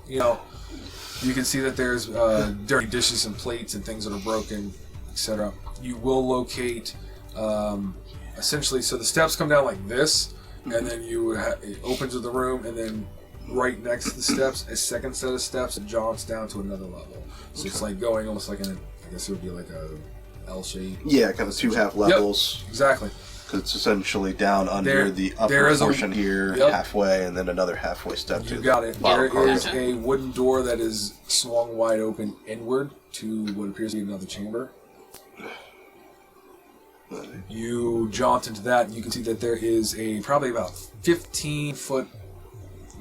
you can see that there's dirty dishes and plates and things that are broken, etc. You will locate, essentially, so the steps come down like this, and then it opens to the room, and then right next to the steps, a second set of steps, and jaunts down to another level. So It's like going almost like I guess it would be like a L shape. Yeah, kind of two half levels. Yep, exactly. Because it's essentially down under the upper portion here, halfway, and then another halfway step to You got it. There part. is a wooden door that is swung wide open inward to what appears to be another chamber. You jaunt into that, and you can see that there is a probably about 15-foot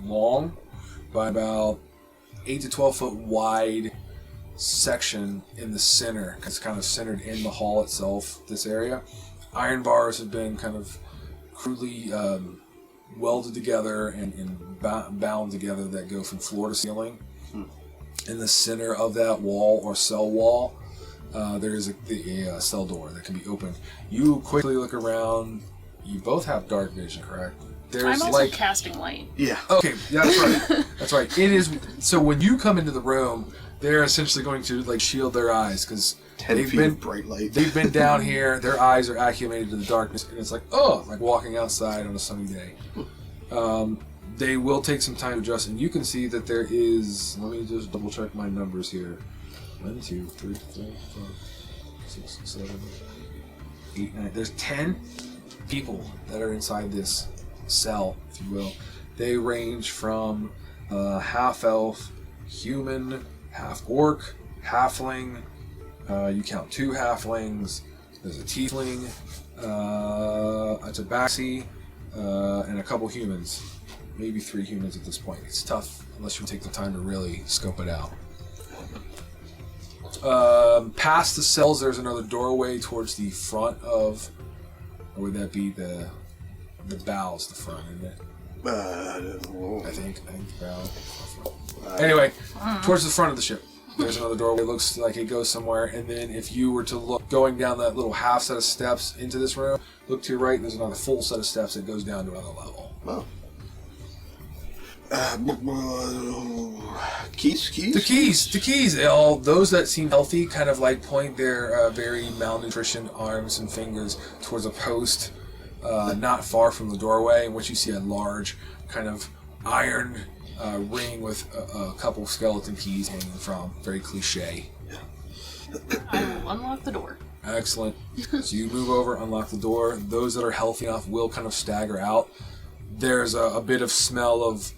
long by about 8 to 12 foot wide section in the center. It's kind of centered in the hall itself, this area. Iron bars have been kind of crudely welded together and bound together that go from floor to ceiling. In the center of that wall or cell wall, there is a cell door that can be opened. You quickly look around. You both have dark vision, correct? I'm also casting light. Yeah. Okay, that's right. That's right. It is. So when you come into the room, they're essentially going to like shield their eyes because 10 feet of bright light. They've been down here. Their eyes are acclimated to the darkness, and it's like walking outside on a sunny day. They will take some time to adjust, and you can see that there is. Let me just double check my numbers here. 1, 2, 3, 4, 5, 6, 7, 8, 9. There's 10 people that are inside this cell, if you will. They range from half elf, human, half orc, halfling. You count 2 halflings. There's a tiefling, a tabaxi, and a couple humans. Maybe 3 humans at this point. It's tough unless you take the time to really scope it out. Past the cells, there's another doorway towards the front of, or would that be the bows, the front, isn't it? I think the bow. Anyway, towards the front of the ship, there's another doorway. It looks like it goes somewhere, and then if you were to look going down that little half set of steps into this room, look to your right, and there's another full set of steps that goes down to another level. Oh. Keys? The keys. All those that seem healthy kind of like point their very malnutritioned arms and fingers towards a post not far from the doorway, in which you see a large kind of iron ring with a couple skeleton keys hanging from. Very cliche. I will unlock the door. Excellent. So you move over, unlock the door. Those that are healthy enough will kind of stagger out. There's a bit of smell of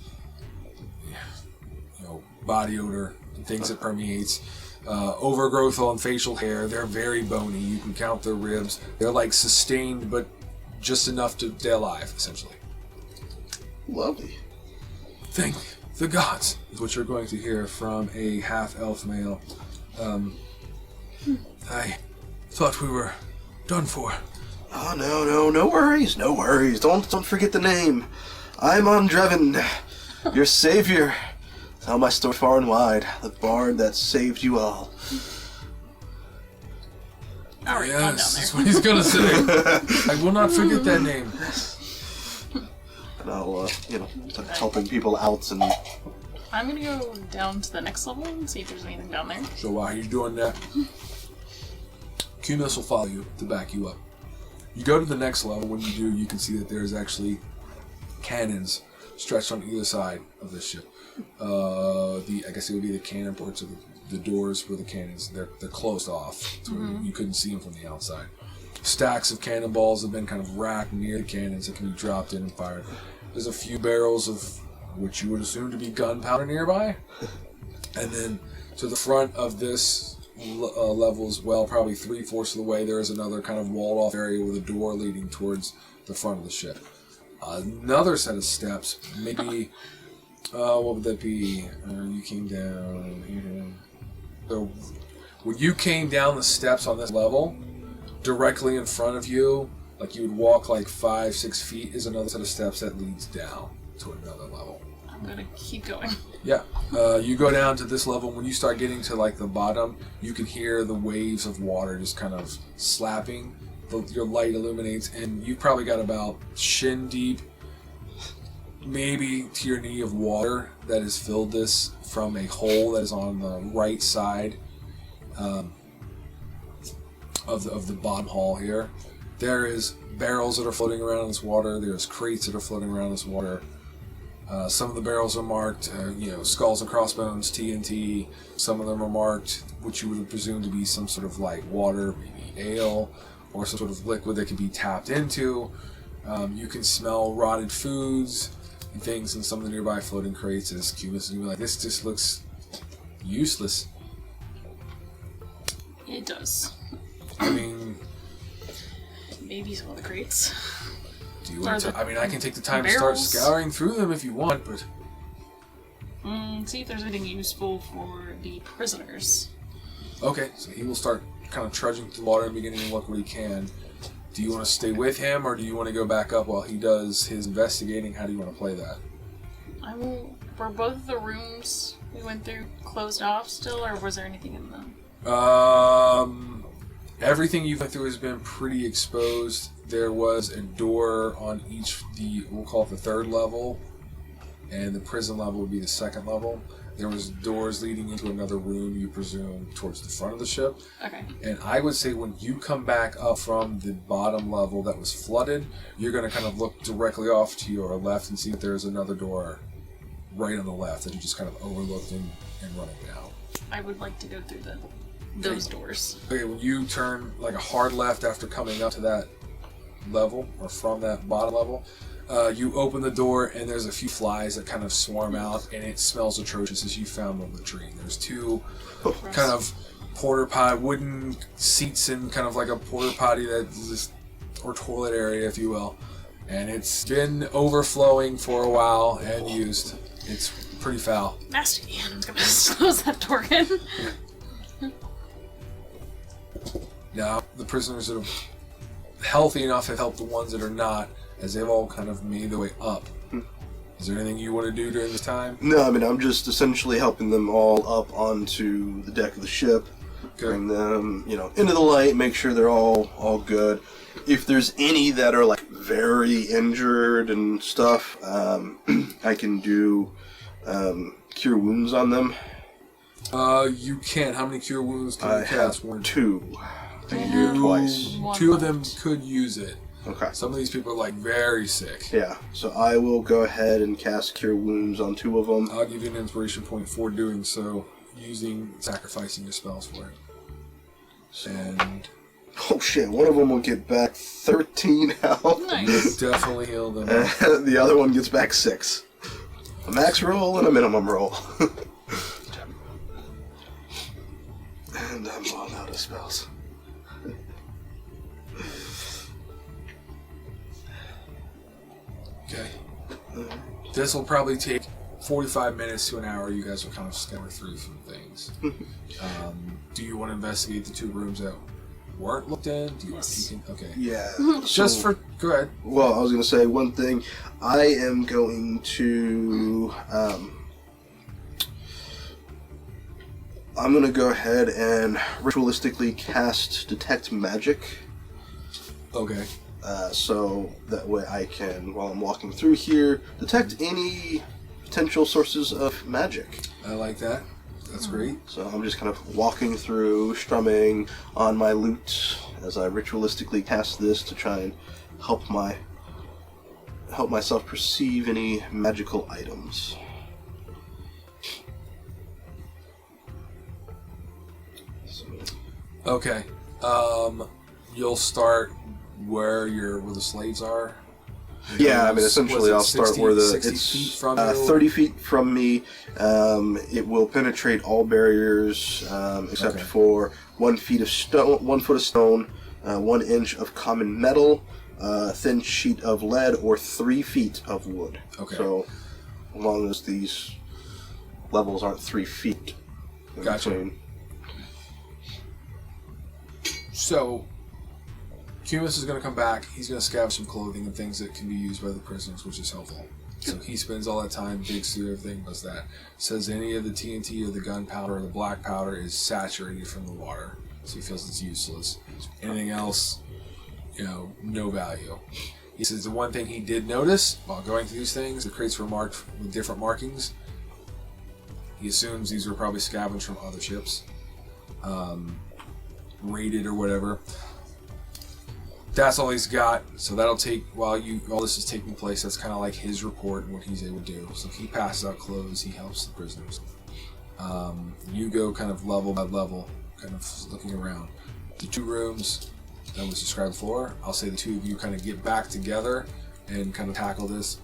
body odor and things that permeates. overgrowth on facial hair. They're very bony. You can count their ribs. They're like sustained, but just enough to stay alive, essentially. Lovely. Thank the gods, is what you're going to hear from a half-elf male. I thought we were done for. Oh, no worries. Don't forget the name. Aimon Drevin, your savior. Tell my story far and wide, the bard that saved you all. Alright, calm down Yes, there. that's what he's gonna say. I will not forget that name. And I'll, start helping people out and... I'm gonna go down to the next level and see if there's anything down there. So while he's doing that, Cumus will follow you to back you up. You go to the next level. When you do, you can see that there's actually cannons stretched on either side of this ship. I guess it would be the cannon ports of the doors where the cannons, they're closed off, so you couldn't see them from the outside. Stacks of cannonballs have been kind of racked near the cannons that can be dropped in and fired. There's a few barrels of which you would assume to be gunpowder nearby. And then to the front of this level as well, probably 3/4 of the way, there is another kind of walled-off area with a door leading towards the front of the ship. Another set of steps, maybe, what would that be? You came down here. So, when you came down the steps on this level, directly in front of you, like you would walk like 5-6 feet, is another set of steps that leads down to another level. I'm gonna keep going. Yeah, you go down to this level. When you start getting to like the bottom, you can hear the waves of water just kind of slapping. Your light illuminates, and you've probably got about shin deep, maybe to your knee of water that has filled this from a hole that is on the right side of the bottom hall here. There is barrels that are floating around in this water. There's crates that are floating around in this water. Some of the barrels are marked, skulls and crossbones, TNT. Some of them are marked, which you would presume to be some sort of like water, maybe ale, or some sort of liquid that can be tapped into. You can smell rotted foods and things in some of the nearby floating crates. As Cumus and you're like, this just looks useless. It does. I mean, Maybe some of the crates. do you want to? I mean, I can take the time to barrels? start scouring through them if you want, but See if there's anything useful for the prisoners. okay. So he will start kind of trudging through the water and beginning to look what he can. Do you want to stay with him, or do you want to go back up while he does his investigating? How do you want to play that? Were both of the rooms we went through closed off still, or was there anything in them? Everything you've went through has been pretty exposed. There was a door on each, we'll call it the third level, and the prison level would be the second level. There was doors leading into another room, you presume, towards the front of the ship. Okay. And I would say when you come back up from the bottom level that was flooded, you're going to kind of look directly off to your left and see that there's another door right on the left that you just kind of overlooked and running down. I would like to go through those doors. Okay, when you turn like a hard left after coming up to that level, or from that bottom level, you open the door and there's a few flies that kind of swarm out, and it smells atrocious as you found on the tree. There's two kind of porta potty, wooden seats in kind of like a porta potty or toilet area, if you will. And it's been overflowing for a while and used. It's pretty foul. Nasty. I'm gonna close that door again. Now, the prisoners that are healthy enough have helped the ones that are not, as they've all kind of made their way up. Is there anything you want to do during this time? No, I mean, I'm just essentially helping them all up onto the deck of the ship. Okay. Bring them, into the light, make sure they're all good. If there's any that are, like, very injured and stuff, I can do cure wounds on them. You can't. How many cure wounds can you cast? Have 2. I can Yeah. do it twice. Two of them could use it. Okay. Some of these people are like very sick. Yeah, so I will go ahead and cast cure wounds on 2 of them. I'll give you an inspiration point for doing so, sacrificing your spells for it. And Oh shit, one of them will get back 13 health. Nice. you definitely heal them. And the other one gets back 6. A max roll and a minimum roll. I'm all out of spells. Okay. This will probably take 45 minutes to an hour. You guys will kind of scour through some things. Do you want to investigate the 2 rooms that weren't looked in? Do you Yes. okay. Yeah. Just for... Go ahead. Well, I was going to say one thing. I am going to... I'm going to go ahead and ritualistically cast Detect Magic. Okay. So that way I can, while I'm walking through here, detect any potential sources of magic. I like that. That's great. So I'm just kind of walking through, strumming on my lute as I ritualistically cast this to try and help myself perceive any magical items. Okay. You'll start where the slaves are. Yeah, I mean, essentially, I'll start where 60 it's feet from 30 feet from me. It will penetrate all barriers except for 1 foot of stone, 1 inch of common metal, a thin sheet of lead, or 3 feet of wood. Okay. So, as long as these levels aren't 3 feet. in Gotcha. between. So, Cumus is going to come back. He's going to scavenge some clothing and things that can be used by the prisoners, which is helpful. So he spends all that time, digs through everything, does that. Says any of the TNT or the gunpowder or the black powder is saturated from the water, so he feels it's useless. Anything else, no value. He says the one thing he did notice while going through these things, the crates were marked with different markings. He assumes these were probably scavenged from other ships, raided or whatever. That's all he's got, so that'll take, while this is taking place, that's kind of like his report and what he's able to do. So he passes out clothes, he helps the prisoners. You go kind of level by level, kind of looking around. The 2 rooms that was described before, I'll say the 2 of you kind of get back together and kind of tackle this.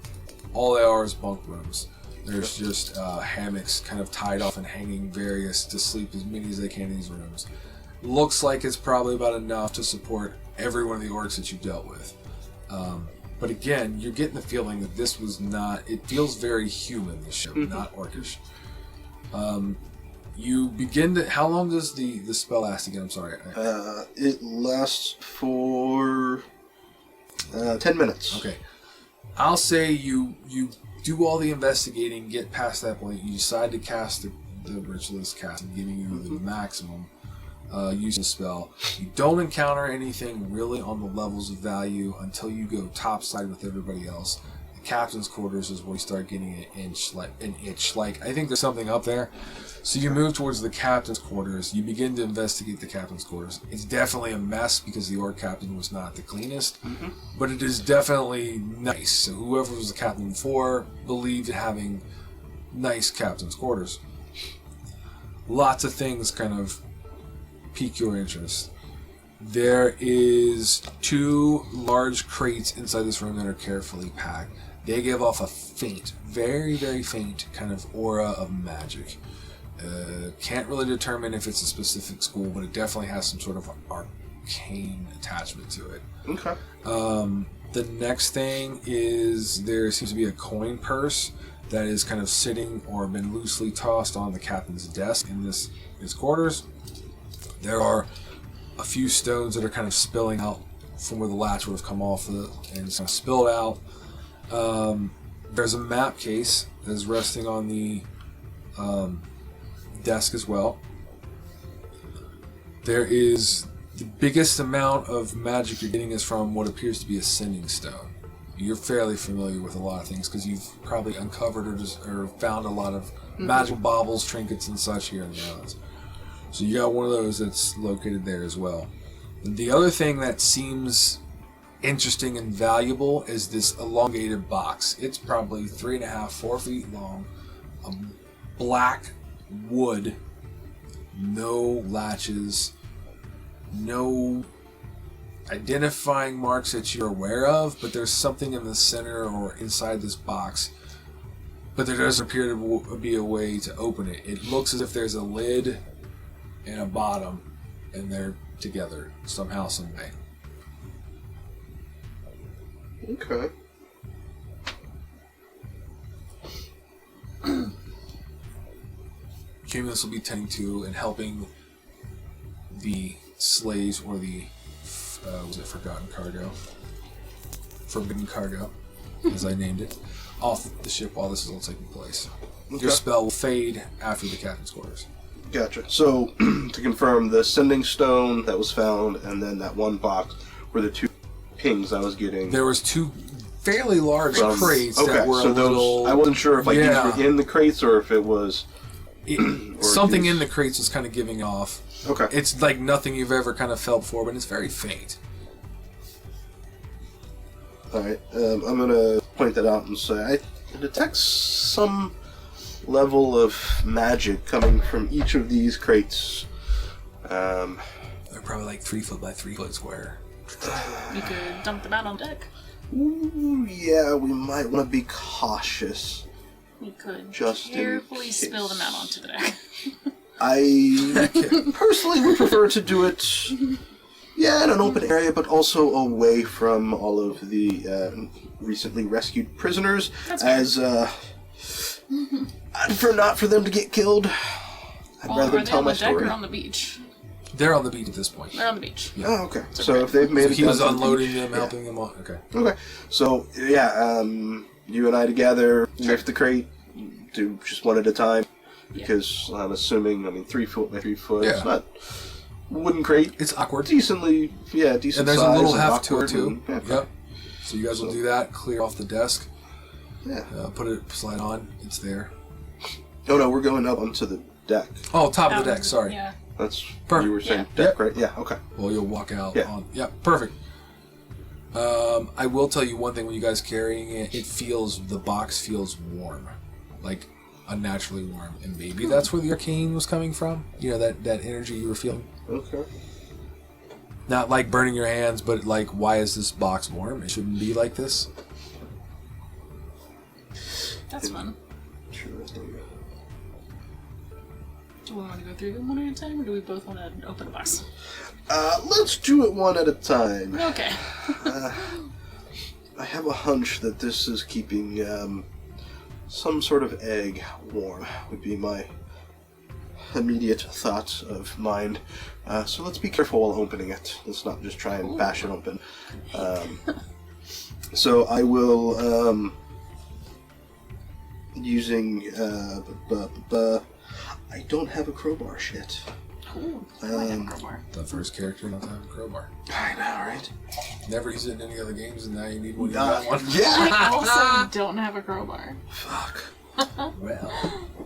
All they are is bunk rooms. There's just hammocks kind of tied off and hanging various to sleep as many as they can in these rooms. Looks like it's probably about enough to support every one of the orcs that you dealt with. But again, you're getting the feeling that this was not... It feels very human, this ship, not orcish. You begin to... How long does the spell last again? I'm sorry. It lasts for 10 minutes. Okay. I'll say you do all the investigating, get past that point, you decide to cast the ritualist cast, giving you the maximum use of spell. You don't encounter anything really on the levels of value until you go topside with everybody else. The captain's quarters is where you start getting an itch. Like I think there's something up there. So you move towards the captain's quarters. You begin to investigate the captain's quarters. It's definitely a mess because the orc captain was not the cleanest, but it is definitely nice. So whoever was the captain before believed in having nice captain's quarters. Lots of things kind of pique your interest. There is 2 large crates inside this room that are carefully packed. They give off a faint, very, very faint kind of aura of magic. Can't really determine if it's a specific school, but it definitely has some sort of arcane attachment to it. Okay. The next thing is there seems to be a coin purse that is kind of sitting or been loosely tossed on the captain's desk in his quarters. There are a few stones that are kind of spilling out from where the latch would have come off and it's kind of spilled out. There's a map case that is resting on the desk as well. There is the biggest amount of magic you're getting is from what appears to be a sending stone. You're fairly familiar with a lot of things because you've probably uncovered or found a lot of magical baubles, trinkets, and such here in the islands. So you got one of those that's located there as well. The other thing that seems interesting and valuable is this elongated box. It's probably 3.5, 4 feet long. Black wood, no latches, no identifying marks that you're aware of, but there's something in the center or inside this box. But there doesn't appear to be a way to open it. It looks as if there's a lid and a bottom, and they're together somehow, some way. Okay. Cumulus will be tending to and helping the slaves, or the was it Forgotten Cargo? Forbidden Cargo, as I named it, off the ship while this is all taking place. Okay. Your spell will fade after the captain's quarters. Gotcha. So, to confirm, the sending stone that was found and then that one box were the two pings I was getting. There was two fairly large crates okay, that were so a little... I wasn't sure if like Yeah. these were in the crates or if it was... something these- in the crates was kind of giving off. Okay. It's like nothing you've ever kind of felt before, but it's very faint. Alright, I'm going to point that out and say I detect some level of magic coming from each of these crates. They're probably like 3 foot by 3 foot square. You could dump them out on deck. Ooh, yeah, we might want to be cautious. You could Just in carefully case. spill them out onto the deck. I personally would prefer to do it, yeah, in an open area, but also away from all of the recently rescued prisoners, That's fair. as I'd prefer not for them to get killed. I'd Well, rather are they tell on my the deck story. or on the beach? They're on the beach at this point. They're on the beach. Oh, okay. So if they've made So it he was down to the unloading beach- them, yeah. helping them on. Okay. Okay. So, yeah, you and I together lift the crate, do just one at a time, because I'm assuming, 3 foot by 3 foot, it's Yeah. not wooden crate. It's awkward. Decent And there's a size little and heft to it awkward too. and- yeah. Yep. So you guys will do that. Clear off the desk. Yeah. Put it, slide on. It's there. Oh no, we're going up onto the deck. Oh, top of the deck. Sorry. Yeah. That's Perfect. you were saying Yeah. deck, right? Yeah. Okay. Well, you'll walk out Yeah. on. Yep. Perfect. I will tell you one thing: when you guys carrying it, the box feels warm, like unnaturally warm, and maybe that's where the arcane was coming from. You know, that energy you were feeling. Okay. Not like burning your hands, but like, why is this box warm? It shouldn't be like this. That's fun. Interesting. Do we want to go through them one at a time, or do we both want to open a box? Let's do it one at a time. Okay. I have a hunch that this is keeping some sort of egg warm. Would be my immediate thought of mind. So let's be careful while opening it. Let's not just try and bash it open. So I will, using, I don't have a crowbar shit. Cool. I like a crowbar. The first character not to have a crowbar. I know, right? Never used it in any other games, and now you need one. You Uh, got one. yeah! I also don't have a crowbar. Fuck. Well,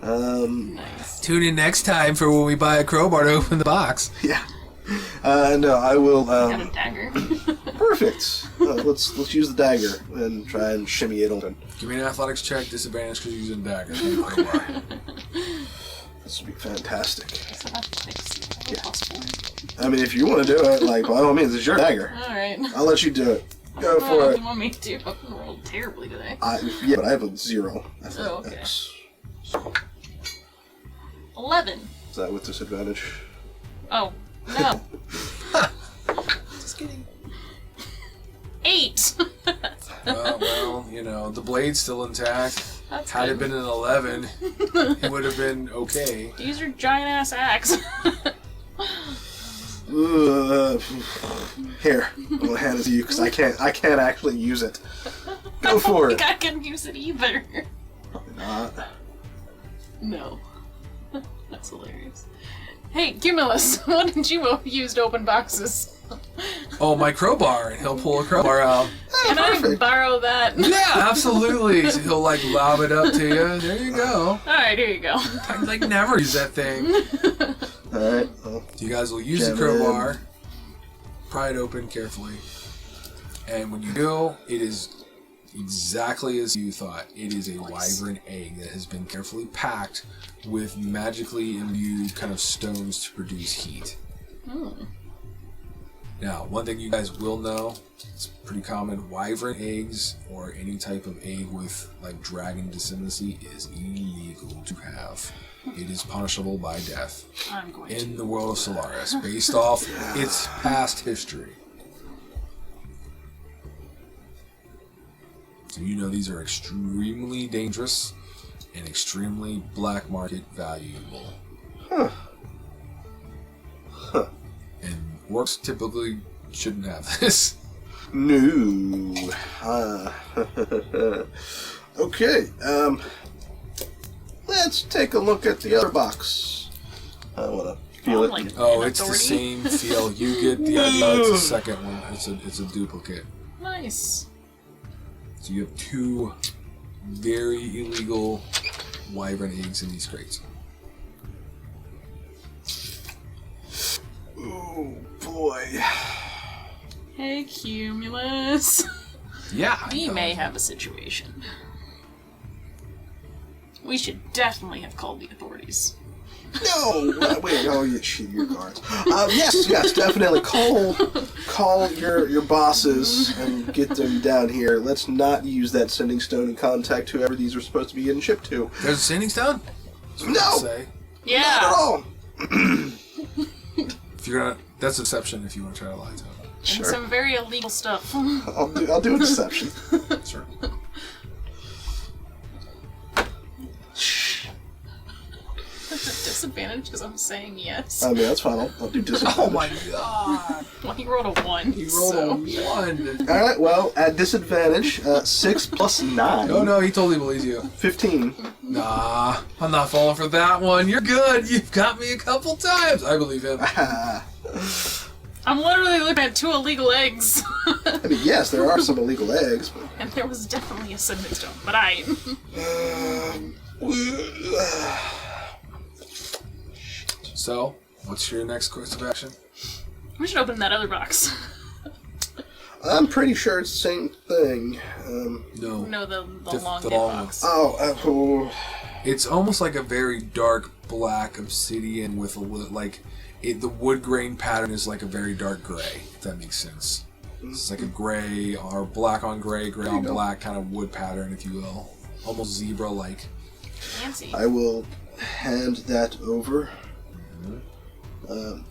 Nice. tune in next time for when we buy a crowbar to open the box. Yeah. No, I will, Got a dagger. perfect. Let's use the dagger and try and shimmy it open. Give me an athletics check, disadvantage because you're using dagger. Crowbar. This would be fantastic. So that's fixed. Yeah. Possible. I mean, if you want to do it, like, by all means, it's your dagger. Alright. I'll let you do it. Go Oh, for it. you want me to? I rolled terribly today. Yeah, but I have a 0. Oh, okay. Is 11. that with disadvantage? Oh, no. Just kidding. 8. Well, you know, the blade's still intact. That's Had it good. been an 11, it would have been okay. Use your giant ass axe. Here, I'm gonna hand it to you because I can't actually use it. Go for it. I can use it either. Probably not. No. That's hilarious. Hey, Cumulus, what did you use to open boxes? Oh, my crowbar. And he'll pull a crowbar out. Can I perfect. borrow that? Yeah, absolutely. So he'll like lob it up to you. There you go. Alright, here you go. I like never use that thing. All right. Well, So you guys will use the Jam it crowbar, pry it open carefully, and when you do, it is exactly as you thought. It is a wyvern egg that has been carefully packed with magically imbued kind of stones to produce heat. Now, one thing you guys will know, it's pretty common, wyvern eggs or any type of egg with like dragon descendancy is illegal to have. it is punishable by death I'm going in to. the world of Solaris, based off its past history. So you know these are extremely dangerous and extremely black market valuable. Huh. And orcs typically shouldn't have this. No. Okay. Let's take a look at the other box. I want to feel it. Like Oh, an it's the authority. same feel. You get the idea. It's the second one. It's a duplicate. Nice. So you have 2 very illegal wyvern eggs in these crates. Oh boy. Hey, Cumulus. Yeah. We may have a situation. We should definitely have called the authorities. No! Wait, oh, you shoot your cards. Yes, definitely. Call your bosses and get them down here. Let's not use that sending stone and contact whoever these are supposed to be getting shipped to. There's a sending stone? No! Say. Not at Yeah. all! If you're gonna, that's deception if you want to try to lie to them. Sure. And some very illegal stuff. I'll do a deception. Sure. Disadvantage because I'm saying yes. I mean, that's fine. I'll do disadvantage. Oh my god! Well, he rolled a 1. He rolled a 1. Alright, well, at disadvantage, 6 plus 9. No, he totally believes you. 15. Nah, I'm not falling for that one. You're good. You've got me a couple times. I believe him. I'm literally looking at 2 illegal eggs. I mean, yes, there are some illegal eggs, but... And there was definitely a sending stone, but I... So, what's your next course of action? We should open that other box. I'm pretty sure it's the same thing. No. No, the Diff- long the hit long box. Oh, It's almost like a very dark black obsidian with a the wood grain pattern is like a very dark gray, if that makes sense. It's like a gray or black on gray, gray on black kind of wood pattern, if you will. Almost zebra-like. Fancy. I will hand that over. Can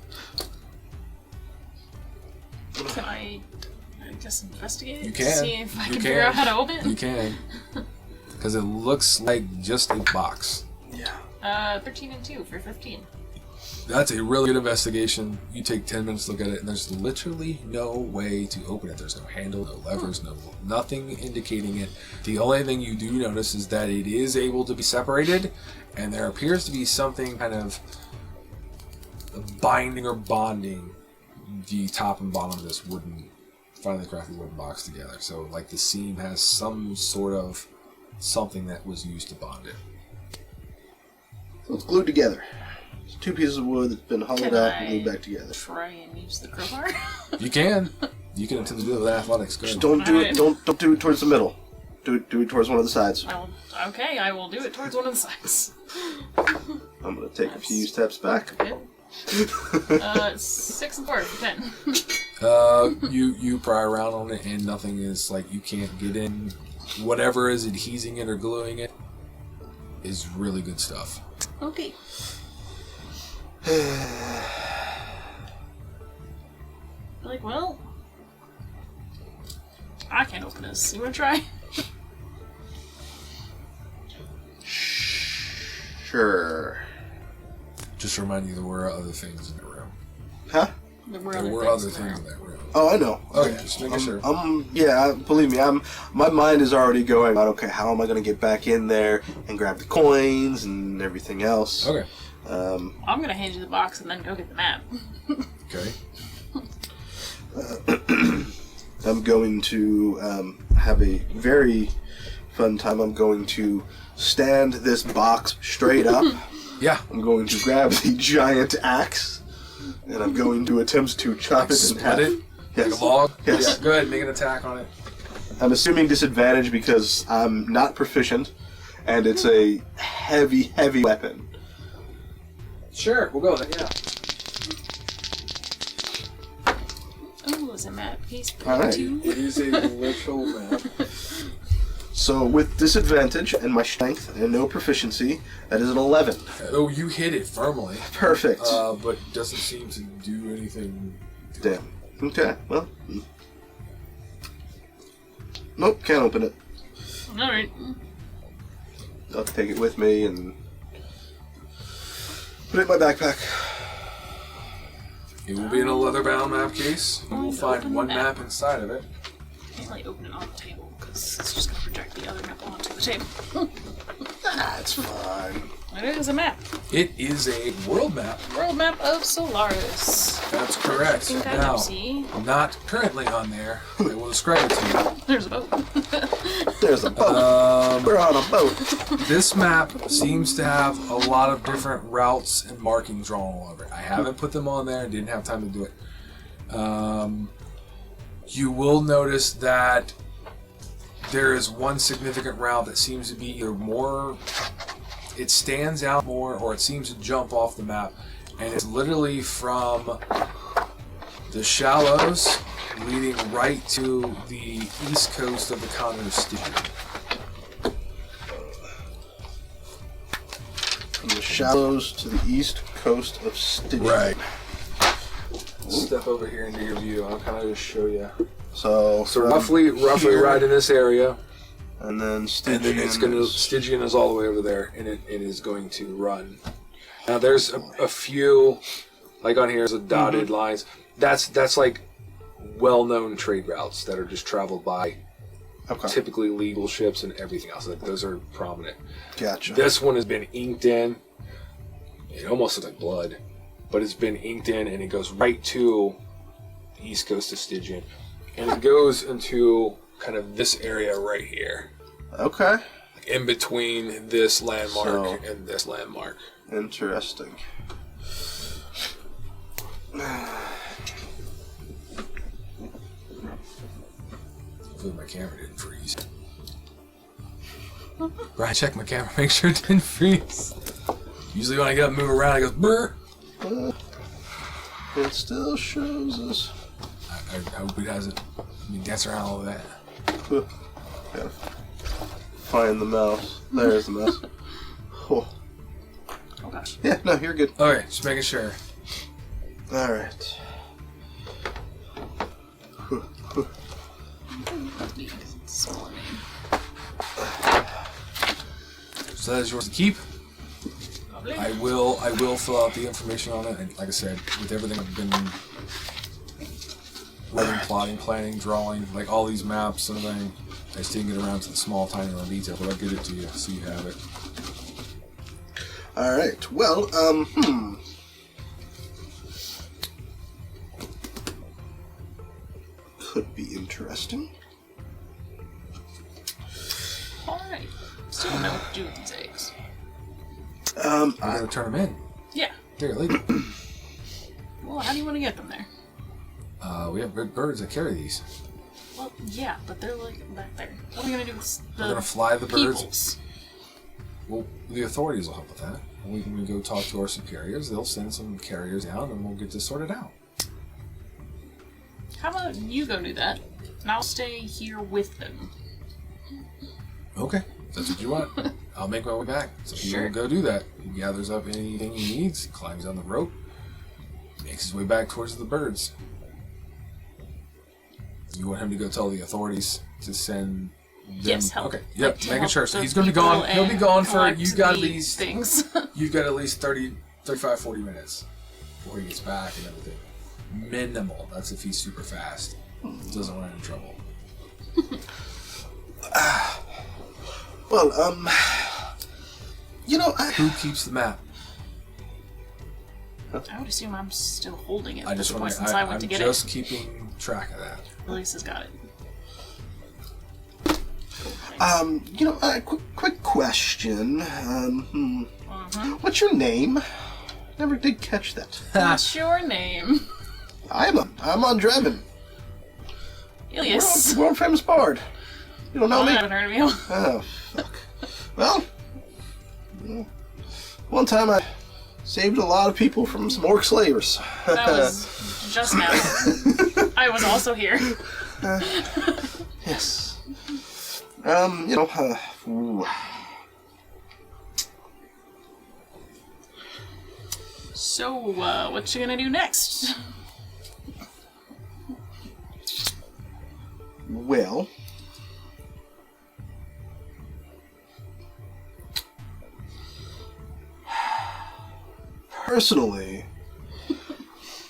I guess investigate it? You to can. See if I You can figure out how to open You it? can. Because it looks like just a box. Yeah. 13 and 2 for 15. That's a really good investigation. You take 10 minutes to look at it, and there's literally no way to open it. There's no handle, no levers, nothing indicating it. The only thing you do notice is that it is able to be separated, and there appears to be something kind of binding or bonding the top and bottom of this finely crafted wooden box together. So, like, the seam has some sort of something that was used to bond it. So it's glued together. It's 2 pieces of wood that's been hollowed Can out I- and glued back together. Try and use the crowbar. You can. You can attempt to do it with athletics. Good. Just don't do Alright. it. Don't do it towards the middle. Do it towards one of the sides. Okay, I will do it towards one of the sides. I'm gonna take a few steps back. Good. 6 and 4 for 10. You pry around on it and nothing is like you can't get in. Whatever is adhesing it or gluing it is really good stuff. Okay. Like, well, I can't open this. You wanna try? Sure. Just to remind you, there were other things in the room. Huh? There There were other things in that room. Oh, I know. Okay, just making sure. Yeah, believe me, my mind is already going on, okay, how am I going to get back in there and grab the coins and everything else? Okay. I'm gonna hand you the box and then go get the map. Okay. I'm going to have a very fun time. I'm going to stand this box straight up. Yeah. I'm going to grab the giant axe, and I'm going to attempt to chop it in half. Split it. Yes. Like a log. Yes. Yeah, go ahead. Make an attack on it. I'm assuming disadvantage because I'm not proficient, and it's a heavy, heavy weapon. Sure. We'll go with it. Yeah. Ooh, it's a map piece. All right. 2. It is a literal map. So with disadvantage and my strength and no proficiency, that is an 11. Oh, you hit it firmly. Perfect. But doesn't seem to do anything. Damn. Okay, well. Nope, can't open it. Alright. I'll take it with me and put it in my backpack. It will be in a leather-bound map case. And we'll find Open one the map inside of it. Can't really open it on the table because it's just going to project the other map onto the table. That's fine. It is a map. It is a world map. World map of Solaris. That's correct. Think I Now, do see. not currently on there. I will describe it to you. There's a boat. There's a boat. We're on a boat. This map seems to have a lot of different routes and markings drawn all over it. I haven't put them on there. Didn't have time to do it. You will notice that there is one significant route that seems to be either more... It stands out more, or it seems to jump off the map, and it's literally from the Shallows leading right to the east coast of the continent of Stygia. From the Shallows to the east coast of Stygia. Right. Step over here into your view. I'll kind of just show you. So roughly here, right in this area. And then Stygian. And then it's going to Stygian is all the way over there, and it is going to run. Now there's a few, like on here is a dotted lines. That's like well-known trade routes that are just traveled by typically legal ships and everything else. Like those are prominent. Gotcha. This one has been inked in. It almost looks like blood, but it's been inked in, and it goes right to the east coast of Stygian, and it goes into kind of this area right here. Okay. In between this landmark and this landmark. Interesting. Hopefully my camera didn't freeze. Bryan, check my camera, make sure it didn't freeze. Usually when I get up and move around, it goes brr. It still shows us. I hope it hasn't. I mean, dance around all of that. Gotta find the mouse. There's the mouse. Oh. Oh gosh. Yeah, no, you're good. Okay, just making sure. Alright. Small name. So that is yours to keep. Lovely. I will fill out the information on it, and like I said, with everything I've been writing, plotting, planning, drawing, like all these maps and everything, I just didn't get around to the small, tiny little detail, but I'll get it to you so you have it. Alright, well, Could be interesting. Alright. Still don't know what to do with these eggs. I'm gonna turn them in. Yeah. Here, leave them. Well, how do you want to get them there? We have big birds that carry these. Well, yeah, but they're like back there. What are we gonna do with the We're gonna fly the birds. peoples? Well, the authorities will help with that. And when we go talk to our superiors, they'll send some carriers down, and we'll get this sorted out. How about you go do that, and I'll stay here with them. Okay, if that's what you want. I'll make my way back. So he will go do that. He gathers up anything he needs, climbs down the rope, makes his way back towards the birds. You want him to go tell the authorities to send them? Yes, help. Okay, yep, Like, to making help sure. So the he's going to be people gone. He'll be and gone for, collect you've got at the least, things. you've got at least 35, 40 minutes before he gets back and everything. Minimal. That's if he's super fast. Doesn't run into trouble. Well, Who keeps the map? I would assume I'm still holding it I at just this want point since I went to get I'm just it. keeping track of that. Ilias has got it. Quick question. What's your name? Never did catch that. What's your name? I'm on Drebin. Ilias. World famous bard. You don't know I me? haven't heard of you. Oh, fuck. Well, one time I saved a lot of people from some orc slavers. That was just now. I was also here. Yes. Ooh. So, what you gonna do next? Well, personally,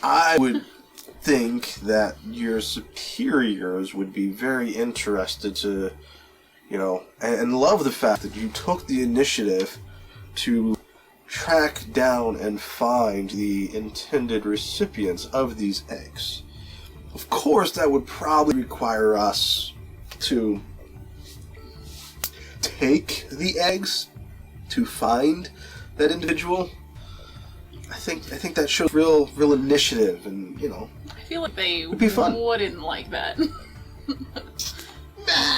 I would think that your superiors would be very interested to, and love the fact that you took the initiative to track down and find the intended recipients of these eggs. Of course, that would probably require us to take the eggs to find that individual. I think that shows real initiative, and I feel like they it'd be fun. wouldn't like that. I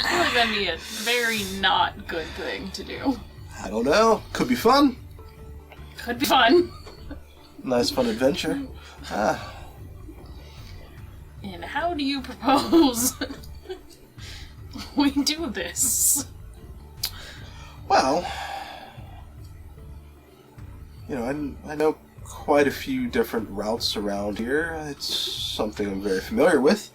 feel like that'd be a very not good thing to do. I don't know. Could be fun. Could be fun. Nice fun adventure. And how do you propose we do this? Well, I know quite a few different routes around here. It's something I'm very familiar with.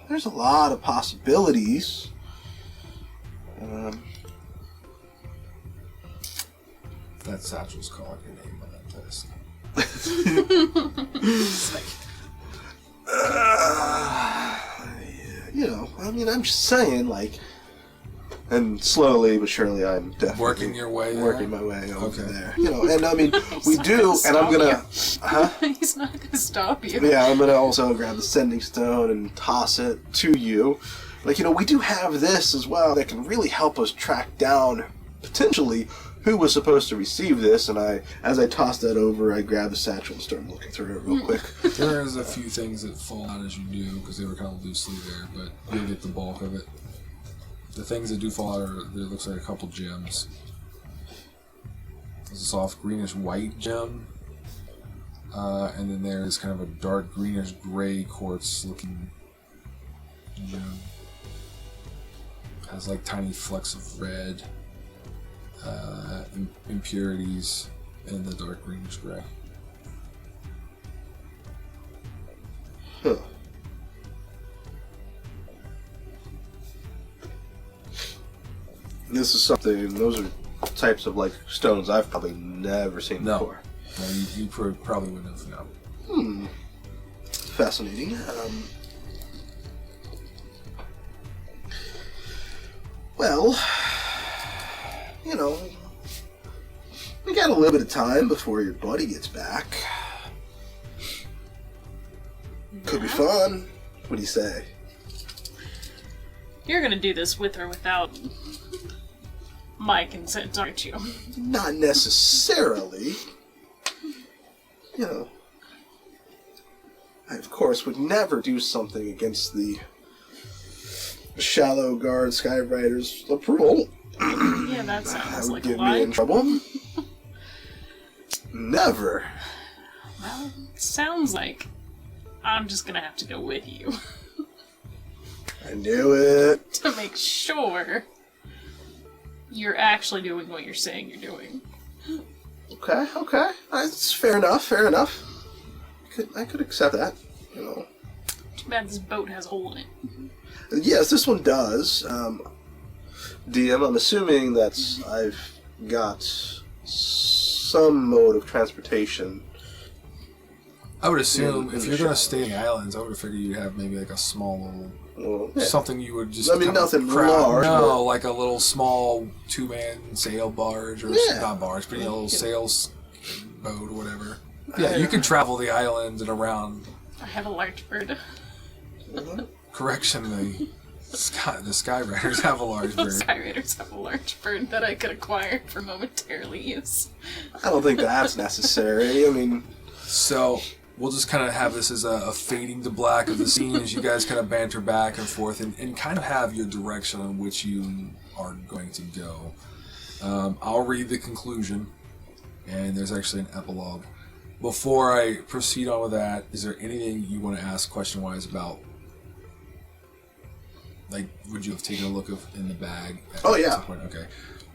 There's a lot of possibilities. That satchel's calling your name on that test. I'm just saying, and slowly but surely I'm definitely Working your way working there? my way over Okay. there. We do, and I'm gonna, He's not gonna stop you. yeah, I'm gonna also grab the sending stone and toss it to you. We do have this as well that can really help us track down, potentially, who was supposed to receive this, and as I toss that over, I grab the satchel and start looking through it real quick. There's a few things that fall out as you do, because they were kind of loosely there, but you'll get the bulk of it. The things that do fall out there looks like a couple gems. There's a soft greenish-white gem, and then there's kind of a dark greenish-gray quartz-looking gem. Has tiny flecks of red, impurities in the dark greenish gray. Huh. This is something, those are types of stones I've probably never seen before. No, you probably wouldn't have known. Fascinating. Well, we got a little bit of time before your buddy gets back. Could be fun. What do you say? You're gonna do this with or without my consent, aren't you? Not necessarily. I, of course, would never do something against the Shallow Guard Skyrider's approval. Yeah, that That sounds would like a get me lie. in trouble. Never. Well, it sounds like I'm just gonna have to go with you I knew it. to make sure you're actually doing what you're saying you're doing. Okay. That's fair enough. I could accept that. Too bad this boat has a hole in it. Yes, this one does. DM, I'm assuming that I've got some mode of transportation. I would assume in if the you're going to shop. stay in the islands, I would have figured you'd have maybe a small little Well, yeah. something you would just. Nothing large. No, like a little small 2-man sail barge or not barge, but a little sails boat or whatever. Yeah, you can travel the island and around. I have a large bird. Correction, the Skyriders have a large The bird. Skyriders have a large bird that I could acquire for momentarily use. I don't think that's necessary. I mean, So we'll just kind of have this as a fading to black of the scene as you guys kind of banter back and forth and kind of have your direction on which you are going to go. I'll read the conclusion, and there's actually an epilogue before I proceed on with that, is there anything you want to ask question-wise about? Like, would you have taken a look in the bag? Oh, yeah. Some point? Okay.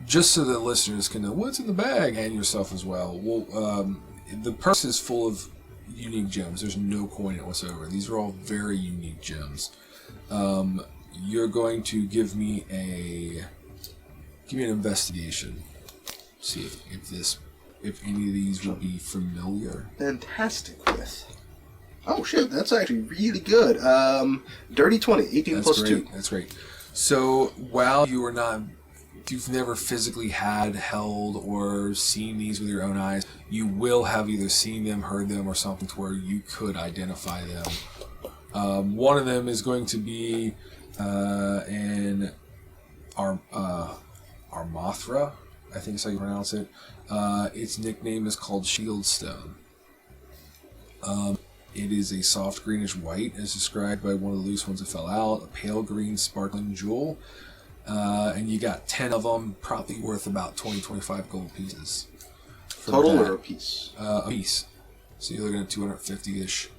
Just so the listeners can know what's in the bag, and yourself as well. Well, the purse is full of unique gems. There's no coin in it whatsoever. These are all very unique gems. You're going to give me an investigation. See if any of these will be familiar. Fantastic with. Oh shit, that's actually really good. Dirty 20, 18 That's plus great. 2. That's great. So while you've never physically held, or seen these with your own eyes, you will have either seen them, heard them, or something to where you could identify them. One of them is going to be an Armothra, I think is how you pronounce it. Its nickname is called Shieldstone. It is a soft greenish white, as described by one of the loose ones that fell out, a pale green sparkling jewel. And you got 10 of them, probably worth about 20-25 gold pieces. Total or a piece? A piece. So you're looking at 250-ish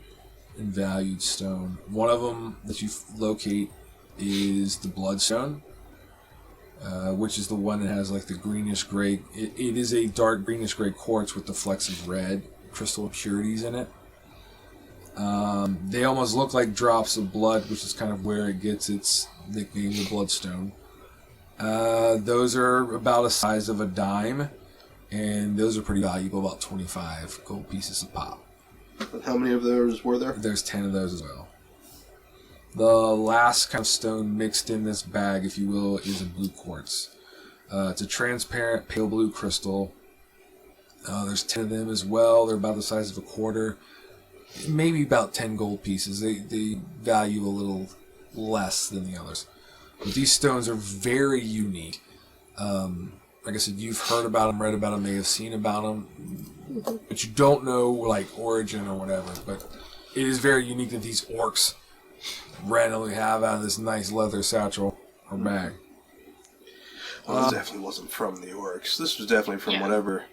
in valued stone. One of them that you locate is the Bloodstone, which is the one that has like the greenish gray. It is a dark greenish gray quartz with the flecks of red crystal impurities in it. They almost look like drops of blood, which is kind of where it gets its nickname, the Bloodstone. Those are about the size of a dime, and those are pretty valuable, about 25 gold pieces a pop. How many of those were there? There's 10 of those as well. The last kind of stone mixed in this bag, if you will, is a blue quartz. It's a transparent pale blue crystal. There's 10 of them as well. They're about the size of a quarter. Maybe about 10 gold pieces. They value a little less than the others. But these stones are very unique. Like I said, you've heard about them, read about them, may have seen about them, but you don't know like origin or whatever. But it is very unique that these orcs randomly have out of this nice leather satchel or bag. Well, this definitely wasn't from the orcs. This was definitely from whatever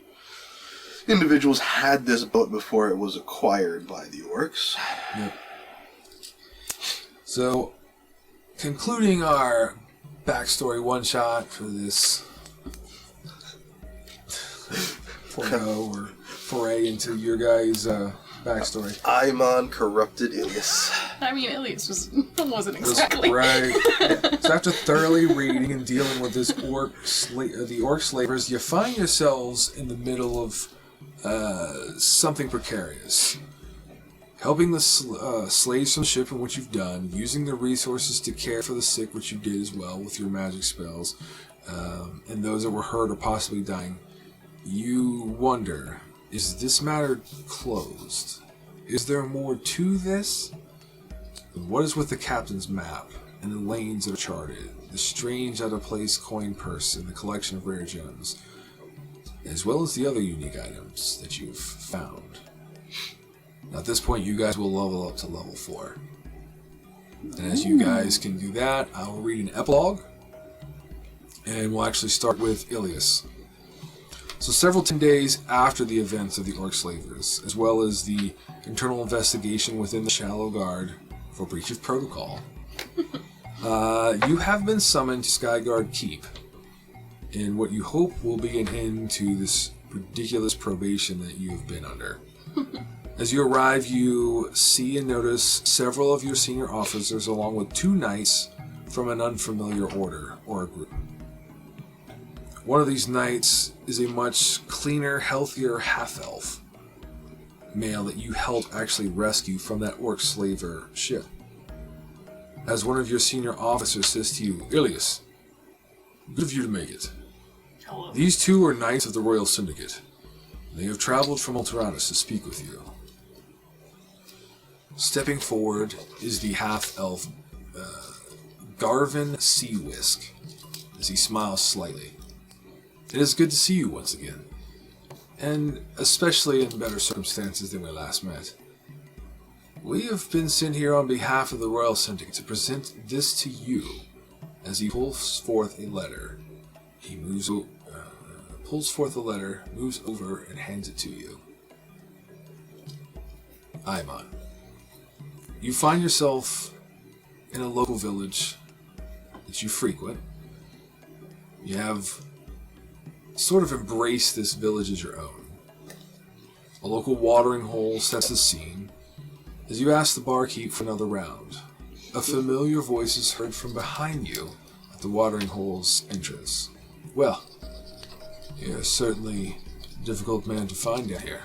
individuals had this boat before it was acquired by the orcs. Yep. So, concluding our backstory one-shot for this foray into your guys' backstory. Aimon corrupted Ilias. I mean, Ilias wasn't exactly. Right. So after thoroughly reading and dealing with this the orc slavers, you find yourselves in the middle of something precarious. Helping the slaves from the ship in which you've done, using the resources to care for the sick, which you did as well with your magic spells, and those that were hurt or possibly dying. You wonder, is this matter closed? Is there more to this? And what is with the captain's map and the lanes that are charted, the strange out-of-place coin purse and the collection of rare gems, as well as the other unique items that you've found? Now, at this point, you guys will level up to level 4. And as you guys can do that, I will read an epilogue, and we'll actually start with Ilias. So several 10 days after the events of the Orc Slavers, as well as the internal investigation within the Shallow Guard for breach of protocol, you have been summoned to Skyguard Keep in what you hope will be an end to this ridiculous probation that you have been under. As you arrive, you see and notice several of your senior officers along with 2 knights from an unfamiliar order or a group. One of these knights is a much cleaner, healthier half-elf male that you helped actually rescue from that orc slaver ship. As one of your senior officers says to you, Ilias, good of you to make it. Hello. These 2 are knights of the Royal Syndicate. They have traveled from Alteratus to speak with you. Stepping forward is the half-elf Garvin Seawisk, as he smiles slightly. It is good to see you once again, and especially in better circumstances than we last met. We have been sent here on behalf of the Royal Syndicate to present this to you, as he pulls forth a letter. He pulls forth a letter, moves over, and hands it to you. Aimon. You find yourself in a local village that you frequent. You have sort of embraced this village as your own. A local watering hole sets the scene as you ask the barkeep for another round. A familiar voice is heard from behind you at the watering hole's entrance. Well, you're certainly a difficult man to find down here.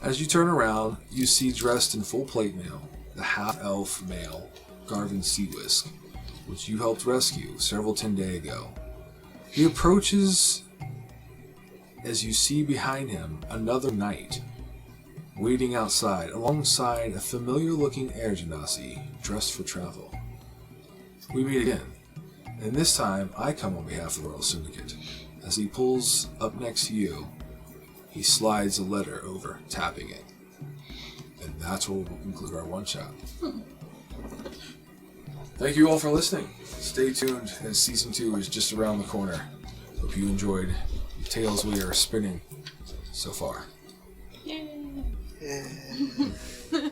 As you turn around, you see dressed in full plate mail the half-elf male, Garvin Seawisk, which you helped rescue several 10 days ago. He approaches as you see behind him another knight waiting outside alongside a familiar-looking air genasi dressed for travel. We meet again, and this time I come on behalf of the Royal Syndicate. As he pulls up next to you, he slides a letter over, tapping it. And that's where we'll conclude our one-shot. Thank you all for listening. Stay tuned, as Season 2 is just around the corner. Hope you enjoyed the tales we are spinning so far. Yay! Yeah.